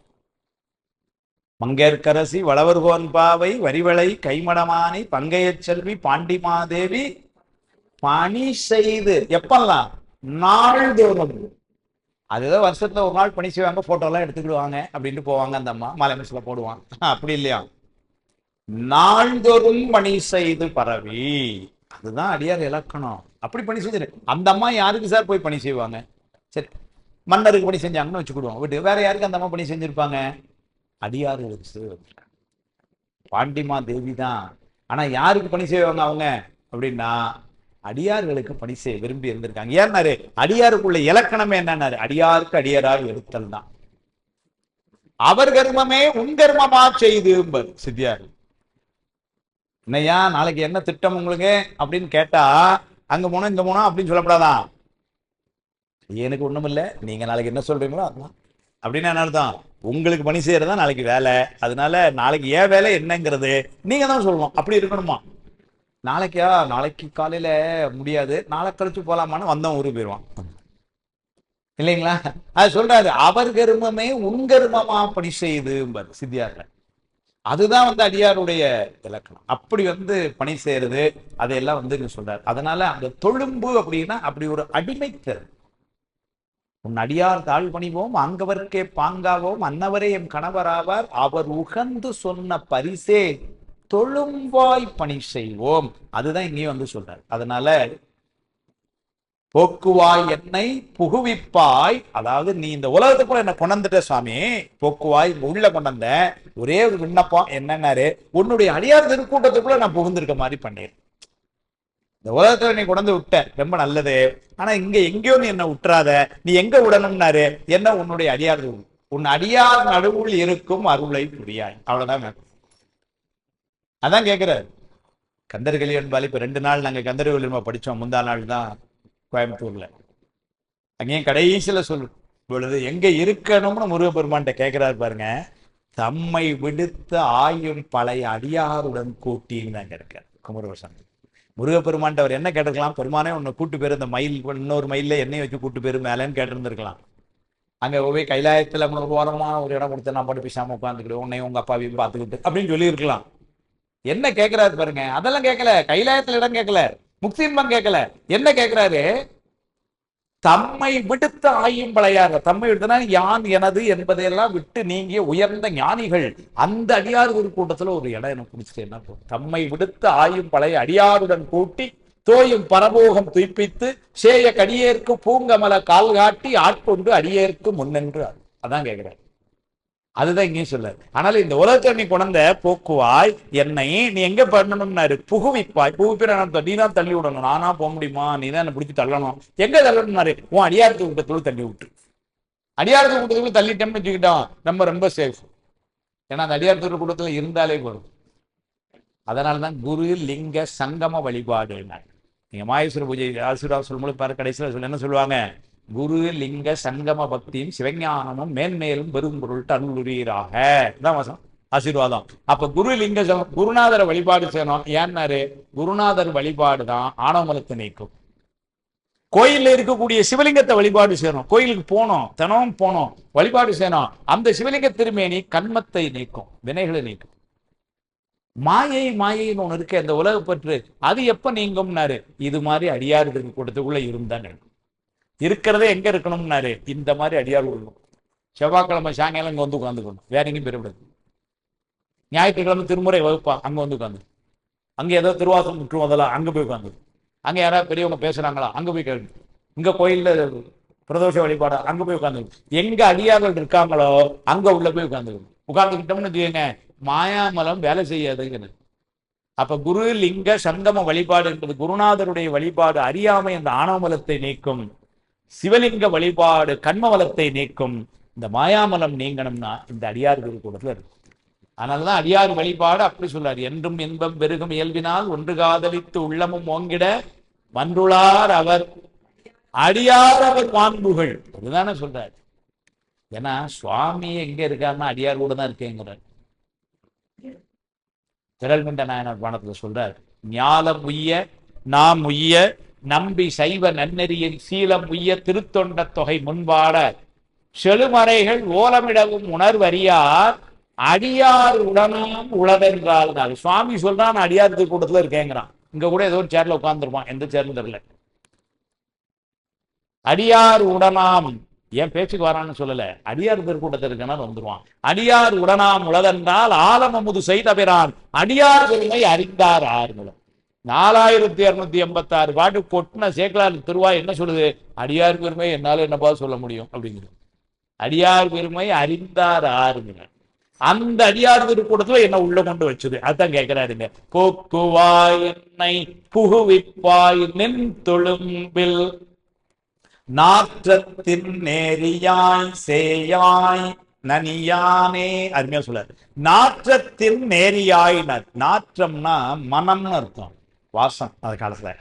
மங்கேற்கரசி வளவர்கோன் பாவை வரிவளை கைமடமானி பங்கைய செல்வி பாண்டிமாதேவி பணி செய்து. எப்பெல்லாம்? நாள்தோறும். அதுதான் வருஷத்துல ஒரு நாள் பணி செய்வாங்க, போட்டோ எல்லாம் எடுத்துக்கிடுவாங்க அப்படின்ட்டு போவாங்க. அந்த அம்மா மலை மிஸ்ல போடுவாங்க. அப்படி இல்லையா, நாள்தோறும் பணி செய்து பரவி. அதுதான் அடியார் இலக்கணம். அப்படி பணி செஞ்சு அந்த அம்மா யாருக்கு சார் போய் பணி செய்வாங்க? சரி, மன்னருக்கு பணி செஞ்சாங்கன்னு வச்சுக்கிடுவோம் விட்டு. வேற யாருக்கு அந்த அம்மா பணி செஞ்சிருப்பாங்க? அடியார்களுக்கு. பாண்டிமா தேவி தான். ஆனா யாருக்கு பணி செய்வாங்க அவங்க அப்படின்னா, அடியார்களுக்கு பணி செய்ய விரும்பி இருந்திருக்காங்க. ஏன்னாரு, அடியாருக்குள்ள இலக்கணமே என்னன்னாரு, அடியாருக்கு அடியாராக எடுத்தல் தான். அவர் கர்மமே உன் கர்மமா செய்து சித்தியார். என்னையா நாளைக்கு என்ன திட்டம் உங்களுக்கு அப்படின்னு கேட்டா, அங்க போனோம் இங்க போனோம் அப்படின்னு சொல்லப்படாதான். எனக்கு ஒண்ணும் இல்லை, நீங்க நாளைக்கு என்ன சொல்றீங்களோ அதுதான் அப்படின்னு என்ன அர்த்தம். உங்களுக்கு பணி செய்யறதா நாளைக்கு வேலை. அதனால நாளைக்கு ஏன் வேலை என்னங்கிறது நீங்க தான் சொல்லணும். அப்படி இருக்கணுமா? நாளைக்கா, நாளைக்கு காலையில முடியாது, நாளை கழிச்சு போலாமான்னு வந்தவன் ஊருக்கு போயிடுவான் இல்லைங்களா? அது சொல்றாரு, அவர் கருமமே உன் கருமமா பணி செய்து சித்தியார்ல. அதுதான் வந்து அடியாருடைய இலக்கணம். அப்படி வந்து பணி செய்யறது அதையெல்லாம் வந்து சொல்றாரு. அதனால அந்த தொழும்பு அப்படின்னா அப்படி ஒரு அடிமைத்தல். உன் அடியார் தாழ் பணிவோம் அங்கவர்க்கே பாங்காவோம் அன்னவரே என் கணவராவார் அவர் உகந்து சொன்ன பரிசே தொழும்பாய் பணி செய்வோம். அதுதான் இங்கேயும் வந்து சொல்றாரு. அதனால போக்குவாய் என்னை புகுவிப்பாய், அதாவது நீ இந்த உலகத்துக்குள்ள என்ன கொண்டுட்ட சுவாமி, போக்குவாய் உள்ள கொண்ட ஒரே ஒரு விண்ணப்பம் என்னன்னாரு, உன்னுடைய அடியார் திருக்கூட்டத்துக்குள்ள நான் புகுந்திருக்க மாதிரி பண்ணிரு. இந்த உலகத்துல நீ கொண்டு விட்ட ரொம்ப நல்லது, ஆனா இங்க எங்கேயோ நீ என்ன விட்டுறாத, நீ எங்க விடணும்னாரு, என்ன உன்னுடைய அடியார், உன் அடியார் நடுவுள் இருக்கும் அருளை புரியாய். அவ்வளவுதான். அதான் கேட்கிறாரு. கந்தர்கலி என்பால் இப்ப 2 நாள் நாங்க கந்தர்கலி படிச்சோம். முந்தா நாள் தான் கோயம்புத்தூர்ல. அங்கேயும் கடைசியில சொல்லும் பொழுது எங்க இருக்கணும்னு முருகப்பெருமான்கிட்ட கேட்கிறாரு பாருங்க, தம்மை விடுத்த ஆயும் பழைய அடியாருடன் கூட்டின்னு தான் இருக்கார் குமரவசன். முருகப்பெருமான்ட்ட அவர் என்ன கேட்டிருக்கலாம், பெருமானே உன்னை கூட்டு பேரு இந்த மயில் இன்னொரு மயில எண்ணெய் வச்சு கூட்டு பேரு மேலேன்னு கேட்டிருந்திருக்கலாம். அங்க போய் கைலாயத்துல ஒரு ஓரமா ஒரு இடம் கொடுத்து நான் பாட்டு பேசாம உட்காந்துக்கிட்டு உன்னையும் உங்க அப்பாவையும் பார்த்துக்கிட்டு அப்படின்னு சொல்லியிருக்கலாம். என்ன கேட்கிறாரு பாருங்க, அதெல்லாம் கேட்கல. கைலாயத்துல இடம் கேட்கல, முக்தின்பம் கேட்கல. என்ன கேட்கிறாரு, தம்மை விடுத்த ஆயும் பழையார். தம்மை விடுத்தனா யான் எனது என்பதையெல்லாம் விட்டு நீங்கிய உயர்ந்த ஞானிகள் அந்த அடியார் ஒரு கூட்டத்துல ஒரு இடம் எனக்கு பிடிச்சிட்டு என்ன போகும். தம்மை விடுத்த ஆயும் பழைய அடியாருடன் கூட்டி தோயும் பரபோகம் துய்ப்பித்து சேய கடியேற்கு பூங்கமல கால் காட்டி ஆட்கொண்டு அடியேற்கு முன்னென்று. அதான் கேட்கிறாரு. அதுதான் இங்கேயும் சொல்லாரு. ஆனாலும் இந்த உலகத்தை நீ கொண்ட போக்குவாய் என்னை நீ எங்க பண்ணணும்னாரு, புகுவிப்பாய். புகுப்பிற நீ தான் தள்ளி விடணும், நானா போக முடியுமா, நீ தான் என்ன பிடிச்சி தள்ளணும். எங்க தள்ளணும்னாரு, உன் அடியாரத்து கூட்டத்துக்குள்ள தள்ளி விட்டு. அடியாரத்து கூட்டத்துக்குள்ள தள்ளிட்டோம்னு வச்சுக்கிட்டோம் நம்ம ரொம்ப சேஃப். ஏன்னா அந்த அடியாரத்து கூட்டத்துல இருந்தாலே போதும். அதனாலதான் குரு லிங்க சங்கம வழிபாடு. நீங்க மாயேஸ்வர பூஜை ஆசீர்வாதம் சொல்லும்போது பாரு, கடைசியில் என்ன சொல்லுவாங்க, குரு லிங்க சங்கம பக்தியும் சிவஞானமும் மேன்மேலும் பெரும் பொருள் அருளுரீராக தான் வசம் ஆசீர்வாதம். அப்ப குரு லிங்க குருநாதரை வழிபாடு செய்யணும். ஏன்னாரு, குருநாதர் வழிபாடு தான் ஆணவமலத்தை நீக்கும். கோயில்ல இருக்கக்கூடிய சிவலிங்கத்தை வழிபாடு செய்யணும். கோயிலுக்கு போனோம், தினமும் போனோம், வழிபாடு செய்யணும். அந்த சிவலிங்க திருமேனி கண்மத்தை நீக்கும், வினைகளை நீக்கும். மாயை மாயைன்னு ஒண்ணு இருக்கு அந்த உலக பற்று, அது எப்ப நீங்கும்னாரு, இது மாதிரி அடியார் கூட்டத்துக்குள்ள இருந்தாங்க. இருக்கிறதே எங்க இருக்கணும்னாரு, இந்த மாதிரி அடியார் உள்ளணும். செவ்வாய்க்கிழமை சாயங்காலம் இங்க வந்து உட்காந்துக்கணும், வேற எங்கேயும் பெறக்கூடாது. ஞாயிற்றுக்கிழமை திருமுறை வகுப்பா, அங்க வந்து உட்காந்து. அங்க ஏதோ திருவாசம் முற்றும் அதெல்லாம் அங்க போய் உட்காந்து. அங்க யாராவது பெரியவங்க பேசுறாங்களா, அங்க போய் கேள்வி. இங்க கோயில்ல பிரதோஷ வழிபாடு, அங்க போய் உட்காந்து. எங்க அடியார்கள் இருக்காங்களோ அங்க உள்ள போய் உட்காந்துக்கணும். உட்கார்ந்துக்கிட்டோம்னு வச்சுக்கோங்க, மாயாமலம் வேலை செய்யாதுங்கிறது. அப்ப குரு லிங்க சங்கம வழிபாடு என்பது குருநாதருடைய வழிபாடு அறியாமை அந்த ஆணவமலத்தை நீக்கும். சிவலிங்க வழிபாடு கண்மவலத்தை நீக்கும். இந்த மாயாமலம் நீங்கணும்னா இந்த அடியார் குரு கூடத்துல இருக்கு. அதனாலதான் அடியார் வழிபாடு அப்படி சொல்றாரு. என்றும் இன்பம் பெருகும் இயல்பினால் ஒன்று காதலித்து உள்ளமும் ஓங்கிட மன்றுளார் அவர் அடியார் அவர் மாண்புகள். அதுதானே சொல்றாரு. ஏன்னா சுவாமி எங்க இருக்காருன்னா அடியார் கூட தான் இருக்கேங்கிறார். திரள்மிண்ட நாயனார் பாணத்துல சொல்றார், ஞாலம் உய்ய நாம் உய்ய நம்பி சைவ நன்னெறியின் சீலம் உய்ய திருத்தொண்ட தொகை முன்பாட செழுமறைகள் ஓலமிடவும் உணர்வறியார் அடியார் உடனாம் உளதென்றால். சுவாமி சொல்றான் அடியார் கூட்டத்துல இருக்கேங்கிறான். இங்க கூட ஏதோ ஒரு சேர்ல உட்கார்ந்துருப்பான், எந்த சேர்னு தெரியல. அடியார் உடனாம் ஏன் பேச்சுக்கு வரான்னு சொல்லல, அடியார் திருக்கூட்டத்தில் இருக்கனா வந்துருவான். அடியார் உடனாம் உளதென்றால் ஆலமமுது செய்தபிரான் அடியார் பெருமை அறிந்தார் ஆறுங்களும். 4286 பாட்டு கொட்டின சேக்கலார் திருவாய் என்ன சொல்லுது? அடியார் பெருமை என்னால என்னப்பா சொல்ல முடியும் அப்படிங்கிறது. அடியார் பெருமை அறிந்தார் ஆறுங்கள். அந்த அடியார் திருக்கூட்டத்துல என்ன உள்ள கொண்டு வச்சது அதான் கேட்கிறாருங்க. போக்குவாய் என்னை புகுவிப்பாய் நின் தொழும்பில் நாற்றத்தின் நேரியாய் சேயாய் நனியானே. அருமையா சொல்றாரு. நாற்றத்தின் நேரியாயினர். நாற்றம்னா மனம்னு அர்த்தம், வாசம். அது காலத்துல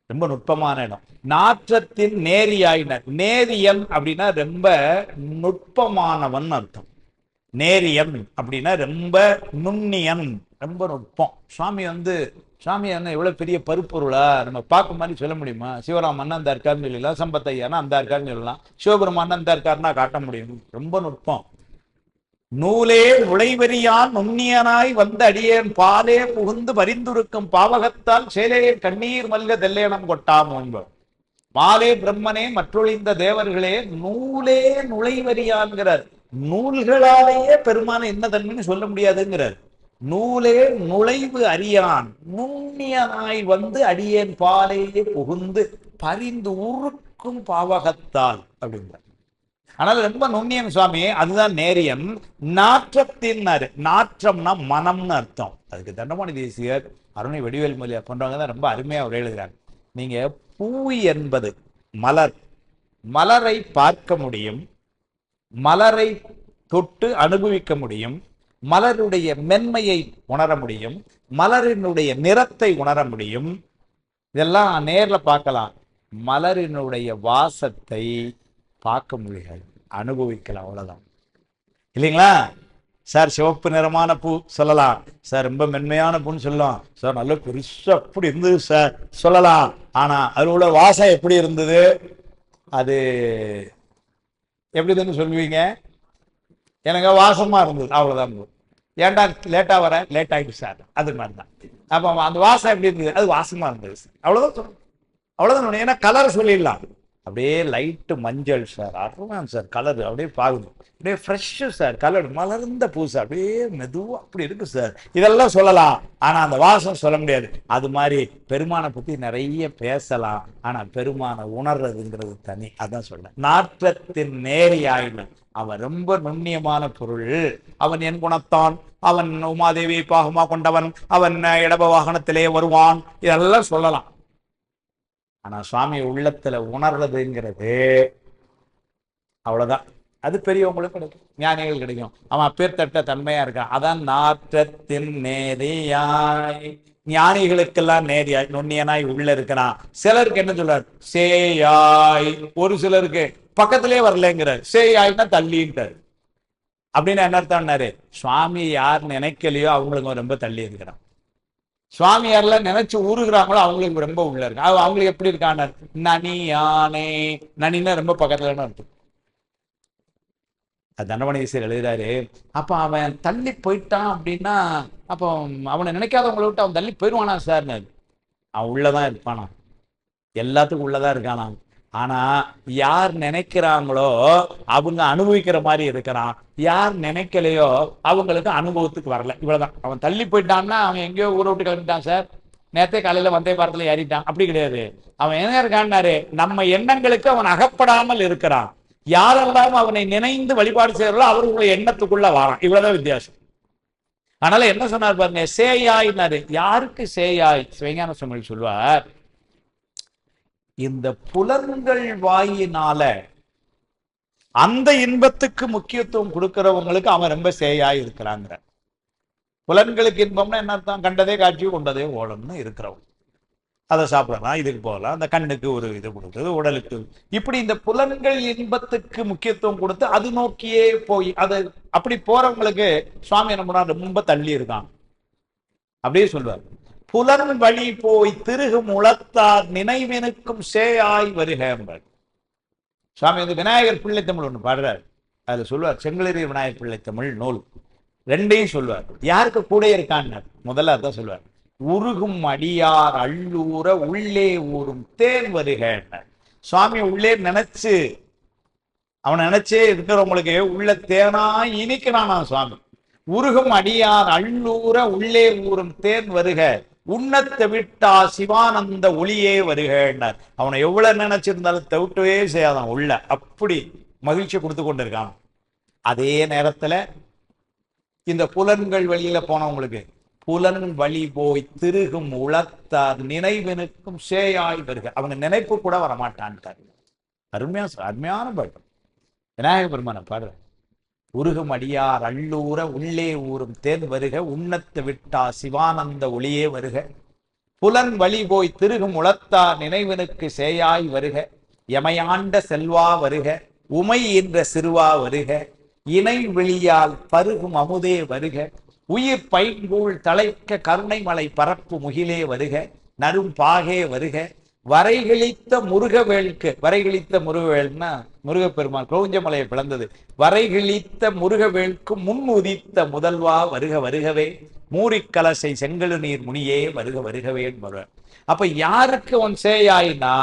ரொம்ப நுட்பமான இடம். நாற்றத்தின் நேரியாயினர். நேரியன் அப்படின்னா ரொம்ப நுட்பமானவன் அர்த்தம். நேரியன் அப்படின்னா ரொம்ப நுண்ணியன், ரொம்ப நுட்பம். சுவாமி என்ன எவ்வளவு பெரிய பருப்பொருளா நம்ம பார்க்க மாதிரி சொல்ல முடியுமா? சிவராமன் அந்த இருக்காருன்னு சொல்லலாம், சம்பத்தையானா அந்த இருக்காருன்னு சொல்லலாம், சிவபெருமான் அந்த இருக்காருன்னா காட்ட முடியும். ரொம்ப நுட்பம். நூலே நுழைவெறியான் நுண்ணியனாய் வந்த அடியேன் பாலே புகுந்து பரிந்துருக்கும் பாவகத்தால் சேலே கண்ணீர் மல்க தெல்லேனம் கொட்டாம் என்பவர். மாலே பிரம்மனே மற்றொழிந்த தேவர்களே நூலே நுழைவெறியான்கிறார். நூல்களாலேயே பெருமான என்ன தன்மைன்னு சொல்ல முடியாதுங்கிறார். நூலே நுழைவு அறியான் நுண்ணியனாய் வந்து அடியேன் பாலையே புகுந்து பரிந்து உருக்கும் பாவகத்தால் அப்படிங்கிற. ஆனால் ரொம்ப நுண்ணியன் சுவாமி, அதுதான் நேரியன். நாற்றத்தின்னாரு. நாற்றம்னா மனம்னு அர்த்தம். அதுக்கு தண்டபாணி தேசிகர், அருணை வடிவேல் மொழியா போன்றவங்க தான் ரொம்ப அருமையா அவர் எழுதுகிறாங்க. நீங்க பூ என்பது மலர், மலரை பார்க்க முடியும், மலரை தொட்டு அனுபவிக்க முடியும், மலருடைய மென்மையை உணர முடியும், மலரினுடைய நிறத்தை உணர முடியும். இதெல்லாம் நேர்ல பார்க்கலாம். மலரினுடைய வாசத்தை பார்க்க முடியாது, அனுபவிக்கலாம். அவ்வளவுதான் இல்லைங்களா? சார் சிவப்பு நிறமான பூ சொல்லலாம், சார் ரொம்ப மென்மையான பூன்னு சொல்லலாம், சார் நல்ல பெருசா அப்படி இருந்தது சார் சொல்லலாம். ஆனா அதோட வாசம் எப்படி இருந்தது, அது எப்படிதுன்னு சொல்லுவீங்க? எனக்கு வாசமா இருந்தது, அவ்வளவுதான். ஏன்டா லேட்டா வர, லேட் ஆயிடுச்சு சார், அது மாதிரிதான். அப்ப அந்த வாசம் எப்படி இருந்தது, அது வாசமா இருந்தது சார், அவ்வளவுதான் சொல்லணும். அவ்வளவுதான். ஏன்னா கலர் சொல்லிடலாம். அப்படியே லைட்டு மஞ்சள் சார், அருமையான சார் கலர், அப்படியே பாக்குது, அப்படியே ஃப்ரெஷ்ஷு சார் கலர், மலர்ந்த பூ சார், அப்படியே மெதுவா அப்படி இருக்கு சார், இதெல்லாம் சொல்லலாம். ஆனா அந்த வாசம் சொல்ல முடியாது. அது மாதிரி பெருமானை பத்தி நிறைய பேசலாம், ஆனா பெருமானை உணர்றதுங்கிறது தனி. அதான் சொல்ல நாற்றத்தின் நேரியாயின. அவன் ரொம்ப நுண்ணியமான பொருள். அவன் என் குணத்தான், அவன் உமாதேவியை பாகமா கொண்டவன், அவன் இடப வாகனத்திலே வருவான், இதெல்லாம் சொல்லலாம். ஆனா சுவாமி உள்ளத்துல உணர்றதுங்கிறது அவ்வளவுதான். அது பெரியவங்களுக்கு கிடைக்கும், ஞானிகள் கிடைக்கும். அவன் அப்பேற்பட்ட தன்மையா இருக்கான். அதான் நாற்றத்தின் நேரியாய். ஞானிகளுக்கெல்லாம் நேரியாய் நுண்ணியனாய் உள்ள இருக்கிறான். சிலருக்கு என்ன சொல்றார், சேயாய். ஒரு சிலருக்கு பக்கத்திலே வரலங்கிறார், சேயாய்னா தள்ளின்ட்டார். அப்படின்னு என்ன அர்த்தம்னாரு, சுவாமி யார் நினைக்கலையோ அவங்களுக்கு ரொம்ப தள்ளி இருக்கிறான். சுவாமி யாரெல்லாம் நினைச்சு ஊறுகிறாங்களோ அவங்களுக்கு ரொம்ப உள்ள இருக்கு. அவங்களுக்கு எப்படி இருக்கான, நனி யானே. நனின்னா ரொம்ப பக்கத்துலன்னு அர்த்தம். தண்டபாணீஸ்வரர் எழுதுறாரு. அப்ப அவன் தள்ளி போயிட்டான் அப்படின்னா அப்போ அவனை நினைக்காதவங்களை விட்டு அவன் தள்ளி போயிடுவானா சார்? அவன் உள்ளதான் இருப்பானா, எல்லாத்துக்கும் உள்ளதான் இருக்கானா. ஆனா யார் நினைக்கிறாங்களோ அவங்க அனுபவிக்கிற மாதிரி இருக்கிறான், யார் நினைக்கலையோ அவங்களுக்கு அனுபவத்துக்கு வரல. இவ்வளவுதான். அவன் தள்ளி போயிட்டான்னா அவன் எங்கேயோ ஊரை விட்டு கிளம்பிட்டான் சார், நேரத்தை காலையில வந்தே பாரத்துல ஏறிட்டான், அப்படி கிடையாது. அவன் என்ன இருக்கான்னாரு, நம்ம எண்ணங்களுக்கு அவன் அகப்படாமல் இருக்கிறான். யாரெல்லாம் அவனை நினைந்து வழிபாடு செய்யறோ அவர்களுடைய எண்ணத்துக்குள்ள வாரான். இவ்வளவுதான் வித்தியாசம். அதனால என்ன சொன்னார் பாருங்க, சேயாய்னாரு. யாருக்கு சேயாய்? சிவஞான சுவாமிகள் சொல்வார், இந்த புலன்கள் வாயினால அந்த இன்பத்துக்கு முக்கியத்துவம் கொடுக்கிறவங்களுக்கு அவன் ரொம்ப சேயாய் இருக்கிறாங்க. புலன்களுக்கு இன்பம்னா என்ன அர்த்தம்? கண்டதே காட்சி கொண்டதே ஓடம்னு இருக்கிறவங்க. அதை சாப்பிடலாம், இதுக்கு போகலாம், அந்த கண்ணுக்கு ஒரு இது கொடுக்குறது, உடலுக்கு. இப்படி இந்த புலன்கள் இன்பத்துக்கு முக்கியத்துவம் கொடுத்து அது நோக்கியே போய் அது அப்படி போறவங்களுக்கு சுவாமி என்ன பண்ணா ரொம்ப தள்ளி இருக்கான். அப்படியே சொல்வார், புலன் வழி போய் திருகும் உளத்தார் நினைவினுக்கும் சேயாய் வருகிறார். சுவாமி வந்து விநாயகர் பிள்ளை தமிழ் ஒன்று பாடுறார். அதுல சொல்வார், செங்கலரி விநாயகர் பிள்ளை தமிழ் நூல் ரெண்டையும் சொல்வார். யாருக்கு கூட இருக்கான்னு முதல்ல அதான் சொல்வார். உருகும் அடியார் அள்ளூர உள்ளே ஊரும் தேன் வருக. சுவாமி உள்ளே நினைச்சு அவனை நினைச்சே இருக்கிறவங்களுக்கு உள்ள தேனா இனிக்கிறானா சுவாமி. உருகும் அடியார் அள்ளூர உள்ளே ஊரும் தேன் வருக, உண்ணத்தை விட்டா சிவானந்த ஒளியே வருகிறார். அவனை எவ்வளவு நினைச்சிருந்தாலும் தவிட்டவே செய்யாதான் உள்ள, அப்படி மகிழ்ச்சி கொடுத்து கொண்டிருக்கான். அதே நேரத்துல இந்த புலன்கள் வழியில போனவங்களுக்கு புலன் வழி போய் திருகும் உளத்தார் நினைவினுக்கும் சேயாய் வருக, அவங்க நினைப்பு கூட வரமாட்டான்ட்டார். அருமையான பாட்டு விநாயக பெருமான பாடுற. உருகும் அடியார் அள்ளூர உள்ளே ஊரும் தேன் வருக, உண்ணத்தை விட்டா சிவானந்த ஒளியே வருக, புலன் வழி போய் திருகும் உளத்தார் நினைவினுக்கு சேயாய் வருக, எமையாண்ட செல்வா வருக, உமை என்ற சிறுவா வருக, இணை வெளியால் பருகும் அமுதே வருக, உயிர் பைங்கூழ் தலைக்க கருணை மலை பரப்பு முகிலே வருக, நரும் பாகே வருக, வரைகிழித்த முருகவேளுக்கு. வரைகிழித்த முருகவேள்னா முருகப்பெருமான் கிரௌஞ்சமலையை பிளந்தது. வரைகிழித்த முருகவேளுக்கு முன் உதித்த முதல்வா வருக வருகவே, மூரிக்கலசை செங்கழு நீர் முனியே வருக வருகவே வருவார். அப்ப யாருக்கு அவன் சேயாய்னா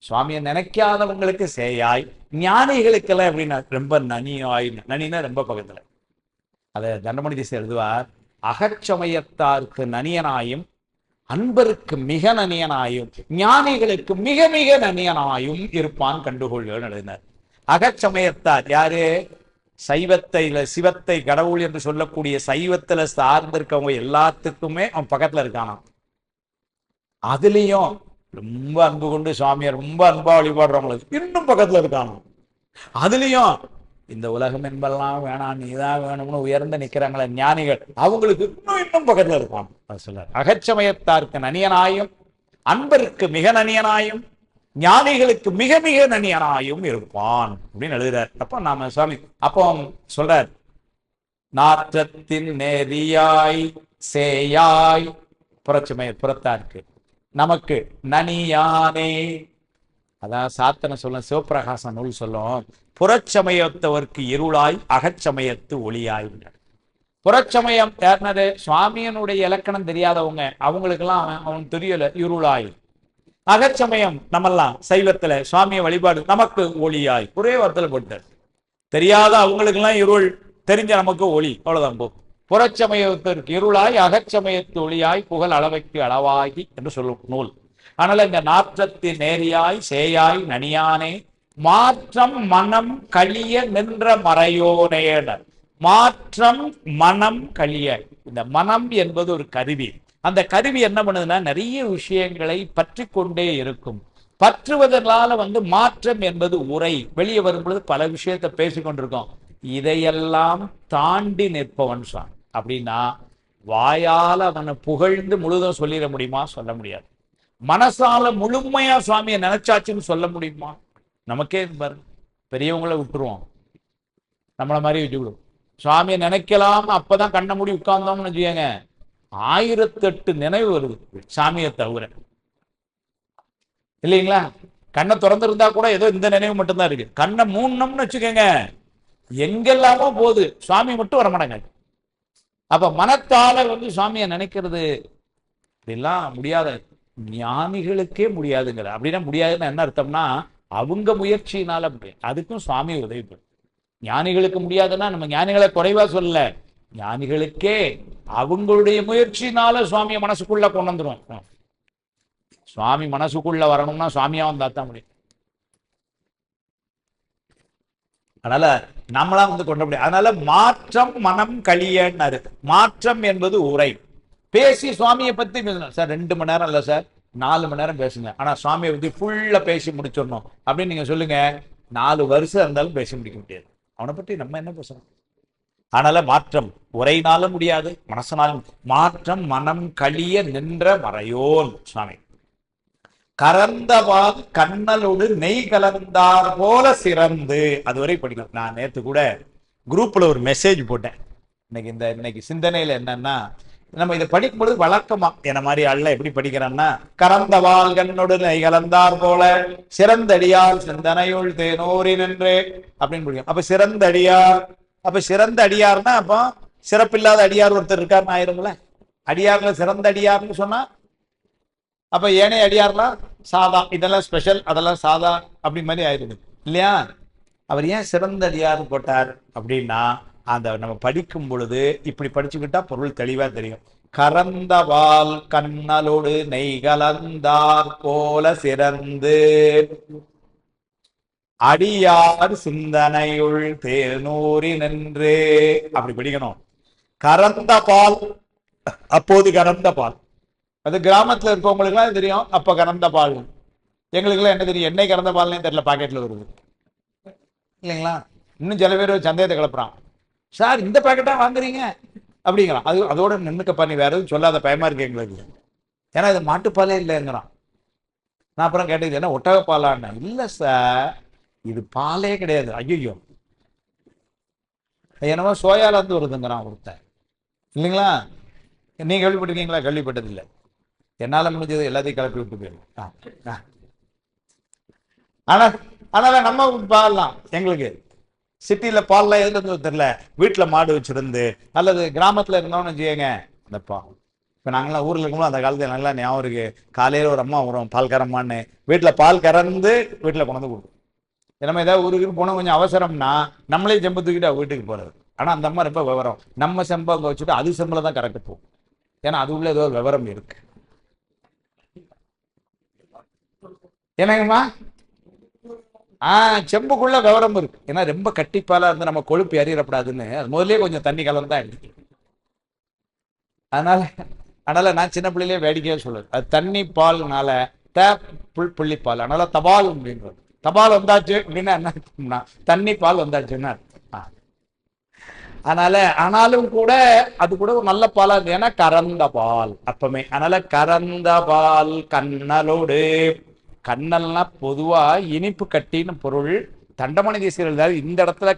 சுவாமியை நினைக்காதவங்களுக்கு சேயாய், ஞானிகளுக்கெல்லாம் எப்படின்னா ரொம்ப நனியாய். நனினா ரொம்ப பக்கத்துல. அதை தண்டமணி திசை எழுதுவார், அகச்சமயத்தாருக்கு நனியனாயும் அன்பருக்கு மிக நனியனாயும் ஞானிகளுக்கு மிக மிக நனியனாயும் இருப்பான் கண்டுகொள்கள் எழுதினார். அகச்சமயத்தார் யாரு? சைவத்தைல சிவத்தை கடவுள் என்று சொல்லக்கூடிய சைவத்துல சார்ந்திருக்கவங்க எல்லாத்துக்குமே அவன் பக்கத்துல இருக்கானாம். அதுலயும் ரொம்ப அன்பு கொண்டு சுவாமியை ரொம்ப அன்பா வழிபாடுறவங்களுக்கு இன்னும் பக்கத்துல இருக்கானாம். அதுலயும் இந்த உலகம் என்பெல்லாம் வேணாம், நீதான் வேணும்னு உயர்ந்து நிக்கிறாங்களே ஞானிகள், அவங்களுக்கு இன்னும் பக்கத்துல இருப்பான். சொல்ல அகச்சமயத்தாருக்கு நனியனாயும் அன்பருக்கு மிக நனியனாயும் ஞானிகளுக்கு மிக மிக நனியனாயும் இருப்பான் அப்படின்னு எழுதுறார். அப்ப நாம சுவாமி அப்போ சொல்றார், நாற்றத்தின் நெறியாய் சேயாய் புறத்தாருக்கு நமக்கு நனியானே. அதான் சாத்தனை சொல்ல சிவபிரகாச நூல் சொல்லும், புறச்சமயத்தவருக்கு இருளாய் அகச்சமயத்து ஒளியாய். புறச்சமயம் யாருனது? சுவாமியனுடைய இலக்கணம் தெரியாதவங்க, அவங்களுக்கெல்லாம் அவன் தெரியல இருளாய். அகச்சமயம் நம்மெல்லாம் சைவத்துல சுவாமிய வழிபாடு நமக்கு ஒளியாய். ஒரே வார்த்தையில போட்டார். தெரியாத அவங்களுக்கெல்லாம் இருள், தெரிஞ்ச நமக்கு ஒளி, அவ்வளவுதான் போ. புறச்சமயத்திற்கு இருளாய் அகச்சமயத்து ஒளியாய் புகழ் அளவைக்கு அளவாகி என்று சொல்லும் நூல். ஆனால் இந்த நாற்றத்தின் நேரியாய் சேயாய் நனியானே, மாற்றம் மனம் கழிய நின்ற மறையோனேனர். மாற்றம் மனம் கழிய. இந்த மனம் என்பது ஒரு கருவி. அந்த கருவி என்ன பண்ணுதுன்னா நிறைய விஷயங்களை பற்றி கொண்டே இருக்கும். பற்றுவதனால மாற்றம் என்பது உரை வெளியே வரும்பொழுது பல விஷயத்தை பேசிக்கொண்டிருக்கோம். இதையெல்லாம் தாண்டி நிற்பவன் சார். அப்படின்னா வாயால அவனை புகழ்ந்து முழுதும் சொல்லிட முடியுமா? சொல்ல முடியாது. மனசால முழுமையா சுவாமியை நினைச்சாச்சுன்னு சொல்ல முடியுமா? நமக்கே பாரு, பெரியவங்களை விட்டுருவோம், நம்மள மாதிரி விட்டுவிடும். சுவாமியை நினைக்கலாம், அப்பதான் கண்ண மூடி உட்கார்ந்தோம்னு வச்சுக்கோங்க, 1008 நினைவு வருது சாமியை தவிர, இல்லைங்களா? கண்ணை திறந்திருந்தா கூட ஏதோ இந்த நினைவு மட்டும்தான் இருக்கு. கண்ணை மூடணும்னு வச்சுக்கோங்க, எங்கெல்லாமோ போகுது, சுவாமி மட்டும் வரமாட்டாங்க. அப்ப மனத்தால சுவாமியை நினைக்கிறது இதெல்லாம் முடியாத, ஞானிகளுக்கே முடியாதுங்கிற. அப்படின்னா முடியாதுன்னு என்ன அர்த்தம்னா அவங்க முயற்சியினால முடியும், அதுக்கும் சுவாமி உதவி பண்ணும். ஞானிகளுக்கு முடியாதுன்னா நம்ம ஞானிகளை குறைவா சொல்லல, ஞானிகளுக்கே அவங்களுடைய முயற்சியினால சுவாமியை மனசுக்குள்ள கொண்டு வந்துடும். சுவாமி மனசுக்குள்ள வரணும்னா சுவாமியா வந்தா தான் முடியும். அதனால நம்மளாம் வந்து கொண்ட முடியாது. அதனால மாற்றம் மனம் கழியன்னாரு. மாற்றம் என்பது உரை. பேசி சுவாமியை பத்தி சார் 2 மணி நேரம் இல்ல சார் 4 மணி நேரம் பேசுங்க, ஆனா சுவாமியை பத்தி ஃபுல்லா பேசி முடிச்சிடணும் அப்படின்னு நீங்க சொல்லுங்க, 4 வருஷம் இருந்தாலும் பேசி முடிக்க முடியாது. அவனை பற்றி நம்ம என்ன பேசணும்? அதனால மாற்றம் உரையினாலும் முடியாது, மனசனாலும். மாற்றம் மனம் கழிய நின்ற மறையோன் சுவாமி. கறந்தவால் கண்ணலோடு நெய் கலந்தார் போல சிறந்து, அதுவரை படிக்கணும். நான் நேற்று கூட குரூப்ல ஒரு மெசேஜ் போட்டேன். இன்னைக்கு சிந்தனையில என்னன்னா, நம்ம இதை படிக்கும்பொழுது வழக்கமா என்ன மாதிரி ஆள்ல எப்படி படிக்கிறான்னா, கறந்தவால் கண்ணோடு நெய் கலந்தார் போல சிறந்தடியார் சிந்தனையுள் தேனோரி நின்று அப்படின்னு படிக்கும். அப்ப சிறந்தடியார், அப்ப சிறந்த அடியார்னா அப்போ சிறப்பில்லாத அடியார் ஒருத்தர் இருக்காருன்னு ஆயிருங்களே. அடியார்ல சிறந்த அடியார்னு சொன்னா அப்ப ஏனைய அடியார்லாம் சாதா, இதெல்லாம் ஸ்பெஷல், அதெல்லாம் சாதா அப்படி மாதிரி ஆயிடுது இல்லையா? அவர் ஏன் சிறந்த அடியார் போட்டார் அப்படின்னா, அந்த நம்ம படிக்கும் பொழுது இப்படி படிச்சுக்கிட்டா பொருள் தெளிவா தெரியும். கறந்தவால் கண்ணலோடு நெய் கலந்தார் போல சிறந்து அடியார் சிந்தனையுள் தேனூரி நின்று, அப்படி படிக்கணும். கறந்த பால், அப்போது கறந்த பால். அது கிராமத்துல இருக்கவங்களுக்கு எல்லாம் தெரியும், அப்ப கறந்த பால். எங்களுக்கு எல்லாம் என்ன தெரியும், எண்ணெய் கறந்த பால்னே தெரியல, பாக்கெட்ல வருது இல்லைங்களா? இன்னும் சில பேர் சந்தேகத்தை கிளப்புறான், சார் இந்த பாக்கெட்டா வாங்குறீங்க அப்படிங்கிறான். அதோட நின்னுக்கப்பா, நீ வேற எதுவும் சொல்லாத, பயமா இருக்கு எங்களுக்கு, ஏன்னா இது மாட்டுப்பாலே இல்லைங்கிறான். நான் அப்புறம் கேட்டது, என்ன ஒட்டகப்பாலான்னு? இல்ல சார், இது பாலே கிடையாது. ஐயோ, என்னவோ சோயால இருந்து வருதுங்கிறான் ஒருத்தன் இல்லைங்களா? நீங்க கேள்விப்பட்டிருக்கீங்களா? கேள்விப்பட்டது இல்லை. என்னால முடிஞ்சது எல்லாத்தையும் கிளப்பி விட்டு போயிடும். ஆனா அதனால நம்ம பால்லாம், எங்களுக்கு சிட்டியில பால்லாம் எதுல இருந்து தெரியல, வீட்டுல மாடு வச்சிருந்து அல்லது கிராமத்துல இருந்தோம்னு வச்சுக்கோங்க. அந்த இப்ப நாங்களாம் ஊர்ல இருக்கும்போது அந்த காலத்துல நல்லா ஞாபகம் இருக்கு, காலையில ஒரு அம்மா வரும் பால் கரம்மான்னு, வீட்டுல பால் கறந்து வீட்டுல கொண்டு வந்து கொடுக்கும். நம்ம ஏதாவது ஊருக்கு போனோம் கொஞ்சம் அவசரம்னா நம்மளே செம்பு தூக்கிட்டு வீட்டுக்கு போறது. ஆனா அந்த அம்மா ரொம்ப விவரம், நம்ம செம்பை அங்க வச்சுட்டு அது செம்பில தான் கரெக்ட் போகும், ஏன்னா அது உள்ள ஏதோ விவரம் இருக்கு. என்னங்கம்மா? செம்புக்குள்ள விவரம் இருக்கு. ஏன்னா ரொம்ப கட்டிப்பாலா இருந்து நம்ம கொழுப்பு எறியப்படாதுன்னு முதலே கொஞ்சம் தண்ணி கலந்து தான் எடுத்து. அதனால நான் சின்ன பிள்ளையிலே வேடிக்கையா சொல்லுது, அது தண்ணி பால்னால புள்ளிப்பால், அதனால தபால் அப்படின்றது. தபால் வந்தாச்சு அப்படின்னா என்ன, தண்ணி பால் வந்தாச்சுன்னா. அதனால ஆனாலும் கூட அது கூட ஒரு நல்ல பாலா இருக்கு, ஏன்னா கறந்த பால் அப்பமே. அதனால கறந்த பால் கண்ணலோடு, கண்ணல்னா பொதுவா இனிப்பு கட்டின்னு பொருள். தண்டமணி தேசியர்கள் இந்த இடத்துல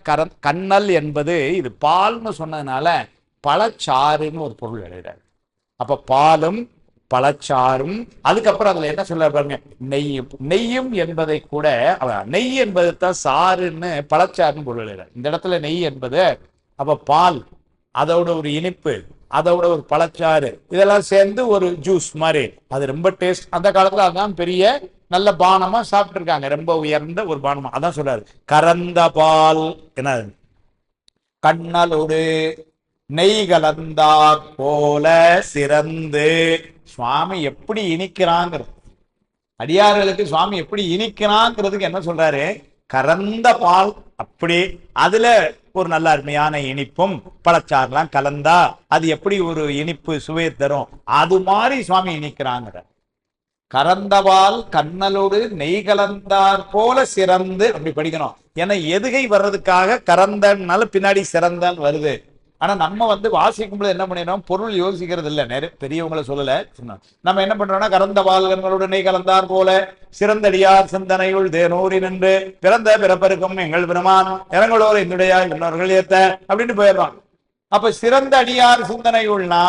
கண்ணல் என்பது இது பால்னு சொன்னதுனால பழச்சாறுன்னு ஒரு பொருள் எழுதுறாரு. அப்ப பாலும் பழச்சாறும், அதுக்கப்புறம் அதுல என்ன சொல்ல பாருங்க, நெய்யும். நெய்யும் என்பதை கூட நெய் என்பது தான் சாறுன்னு பழச்சாறுன்னு பொருள் எழுதுறாரு. இந்த இடத்துல நெய் என்பது அப்ப பால், அதோட ஒரு இனிப்பு, அதோட ஒரு பழச்சாறு, இதெல்லாம் சேர்ந்து ஒரு ஜூஸ் மாதிரி. அது ரொம்ப டேஸ்ட். அந்த காலத்துல அதான் பெரிய நல்ல பானமா சாப்பிட்டு இருக்காங்க, ரொம்ப உயர்ந்த ஒரு பானமா. அதான் சொல்றாரு, கறந்த பால் என்ன கண்ணலோடு நெய் கலந்தார் போல சிறந்து. சுவாமி எப்படி இனிக்கிறாங்கிறது, அடியார்களுக்கு சுவாமி எப்படி இனிக்கிறாங்கிறதுக்கு என்ன சொல்றாரு, கறந்த பால். அப்படி அதுல ஒரு நல்ல அருமையான இனிப்பும் பழச்சாறுலாம் கலந்தா அது எப்படி ஒரு இனிப்பு சுவையை தரும், அது மாதிரி சுவாமி இனிக்கிறாங்கிற. கறந்தவால் கண்ணலோடு நெய் கலந்தார் போல சிறந்து, அப்படி படிக்கணும். ஏன்னா எதுகை வர்றதுக்காக கறந்தனால பின்னாடி சிறந்தான் வருது. ஆனா நம்ம வாசிக்கும்போது என்ன பண்ணிடுறோம், பொருள் யோசிக்கிறது இல்லை. நிறைய பெரியவங்களை சொல்லல, நம்ம என்ன பண்றோம்னா, கறந்த பால்களோடு நெய் கலந்தார் போல சிறந்தடியார் சிந்தனையுள் தேனூரி நின்று பிறந்த பிறப்பருக்கும் எங்கள் பெருமான் இறங்களோர் என்னுடைய இன்னொருகள் ஏத்த அப்படின்னு போயிடுறோம். அப்ப சிறந்த அடியார் சிந்தனையுள்னா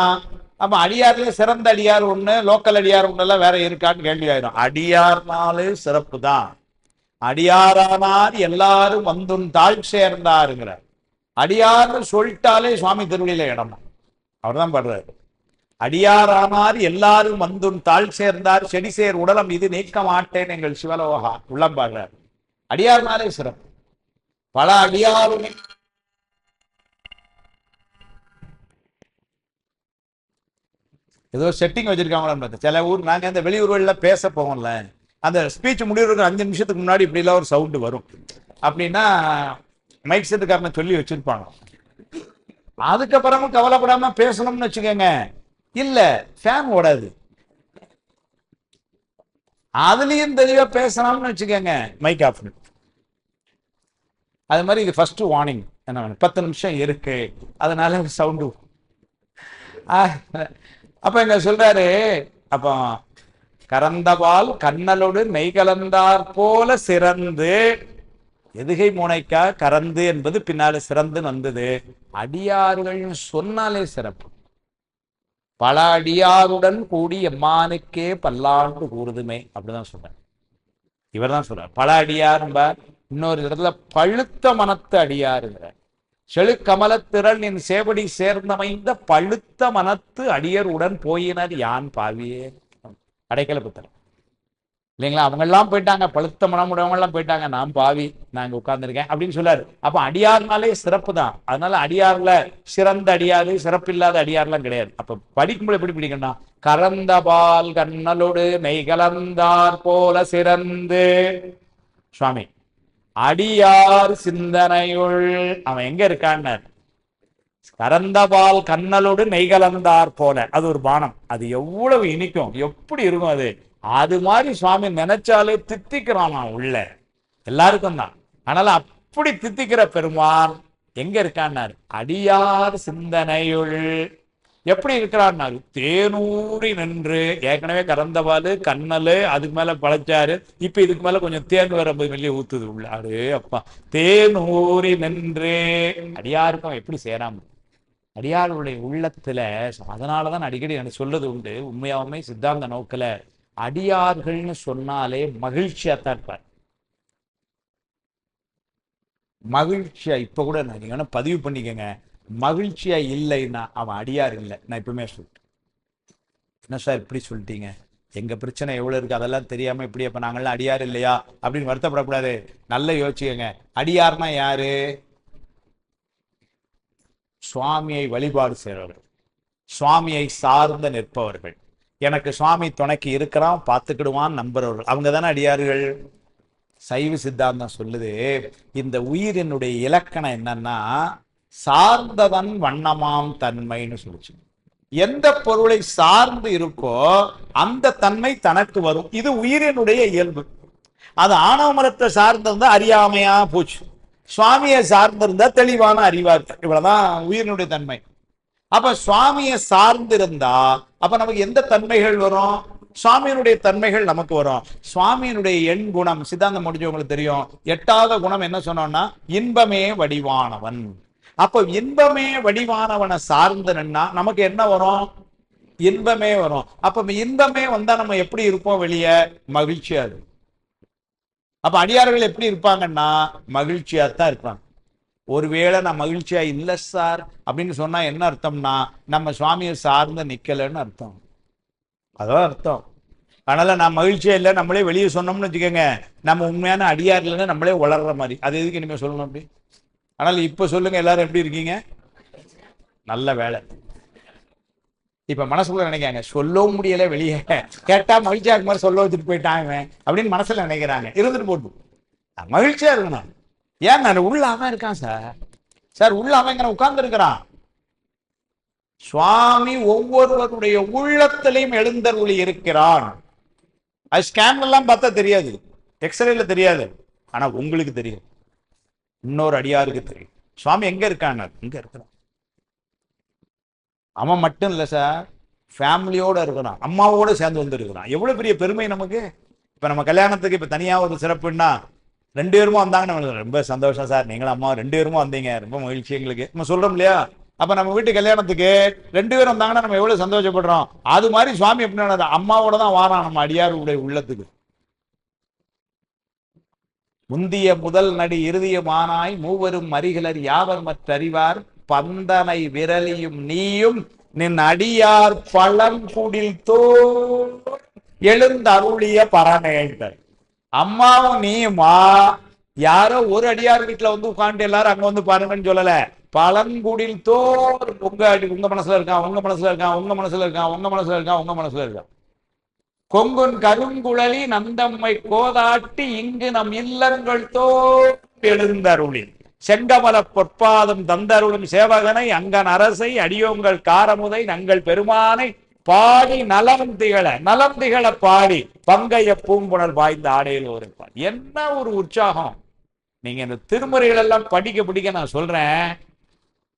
அப்ப அடியார்ல சிறந்த அடியார் ஒண்ணு, லோக்கல் அடியார் ஒண்ணு எல்லாம் வேற இருக்கான்னு கேள்வி ஆயிடும். அடியார்னாலே சிறப்பு தான். அடியாரானார் எல்லாரும் வந்தும் தாழ் சேர்ந்தாருங்கிறார். அடியார்னு சொல்லிட்டாலே சுவாமி திருவடியில இடம். அவர் தான் பாடுறாரு, அடியாரானார் எல்லாரும் வந்தும் தாழ் சேர்ந்தார், செடி சேர் உடலம் இது நீக்க மாட்டேன் எங்கள் சிவலோகா உள்ளம் பாடுறார். அடியார்னாலே சிறப்பு. பல அடியாருமே ஏதோ செட்டிங் வச்சிருக்காங்களா. சில ஊர் நாங்க அந்த வெளியூர்கள்ல பேச போவோம்ல, அந்த ஸ்பீச் முடிவுக்கு 5 நிமிஷத்துக்கு முன்னாடி இப்படி எல்லாம் ஒரு சவுண்டு வரும். அப்படின்னா மைக் செட்டுக்காரனை சொல்லி வச்சிருப்பாங்க. அதுக்கப்புறமும் கவலைப்படாம பேசணும்னு வச்சுக்கோங்க, இல்ல ஃபேன் ஓடாது. அதுலயும் தெளிவா பேசணும்னு வச்சுக்கோங்க, மைக் ஆஃப். அது மாதிரி இது ஃபர்ஸ்ட் வார்னிங். என்ன 10 நிமிஷம் இருக்கு, அதனால சவுண்டு. அப்ப இங்க சொல்றாரு, அப்ப கறந்தபால் கண்ணலோடு நெய் கலந்தார் போல சிறந்து, எதுகை முனைக்கா கறந்து என்பது பின்னால சிறந்து வந்தது. அடியார்கள் சொன்னாலே சிறப்பு. பல அடியாருடன் கூடி எம்மானுக்கே பல்லாண்டு கூறுதுமே, அப்படிதான் சொல்றேன். இவர் தான் சொல்றார் பல அடியார். இன்னொரு இடத்துல பழுத்த மனத்து அடியாருங்கிற செழுக்கமலத்திரள் என் சேவடி சேர்ந்தமைந்த பழுத்த மனத்து அடியர் உடன் போயினர் யான் பாவியே. அடைக்கல புத்தர் இல்லைங்களா? அவங்க எல்லாம் போயிட்டாங்க, பழுத்த மனம் உடவங்க எல்லாம் போயிட்டாங்க, நான் பாவி, நான் இங்க உட்கார்ந்துருக்கேன் அப்படின்னு சொல்லாரு. அப்ப அடியார்னாலே சிறப்பு தான். அதனால அடியார்ல சிறந்த அடியாரு, சிறப்பு இல்லாத அடியார்லாம் கிடையாது. அப்ப படிக்கும்போது எப்படி பிடிக்கணும்? கறந்தபால் கண்ணலோடு நெய் கலந்தார் போல சிறந்து, சுவாமி அடியார் சிந்தனையுள் அவன் எங்க இருக்கான்னு, கறந்தபால் கண்ணலோடு நெய் கலந்தார் போல. அது ஒரு பானம், அது எவ்வளவு இனிக்கும், எப்படி இருக்கும் அது. அது மாதிரி சுவாமி நினைச்சாலே தித்திக்கிறான் உள்ள, எல்லாருக்கும் தான். அதனால அப்படி தித்திக்கிற பெருமான் எங்க இருக்கான்னாரு, அடியார் சிந்தனையுள். எப்படி இருக்கிறான்னாரு, தேனூரி நின்று. ஏற்கனவே கறந்தபால் கண்ணல், அதுக்கு மேல பழச்சாரு, இப்ப இதுக்கு மேல கொஞ்சம் தேன் வர வெளியே ஊத்துது உள்ள. அரு அப்பா, தேனூரி நின்று. அடியாருக்கும் எப்படி சேராம, அடியாருடைய உள்ளத்துல. அதனாலதான் அடிக்கடி எனக்கு சொல்றது உண்டு, உண்மையாவுமே சித்தாந்த நோக்கில அடியார்கள்னு சொன்னாலே மகிழ்ச்சியாத்தான் இருப்பார். மகிழ்ச்சியா இப்ப கூட நீங்க பதிவு பண்ணிக்கங்க, மகிழ்ச்சியா இல்லைன்னா அவன் அடியார் இல்லை. நான் இப்பவுமே சொல்லிட்டேன். என்ன சார் இப்படி சொல்லிட்டீங்க, எங்க பிரச்சனை எவ்வளவு இருக்கு அதெல்லாம் தெரியாம இப்படி, அப்ப நாங்கள்லாம் அடியார் இல்லையா அப்படின்னு வருத்தப்படக்கூடாது. நல்ல யோசிச்சுக்கங்க. அடியார்னா யாரு? சுவாமியை வழிபாடு செய்றவர்கள், சுவாமியை சார்ந்த நிற்பவர்கள், எனக்கு சுவாமி துணைக்கு இருக்கிறான் பார்த்துக்கிடுவான் நம்புறவர்கள், அவங்க தானே அடியார்கள். சைவ சித்தாந்தம் சொல்லுது, இந்த உயிரினுடைய இலக்கணம் என்னன்னா சார்ந்ததன் வண்ணமாம் தன்மைன்னு சொல்லிச்சு. எந்த பொருளை சார்ந்து இருக்கோ அந்த தன்மை தனக்கு வரும். இது உயிரினுடைய இயல்பு. அது ஆணவ மரத்தை சார்ந்திருந்தா அறியாமையா போச்சு, சுவாமியை சார்ந்திருந்தா தெளிவான அறிவா இருக்கு. இவ்வளவுதான் உயிரினுடைய தன்மை. அப்ப சுவாமியை சார்ந்திருந்தா அப்ப நமக்கு எந்த தன்மைகள் வரும்? சுவாமியினுடைய தன்மைகள் நமக்கு வரும். சுவாமியினுடைய எண் குணம் சித்தாந்தம் முடிஞ்சவங்களுக்கு தெரியும். 8வது குணம் என்ன சொன்னோம்னா இன்பமே வடிவானவன். அப்ப இன்பமே வடிவானவனை சார்ந்து நின்னா நமக்கு என்ன வரும்? இன்பமே வரும். அப்ப இன்பமே வந்தா நம்ம எப்படி இருப்போம்? வெளியே மகிழ்ச்சியா இருக்கும். அப்ப அடியார்கள் எப்படி இருப்பாங்கன்னா மகிழ்ச்சியாத்தான் இருப்பாங்க. ஒருவேளை நான் மகிழ்ச்சியா இல்லை சார் அப்படின்னு சொன்னா என்ன அர்த்தம்னா நம்ம சுவாமியை சார்ந்து நிக்கலன்னு அர்த்தம். அதான் அர்த்தம். அதனால நான் மகிழ்ச்சியா இல்லை நம்மளே வெளியே சொன்னோம்னு வச்சுக்கோங்க, நம்ம உண்மையான அடியார் இல்லைன்னு நம்மளே வளர்ற மாதிரி. அது எதுக்கு இனிமே சொல்லணும் அப்படி? ஆனால் இப்ப சொல்லுங்க, எல்லாரும் எப்படி இருக்கீங்க? நல்ல வேலை. இப்ப மனசுக்குள்ள நினைக்கிறாங்க, சொல்லவும் முடியல, வெளியே கேட்டா மகிழ்ச்சியா இருக்க மாதிரி சொல்ல வச்சுட்டு போயிட்டாங்க அப்படின்னு மனசுல நினைக்கிறாங்க. இருந்துட்டு போட்டு மகிழ்ச்சியா இருக்கணும். ஏன் நான் உள்ள அவன் இருக்கான் சார், சார் உள்ள அவன் உட்கார்ந்து இருக்கிறான். சுவாமி ஒவ்வொருவருடைய உள்ளத்திலையும் எழுந்தருளி இருக்கிறான். அது ஸ்கேன் எல்லாம் பார்த்தா தெரியாது, எக்ஸ்ரேல தெரியாது, ஆனா உங்களுக்கு தெரியும், இன்னொரு அடியாருக்கு தெரியும் சுவாமி எங்க இருக்கான். இங்க இருக்கிறான். அவன் மட்டும் இல்லை சார், ஃபேமிலியோட இருக்கிறான், அம்மாவோட சேர்ந்து வந்து இருக்கிறான். எவ்வளவு பெரிய பெருமை நமக்கு. இப்ப நம்ம கல்யாணத்துக்கு இப்ப தனியா ஒரு சிறப்புன்னா 2 பேருமா வந்தாங்கன்னு ரொம்ப சந்தோஷம் சார், நீங்களும் அம்மா 2 பேருமா வந்தீங்க, ரொம்ப மகிழ்ச்சி எங்களுக்கு நம்ம சொல்றோம் இல்லையா. அப்ப நம்ம வீட்டு கல்யாணத்துக்கு 2 பேரும் வந்தாங்கன்னா நம்ம எவ்வளவு சந்தோஷப்படுறோம். அது மாதிரி சுவாமி எப்படி அம்மாவோட தான் வாரான் நம்ம அடியாருடைய உள்ளத்துக்கு. முந்திய முதல் நடி இறுதியமானாய் மூவரும் மறிகளர் யாவர் மற்றறிவார் பந்தனை விரலியும் நீயும் நின் அடியார் பழங்குடில் தோ எழுந்தருளிய பரமேண்டர். அம்மாவும் நீயுமா யாரோ ஒரு அடியார் வீட்டுல வந்து உட்காந்து எல்லாரும் அங்க வந்து பாருங்கன்னு சொல்லல, பழங்குடில் தோர் உங்க மனசுல இருக்கான், உங்க மனசுல இருக்கான், உங்க மனசுல இருக்கான், உங்க மனசுல இருக்கான், உங்க மனசுல இருக்கான். கொங்குன் கருங்குழலி நந்தம்மை கோதாட்டி இங்கு நம் இல்லங்கள் தோர் எழுந்தருளி. செங்கமல பொற்பாதம் தந்தருளும் சேவகனை அங்கன் அரசை அடியோங்கள் காரமுதை நங்கள் பெருமானை பாடி நலம் திகழ பாடி பங்கைய பூம்புணர் பாய்ந்த ஆடையில் ஒரு என்ன ஒரு உற்சாகம். நீங்க இந்த திருமுறைகள் எல்லாம் படிக்க நான் சொல்றேன்,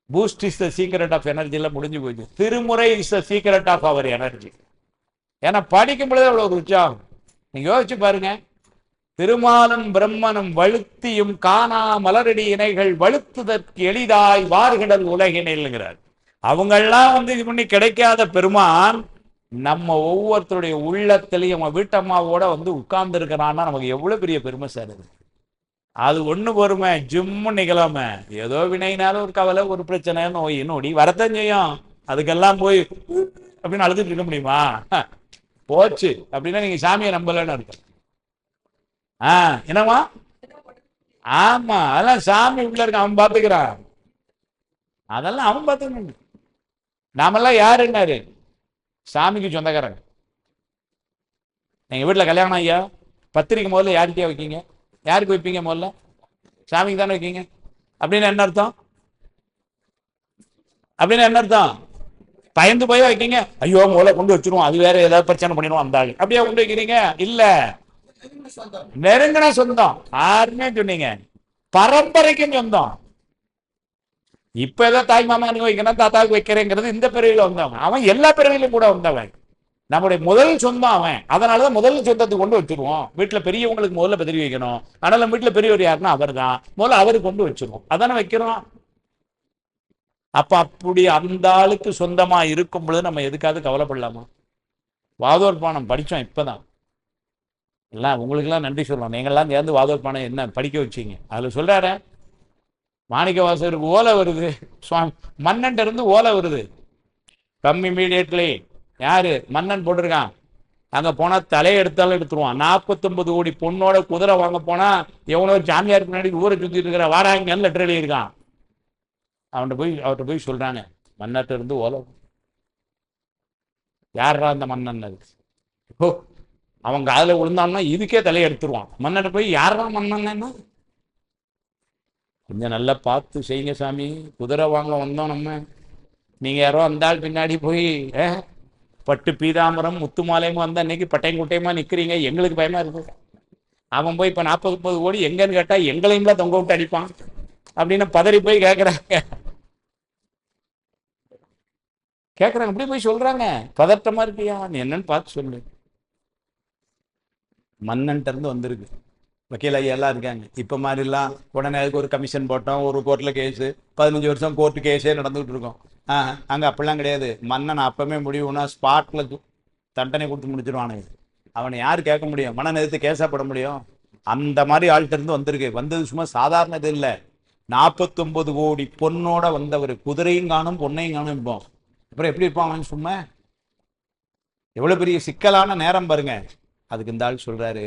boost is the secret of எனர்ஜில முடிஞ்சு போச்சு. Thirumurai is the secret of our energy. ஏன்னா படிக்கும் பொழுது அவ்வளவு ஒரு உற்சாகம். நீங்க யோசிச்சு பாருங்க, திருமாலும் பிரம்மனும் வழுத்தியும் காணா மலரடி இணைகள் வழுத்துதற்கு எளிதாய் வார்கிடல் உலகினைங்கிறார். அவங்கெல்லாம் இது பண்ணி கிடைக்காத பெருமான் நம்ம ஒவ்வொருத்தருடைய உள்ளத்திலையும் வீட்டம்மாவோட உட்கார்ந்து இருக்கிறான்னா நமக்கு எவ்வளவு பெரிய பெருமை சார். அது ஒண்ணு பொறுமை ஜிம்மு நிகழாம ஏதோ வினைனாலும் ஒரு கவலை ஒரு பிரச்சனை நோய் நொடி வரத்தான் செய்யும். அதுக்கெல்லாம் போய் அப்படின்னு அழுதுட்டு இருக்க முடியுமா? போச்சு அப்படின்னா நீங்க சாமியை நம்பலன்னு அர்த்தம். என்னவா? ஆமா, அதெல்லாம் சாமி உள்ள இருக்க, அவன் பாத்துக்கிறான். அதெல்லாம் அவன் பாத்துக்கணும். நாமெல்லாம் யாருன்னாரு? சாமிக்கு சொந்தக்காரங்க. நீங்க வீட்டுல கல்யாணம் ஐயா பத்திரிக்கை முதல்ல யாருக்கே வைக்கீங்க? யாருக்கு வைப்பீங்க? முதல்ல சாமிக்கு தானே வைக்கீங்க. அப்படின்னு என்ன அர்த்தம்? பயந்து போய் வைக்கீங்க. ஐயோ முதல்ல கொண்டு வச்சிருவோம், அது வேற ஏதாவது பிரச்சனை பண்ணிடுவோம் அந்த ஆளு, அப்படியே கொண்டு வைக்கிறீங்க. இல்ல, நெருங்கின சொந்தம். யாருமே சொன்னீங்க பரம்பரைக்கும் சொந்தம். இப்ப ஏதோ தாய் மாமனுக்கு வைக்கணும் தாத்தாவுக்கு வைக்கிறேங்கிறது இந்த பிறவியில வந்தவன். அவன் எல்லா பிறவிலும் கூட வந்தவன். நம்முடைய முதல் சொந்தம் அவன். அதனாலதான் முதல் சொந்தத்துக்கு கொண்டு வச்சிருவோம். வீட்டுல பெரியவங்களுக்கு முதல்ல பதிரி வைக்கணும். அதனால வீட்டுல பெரியவர் யாருன்னா அவர் தான். முதல்ல அவருக்கு கொண்டு வச்சிருவோம். அதானே வைக்கிறோம். அப்ப அப்படி அந்த ஆளுக்கு சொந்தமா இருக்கும் பொழுது நம்ம எதுக்காவது கவலைப்படலாமா? வாதோர்பானம் படிச்சோம் இப்பதான். எல்லாம் உங்களுக்கெல்லாம் நன்றி சொல்லலாம். நீங்கள்லாம் சேர்ந்து வாதோர்பானம் என்ன படிக்க வச்சீங்க. அதுல சொல்றாரு, மாணிக்க வாசகருக்கு ஓலை வருது, சுவாமி மன்னன் இருந்து ஓலை வருது. Come immediately. யாரு? மன்னன் போட்டிருக்கான். அங்க போனா தலையை எடுத்தாலும் எடுத்துருவான். 49 கோடி பொண்ணோட குதிரை வாங்க போனா எவனோ சாமியாருக்கு முன்னாடி ஊரை சுத்திட்டு இருக்கிற வாராங்கன்னு லெட்டர் எழுதியிருக்கான். அவர்கிட்ட போய் சொல்றாங்க, மன்னர்கிட்ட இருந்து ஓலை. யாரா அந்த மன்னன்? ஓ, அவங்க காதுல விழுந்தான்னா இதுக்கே தலையை எடுத்துருவான். மன்னர்கிட்ட போய் யாரா மன்னன்னா, கொஞ்சம் நல்லா பார்த்து செய்யுங்க சாமி, குதிரை வாங்க வந்தோம் நம்ம, நீங்க யாரோ வந்தால் பின்னாடி போய் பட்டு பீதாம்பரம் முத்து மாலையமா வந்தா இன்னைக்கு பட்டையும் குட்டையுமா நிக்கிறீங்க, எங்களுக்கு பயமா இருக்கு. அவன் போய் இப்ப 40-30 கோடி எங்கன்னு கேட்டா எங்களையும் தான் தொங்க விட்டு அடிப்பான் அப்படின்னு பதறி போய் கேட்கறாங்க. அப்படி போய் சொல்றாங்க, பதட்டமா இருக்கியா நீ என்னன்னு பார்த்து சொல்லு. மன்னன்ட்ட இருந்து வந்திருக்கு. வக்கீல் ஐயா எல்லாம் இருக்காங்க. இப்போ மாதிரிலாம் உடனே அதுக்கு ஒரு கமிஷன் போட்டோம், ஒரு கோர்ட்டில் கேஸு, 15 வருஷம் கோர்ட்டு கேஸே நடந்துகிட்டு இருக்கோம். அங்கே அப்படிலாம் கிடையாது. மன்னன் அப்பவுமே முடிவுனா ஸ்பாட்டில் தண்டனை கொடுத்து முடிச்சிருவானுங்க. அவனை யார் கேட்க முடியும்? மன்னன் எதிர்த்து கேஸாப்பட முடியும்? அந்த மாதிரி ஆள்கிட்ட இருந்து வந்தது சும்மா சாதாரண இது இல்லை. 49 கோடி பொண்ணோட வந்தவர். குதிரையும் காணும் பொண்ணையும் காணும். இப்போ அப்புறம் எப்படி இருப்பான் அவன்? சும்மா எவ்வளோ பெரிய சிக்கலான நேரம் பாருங்க. அதுக்கு இந்த ஆள் சொல்றாரு,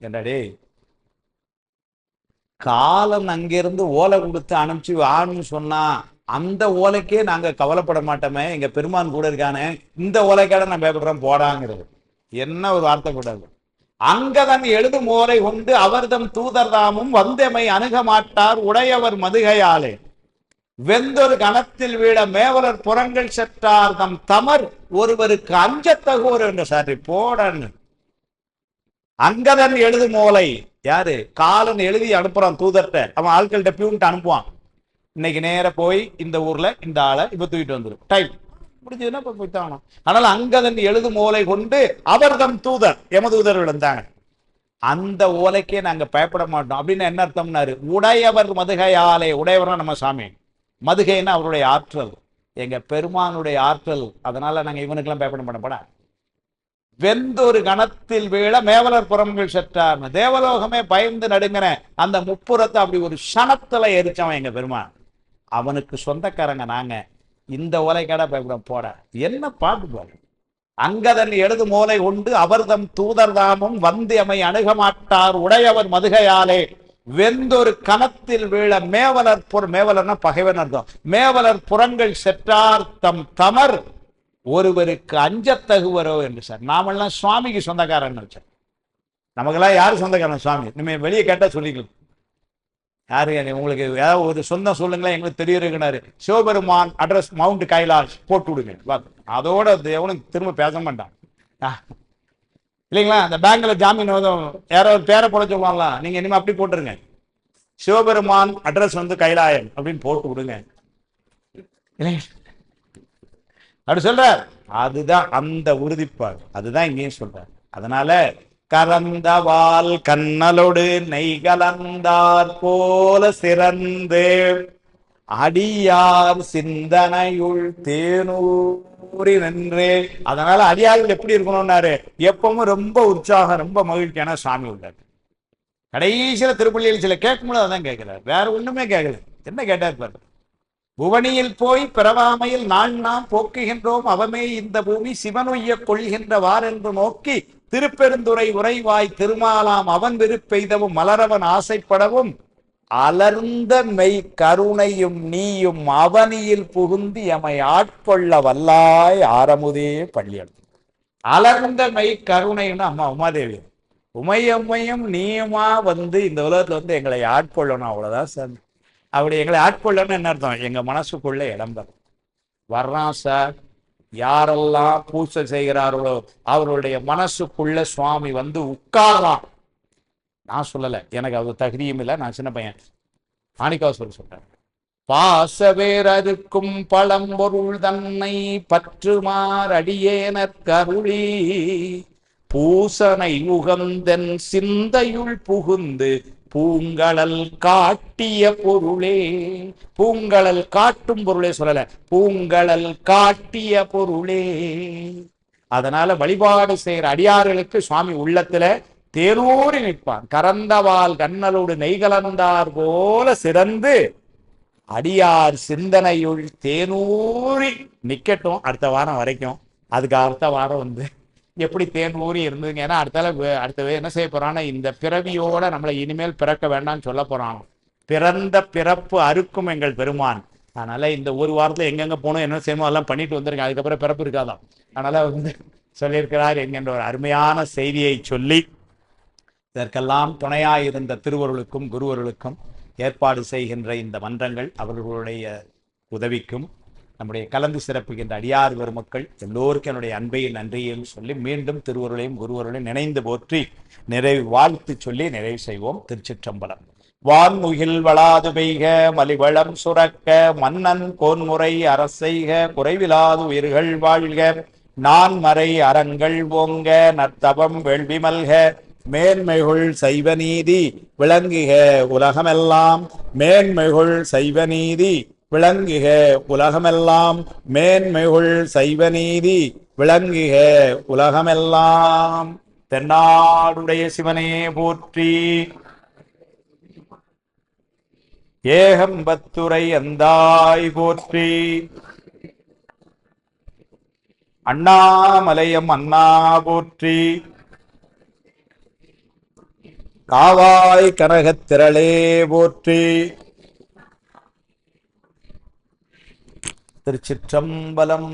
என்னடே காலம் அங்கிருந்து ஓலை கொடுத்து அனுப்பிச்சு ஆணுன்னு சொன்னா அந்த ஓலைக்கே நாங்க கவலைப்பட மாட்டோமே, எங்க பெருமான் கூட இருக்கானே, இந்த ஓலைக்காட நான் பயப்படுறேன் போடாங்கிறது. என்ன ஒரு வார்த்தை கூடாது. அங்கதன் எழுதும் ஓலை கொண்டு அவர்தம் தூதர்தாமும் வந்தமை அணுக மாட்டார் உடையவர் மதுகையாலே வெந்தொரு கணத்தில் வீட மேவலர் புறங்கள் செற்றார் தம் தமர் ஒருவருக்கு அஞ்சத்தகோர் என்ற சாரி போடன்னு. அங்கதன் எழுதும் ஓலை யாரு? காலன் எழுதி அனுப்புறான் தூதர்கிட்ட. அவன் ஆட்கள்கிட்ட பியூன்ட்டு அனுப்புவான். இன்னைக்கு நேர போய் இந்த ஊர்ல இந்த ஆளை இப்ப தூக்கிட்டு வந்துடும், டைம் முடிஞ்சதுன்னா இப்ப போய்த்தாங்க. ஆனால் அங்கதன் எழுதும் ஓலை கொண்டு அவர்தம் தூதர் யமதூதர் விழுந்தாங்க. அந்த ஓலைக்கே நாங்க பயப்பட மாட்டோம். அப்படின்னு என்ன அர்த்தம்னாரு? உடையவர் மதுகையாலே. உடையவர்னா நம்ம சாமி, மதுகைன்னா அவருடைய ஆற்றல், எங்க பெருமானுடைய ஆற்றல். அதனால நாங்க இவனுக்கெல்லாம் பயப்பட மாட்டோம். வெந்தொரு கணத்தில் வீழ மேவலர் புறங்கள் செற்றார். தேவலோகமே பயந்து நடுங்கின அந்த முப்புறத்தை அப்படி ஒரு சனத்துல எரிச்சவன் எங்க பெருமான். அவனுக்கு சொந்தக்காரங்க நாங்க. இந்த ஓலைக்காட பயப்பட போட. என்ன பாட்டு பாரு. அங்கதன் எழுது ஓலை உண்டு அவர்தம் தூதர்தாமும் வந்தியமை அணுக மாட்டார் உடையவர் மதுகையாலே வெந்தொரு கணத்தில் வீழ மேவலர் மேவலர்னா பகைவன் அர்த்தம். மேவலர் புறங்கள் செற்றார் தம் தமர் ஒருவருக்கு அஞ்சத்தகுவரோ என்று. சார் நாமெல்லாம் சுவாமிக்கு சொந்தக்காரன் வச்சேன். நமக்கெல்லாம் யாரு சொந்தக்காரன்? சுவாமி. நம்ம வெளியே கேட்டா சொல்லிக்கலாம். யாரு உங்களுக்கு ஏதாவது ஒரு சொந்தம் சொல்லுங்களேன், எங்களுக்கு தெரியுறாரு. சிவபெருமான் அட்ரஸ் மவுண்ட் கைலாஷ் போட்டு விடுங்க. அதோட எவனும் திரும்ப பேச மாட்டான் இல்லைங்களா? அந்த பேங்க்ல ஜாமீன் யாரோ ஒரு பேரை போட சொல்லுவாங்களா, நீங்க இனிமே அப்படி போட்டுருங்க, சிவபெருமான் அட்ரஸ் கைலாயம் அப்படின்னு போட்டு விடுங்க. அப்படி சொல்ற. அதுதான் அந்த உறுதிப்பாடு, அதுதான் இங்கேயும் சொல்ற. அதனால கறந்தவால் கண்ணலோடு நெய் கலந்தார் போல சிறந்து அடியார் சிந்தனையுள் தேனூரி நின்று. அதனால அடியார்கள் எப்படி இருக்கணும்னாரு, எப்பவும் ரொம்ப உற்சாகம், ரொம்ப மகிழ்ச்சியான சாமி உள்ளார். கடைசியில திருப்பள்ளியில் சில கேட்கும்போது அதான் கேட்கிறார், வேற ஒண்ணுமே கேட்கல. என்ன கேட்டார் பாரு, புவனியில் போய் பிறவாமையில் நாம் போக்குகின்றோம், அவமே இந்த பூமி சிவனுய்ய கொள்கின்றவார் என்று நோக்கி திருப்பெருந்துறை உறைவாய் திருமாலாம் அவன் விருப்பெய்தவும் மலரவன் ஆசைப்படவும் அலர்ந்த மெய் கருணையும் நீயும் அவனியில் புகுந்து எமை ஆட்கொள்ள வல்லாய் ஆரமுதே பள்ளியல். அலர்ந்த மெய் கருணைன்னு அம்மா உமாதேவி, உமையம்மையும் நீயுமா இந்த உலகத்துல எங்களை ஆட்கொள்ளணும், அவ்வளவுதான் சார். அப்படி எங்களை ஆட்கொள்ளன்னு என்ன அர்த்தம், எங்க மனசுக்குள்ள இடம்பெறும். வர்றான் சார், யாரெல்லாம் பூசை செய்கிறார்களோ அவருடைய மனசுக்குள்ள சுவாமி உட்கார்றான். நான் சொல்லல, எனக்கு அது தகுதியும் இல்லை, நான் சின்ன பையன். மாணிக்காசுவர் சொல்றேன், பாசவேரருக்கும் பழம்பொருள் தன்னை பற்றுமார் அடியேனர் கருளி பூசனை உகந்தன் சிந்தையுள் புகுந்து பூங்கழல் காட்டிய பொருளே. பூங்கழல் காட்டும் பொருளே சொல்லல, பூங்கழல் காட்டிய பொருளே. அதனால வழிபாடு செய்யற அடியார்களுக்கு சுவாமி உள்ளத்துல தேனூரி நிற்பான். கறந்தவால் கண்ணலோடு நெய் கலந்தார் போல சிறந்து அடியார் சிந்தனையுள் தேனூரி நிக்கட்டும் அடுத்த வாரம் வரைக்கும். அதுக்கு அடுத்த வாரம் எப்படி தேன் ஊறி இருந்ததுங்க. ஏன்னா அடுத்த என்ன செய்ய போறான்னா, இந்த பிறவியோட நம்மளை இனிமேல் பிறக்க வேண்டாம்னு சொல்ல போறான். பிறந்த பிறப்பு அறுக்கும் எங்கள் பெருமான். அதனால இந்த ஒரு வாரத்துல எங்கெங்க போனோம், என்ன செய்யணும் எல்லாம் பண்ணிட்டு வந்துருங்க, அதுக்கப்புறம் பிறப்பு இருக்காதான். அதனால சொல்லியிருக்கிறார் என்கின்ற ஒரு அருமையான செய்தியை சொல்லி, இதற்கெல்லாம் துணையாயிருந்த திருவருளுக்கும் குருவருளுக்கும் ஏற்பாடு செய்கின்ற இந்த மன்றங்கள் அவர்களுடைய உதவிக்கும் நம்முடைய கலந்து சிறப்புகின்ற அடியார் பெருமக்கள் எல்லோருக்கும் என்னுடைய அன்பையும் நன்றியையும் சொல்லி மீண்டும் திருவருளையும் குருவருளையும் நினைந்து போற்றி நிறைவு வாழ்த்து சொல்லி நிறைவு செய்வோம். திருச்சிற்றம்பலம். வான்முகில் வளாது பெய்க மலிவளம் சுரக்க மன்னன் கோன்முறை அரசெய்க குறைவிலாது உயிர்கள் வாழ்க நான்மறை அறங்கள் ஓங்க நத்தபம் வேள்வி மல்க மேன்மைகுள் சைவ நீதி விளங்குக உலகமெல்லாம் மேன்மைகுள் சைவ நீதி விளங்குக உலகமெல்லாம் மேன்மைகுள் சைவ நீதி விளங்குக உலகமெல்லாம். தென்னாடுடைய சிவனே போற்றி. ஏகம்பத்துரை அந்தாய் போற்றி. அண்ணாமலையம் அண்ணா போற்றி. காவாய் கனகத்திரளே போற்றி. திருச்சிற்றம்பலம்.